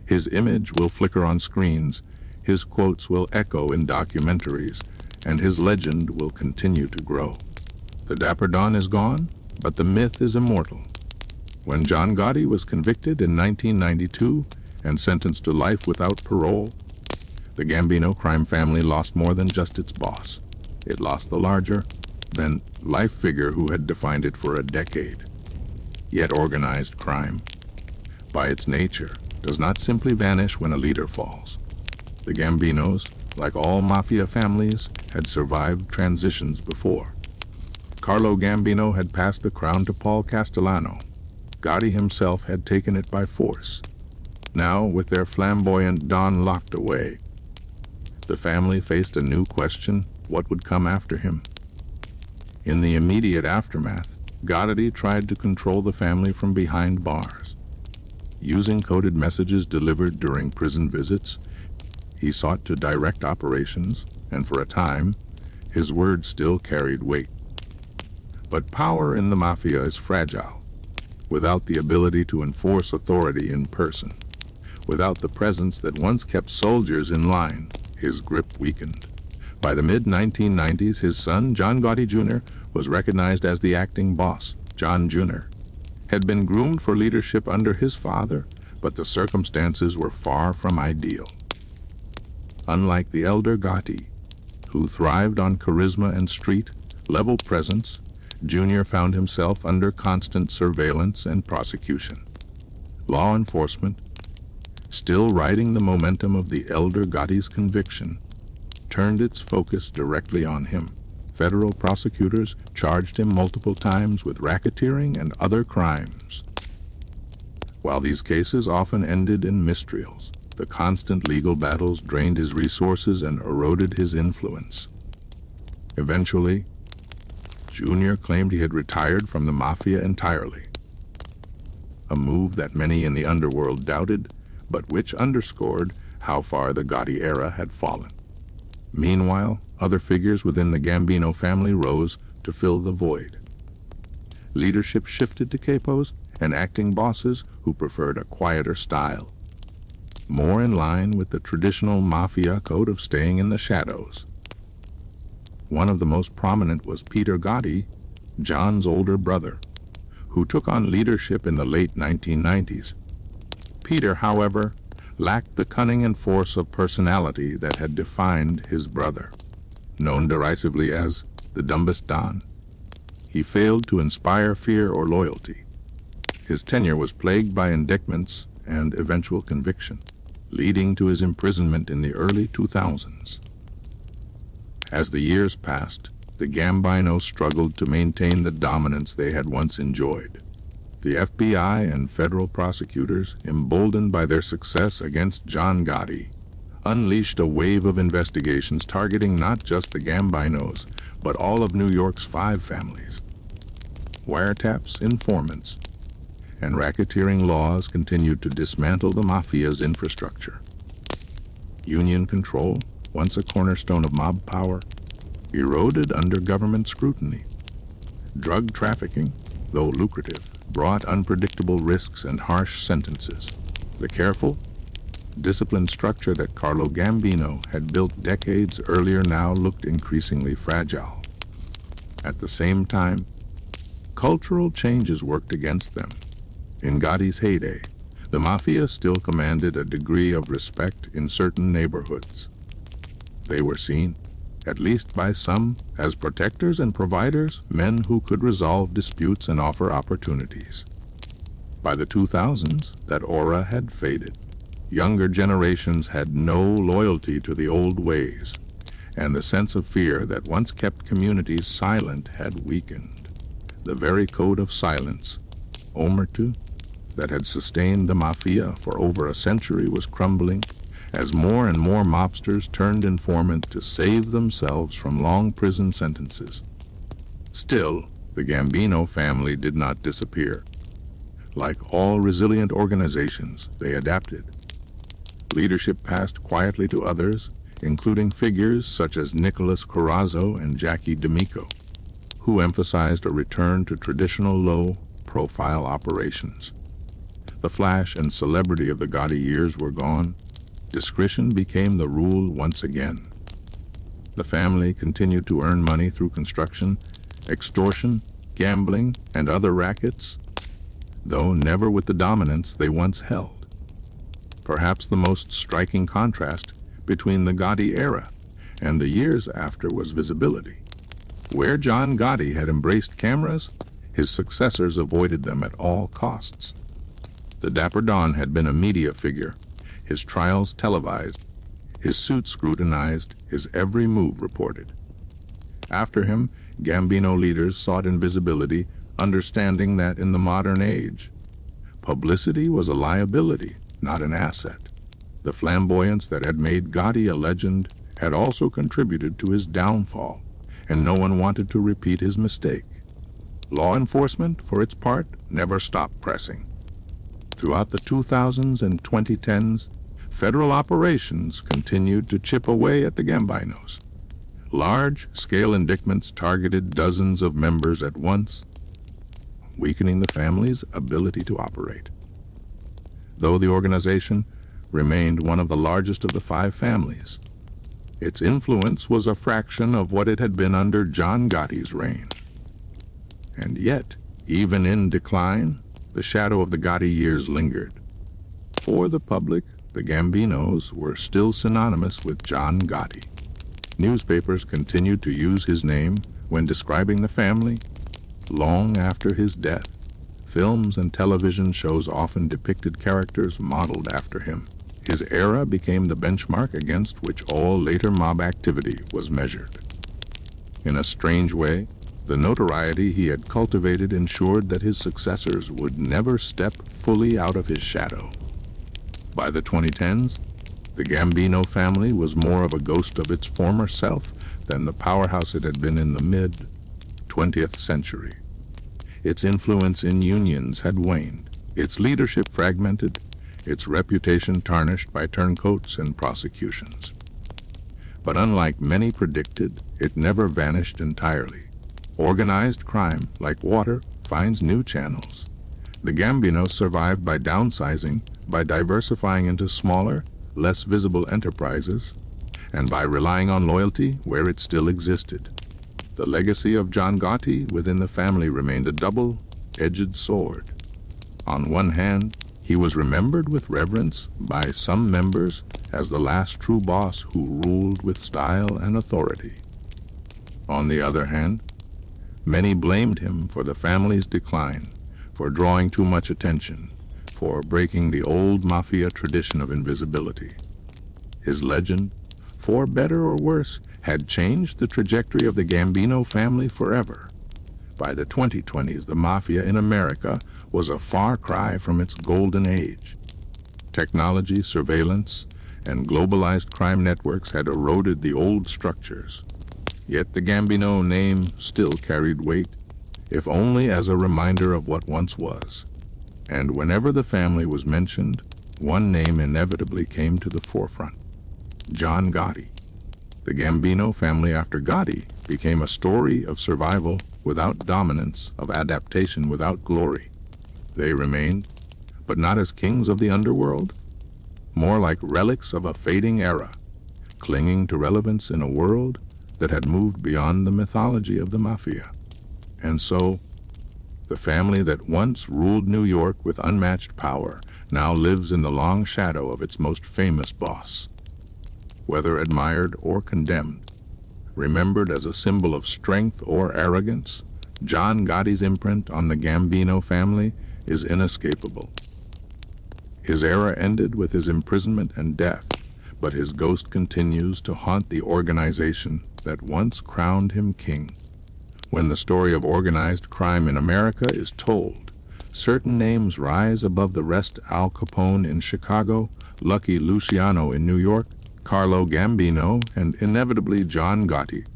His image will flicker on screens, his quotes will echo in documentaries, and his legend will continue to grow. The Dapper Don is gone, but the myth is immortal. When John Gotti was convicted in 1992 and sentenced to life without parole, the Gambino crime family lost more than just its boss. It lost the larger than life figure who had defined it for a decade. Yet organized crime, by its nature, does not simply vanish when a leader falls. The Gambinos, like all Mafia families, had survived transitions before. Carlo Gambino had passed the crown to Paul Castellano. Gotti himself had taken it by force. Now, with their flamboyant Don locked away, the family faced a new question: what would come after him? In the immediate aftermath, Gotti tried to control the family from behind bars. Using coded messages delivered during prison visits, he sought to direct operations, and for a time, his words still carried weight. But power in the Mafia is fragile. Without the ability to enforce authority in person, without the presence that once kept soldiers in line, his grip weakened. By the mid-1990s, his son, John Gotti Jr., was recognized as the acting boss. John Jr. had been groomed for leadership under his father, but the circumstances were far from ideal. Unlike the elder Gotti, who thrived on charisma and street-level presence, Junior found himself under constant surveillance and prosecution. Law enforcement, still riding the momentum of the elder Gotti's conviction, turned its focus directly on him. Federal prosecutors charged him multiple times with racketeering and other crimes. While these cases often ended in mistrials, the constant legal battles drained his resources and eroded his influence. Eventually, Junior claimed he had retired from the Mafia entirely, a move that many in the underworld doubted, but which underscored how far the Gotti era had fallen. Meanwhile, other figures within the Gambino family rose to fill the void. Leadership shifted to capos and acting bosses who preferred a quieter style, more in line with the traditional Mafia code of staying in the shadows. One of the most prominent was Peter Gotti, John's older brother, who took on leadership in the late 1990s. Peter, however, lacked the cunning and force of personality that had defined his brother. Known derisively as the dumbest Don, he failed to inspire fear or loyalty. His tenure was plagued by indictments and eventual conviction, leading to his imprisonment in the early 2000s. As the years passed, the Gambino struggled to maintain the dominance they had once enjoyed. The FBI and federal prosecutors, emboldened by their success against John Gotti, unleashed a wave of investigations targeting not just the Gambinos, but all of New York's 5 families. Wiretaps, informants, and racketeering laws continued to dismantle the Mafia's infrastructure. Union control, once a cornerstone of mob power, eroded under government scrutiny. Drug trafficking, though lucrative, brought unpredictable risks and harsh sentences. The careful, disciplined structure that Carlo Gambino had built decades earlier now looked increasingly fragile. At the same time, cultural changes worked against them. In Gotti's heyday, the Mafia still commanded a degree of respect in certain neighborhoods. They were seen, at least by some, as protectors and providers, men who could resolve disputes and offer opportunities. By the 2000s, that aura had faded. Younger generations had no loyalty to the old ways, and the sense of fear that once kept communities silent had weakened. The very code of silence, omerta, that had sustained the Mafia for over a century was crumbling, as more and more mobsters turned informant to save themselves from long prison sentences. Still, the Gambino family did not disappear. Like all resilient organizations, they adapted. Leadership passed quietly to others, including figures such as Nicholas Corazzo and Jackie D'Amico, who emphasized a return to traditional low-profile operations. The flash and celebrity of the Gotti years were gone. Discretion became the rule once again. The family continued to earn money through construction, extortion, gambling, and other rackets, though never with the dominance they once held. Perhaps the most striking contrast between the Gotti era and the years after was visibility. Where John Gotti had embraced cameras, his successors avoided them at all costs. The Dapper Don had been a media figure, his trials televised, his suit scrutinized, his every move reported. After him, Gambino leaders sought invisibility, understanding that in the modern age, publicity was a liability, not an asset. The flamboyance that had made Gotti a legend had also contributed to his downfall, and no one wanted to repeat his mistake. Law enforcement, for its part, never stopped pressing. Throughout the 2000s and 2010s, federal operations continued to chip away at the Gambinos. Large-scale indictments targeted dozens of members at once, weakening the family's ability to operate. Though the organization remained one of the largest of the 5 families, its influence was a fraction of what it had been under John Gotti's reign. And yet, even in decline, the shadow of the Gotti years lingered. For the public, the Gambinos were still synonymous with John Gotti. Newspapers continued to use his name when describing the family long after his death. Films and television shows often depicted characters modeled after him. His era became the benchmark against which all later mob activity was measured. In a strange way, the notoriety he had cultivated ensured that his successors would never step fully out of his shadow. By the 2010s, the Gambino family was more of a ghost of its former self than the powerhouse it had been in the mid-20th century. Its influence in unions had waned, its leadership fragmented, its reputation tarnished by turncoats and prosecutions. But unlike many predicted, it never vanished entirely. Organized crime, like water, finds new channels. The Gambinos survived by downsizing, by diversifying into smaller, less visible enterprises, and by relying on loyalty where it still existed. The legacy of John Gotti within the family remained a double-edged sword. On one hand, he was remembered with reverence by some members as the last true boss who ruled with style and authority. On the other hand, many blamed him for the family's decline, for drawing too much attention, for breaking the old Mafia tradition of invisibility. His legend, for better or worse, had changed the trajectory of the Gambino family forever. By the 2020s, the Mafia in America was a far cry from its golden age. Technology, surveillance, and globalized crime networks had eroded the old structures. Yet the Gambino name still carried weight, if only as a reminder of what once was. And whenever the family was mentioned, one name inevitably came to the forefront: John Gotti. The Gambino family after Gotti became a story of survival without dominance, of adaptation without glory. They remained, but not as kings of the underworld, more like relics of a fading era, clinging to relevance in a world that had moved beyond the mythology of the Mafia. And so, the family that once ruled New York with unmatched power now lives in the long shadow of its most famous boss. Whether admired or condemned, remembered as a symbol of strength or arrogance, John Gotti's imprint on the Gambino family is inescapable. His era ended with his imprisonment and death, but his ghost continues to haunt the organization that once crowned him king. When the story of organized crime in America is told, certain names rise above the rest: Al Capone in Chicago, Lucky Luciano in New York, Carlo Gambino, and inevitably John Gotti.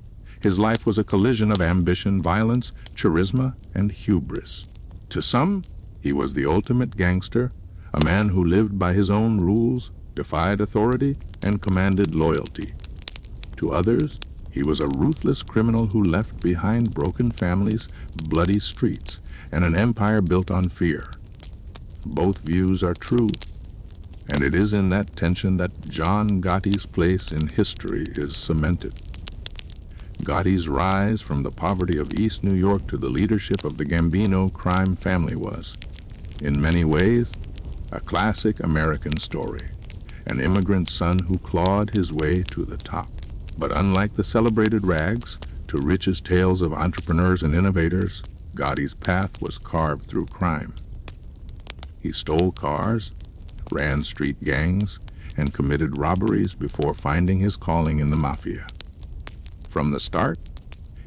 His life was a collision of ambition, violence, charisma, and hubris. To some, he was the ultimate gangster, a man who lived by his own rules, defied authority, and commanded loyalty. To others, he was a ruthless criminal who left behind broken families, bloody streets, and an empire built on fear. Both views are true, and it is in that tension that John Gotti's place in history is cemented. Gotti's rise from the poverty of East New York to the leadership of the Gambino crime family was, in many ways, a classic American story, an immigrant son who clawed his way to the top. But unlike the celebrated rags to riches tales of entrepreneurs and innovators, Gotti's path was carved through crime. He stole cars, ran street gangs, and committed robberies before finding his calling in the Mafia. From the start,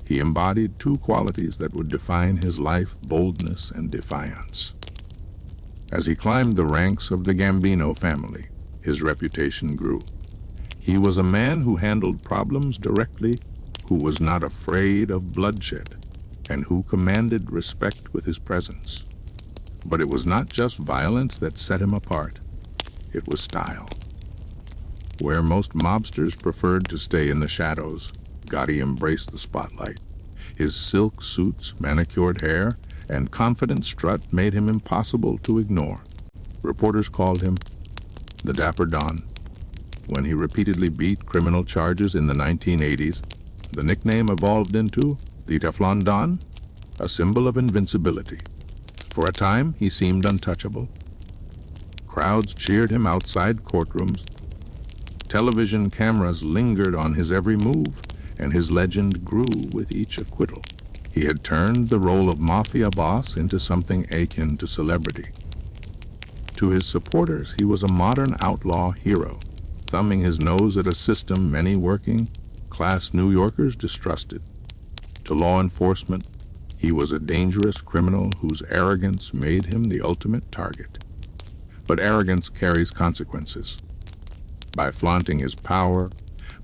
he embodied two qualities that would define his life: boldness and defiance. As he climbed the ranks of the Gambino family, his reputation grew. He was a man who handled problems directly, who was not afraid of bloodshed, and who commanded respect with his presence. But it was not just violence that set him apart. It was style. Where most mobsters preferred to stay in the shadows, Gotti embraced the spotlight. His silk suits, manicured hair, and confident strut made him impossible to ignore. Reporters called him the Dapper Don. When he repeatedly beat criminal charges in the 1980s, the nickname evolved into the Teflon Don, a symbol of invincibility. For a time, he seemed untouchable. Crowds cheered him outside courtrooms. Television cameras lingered on his every move, and his legend grew with each acquittal. He had turned the role of mafia boss into something akin to celebrity. To his supporters, he was a modern outlaw hero, thumbing his nose at a system many working-class New Yorkers distrusted. To law enforcement, he was a dangerous criminal whose arrogance made him the ultimate target. But arrogance carries consequences. By flaunting his power,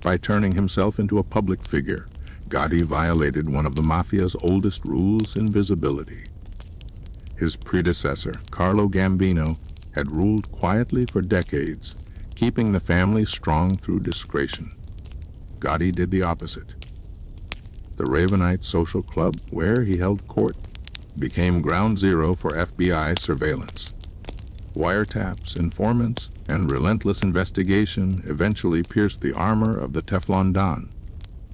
by turning himself into a public figure, Gotti violated one of the Mafia's oldest rules in visibility. His predecessor, Carlo Gambino, had ruled quietly for decades, keeping the family strong through discretion. Gotti did the opposite. The Ravenite Social Club, where he held court, became ground zero for FBI surveillance. Wiretaps, informants, and relentless investigation eventually pierced the armor of the Teflon Don.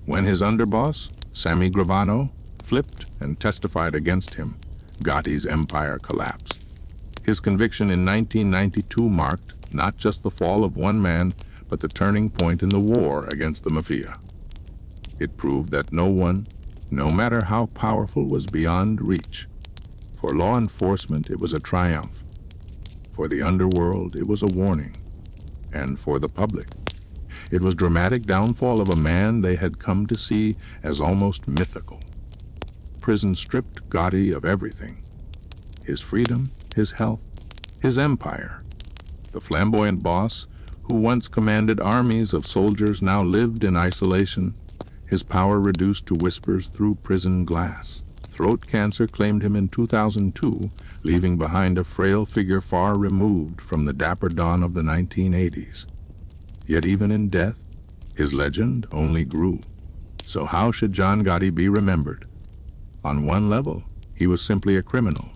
When his underboss, Sammy Gravano, flipped and testified against him, Gotti's empire collapsed. His conviction in 1992 marked not just the fall of one man, but the turning point in the war against the Mafia. It proved that no one, no matter how powerful, was beyond reach. For law enforcement, it was a triumph. For the underworld, it was a warning. And for the public, it was dramatic downfall of a man they had come to see as almost mythical. Prison stripped Gotti of everything: his freedom, his health, his empire. The flamboyant boss, who once commanded armies of soldiers, now lived in isolation, his power reduced to whispers through prison glass. Throat cancer claimed him in 2002, leaving behind a frail figure far removed from the Dapper Don of the 1980s. Yet even in death, his legend only grew. So how should John Gotti be remembered? On one level, he was simply a criminal.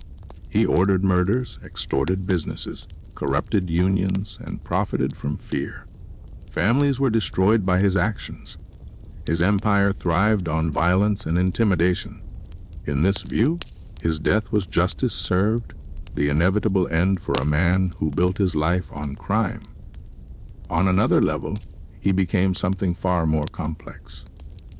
He ordered murders, extorted businesses, corrupted unions, and profited from fear. Families were destroyed by his actions. His empire thrived on violence and intimidation. In this view, his death was justice served, the inevitable end for a man who built his life on crime. On another level, he became something far more complex.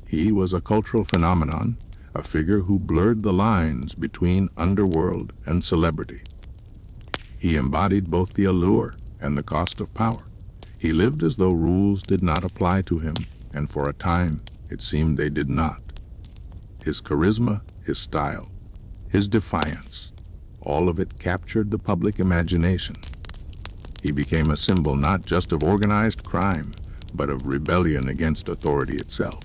He was a cultural phenomenon, a figure who blurred the lines between underworld and celebrity. He embodied both the allure and the cost of power. He lived as though rules did not apply to him, and for a time, it seemed they did not. His charisma, his style, his defiance, all of it captured the public imagination. He became a symbol not just of organized crime, but of rebellion against authority itself.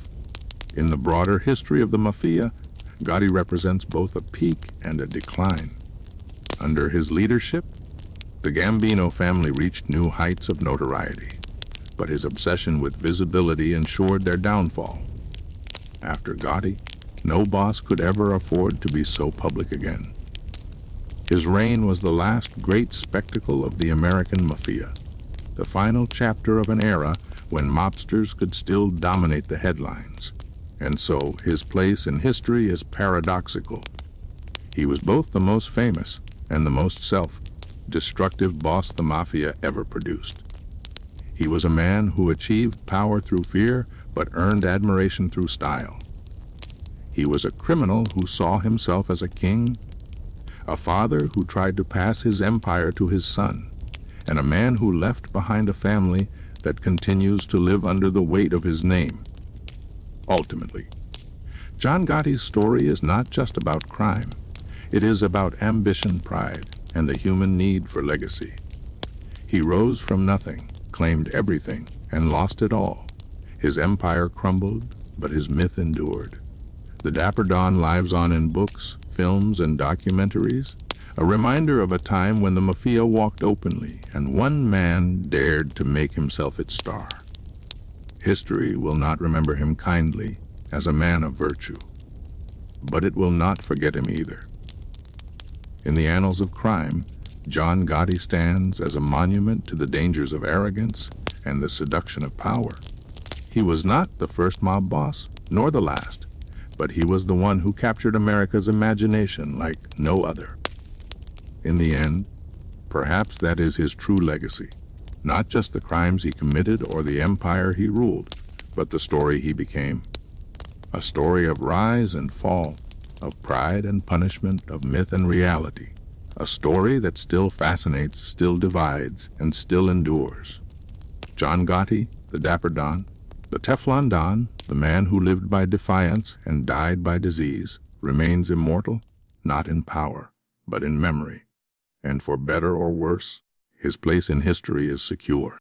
In the broader history of the Mafia, Gotti represents both a peak and a decline. Under his leadership, the Gambino family reached new heights of notoriety, but his obsession with visibility ensured their downfall. After Gotti, no boss could ever afford to be so public again. His reign was the last great spectacle of the American Mafia, the final chapter of an era when mobsters could still dominate the headlines. And so his place in history is paradoxical. He was both the most famous and the most self-destructive boss the Mafia ever produced. He was a man who achieved power through fear, but earned admiration through style. He was a criminal who saw himself as a king, a father who tried to pass his empire to his son, and a man who left behind a family that continues to live under the weight of his name. Ultimately, John Gotti's story is not just about crime. It is about ambition, pride, and the human need for legacy. He rose from nothing, claimed everything, and lost it all. His empire crumbled, but his myth endured. The Dapper Don lives on in books, films, and documentaries, a reminder of a time when the Mafia walked openly and one man dared to make himself its star. History will not remember him kindly as a man of virtue, but it will not forget him either. In the annals of crime, John Gotti stands as a monument to the dangers of arrogance and the seduction of power. He was not the first mob boss, nor the last, but he was the one who captured America's imagination like no other. In the end, Perhaps that is his true legacy. Not just the crimes he committed or the empire he ruled, but the story he became. A story of rise and fall, of pride and punishment, of myth and reality. A story that still fascinates, still divides, and still endures. John Gotti, the Dapper Don, the Teflon Don, the man who lived by defiance and died by disease, remains immortal, not in power, but in memory. And for better or worse, his place in history is secure.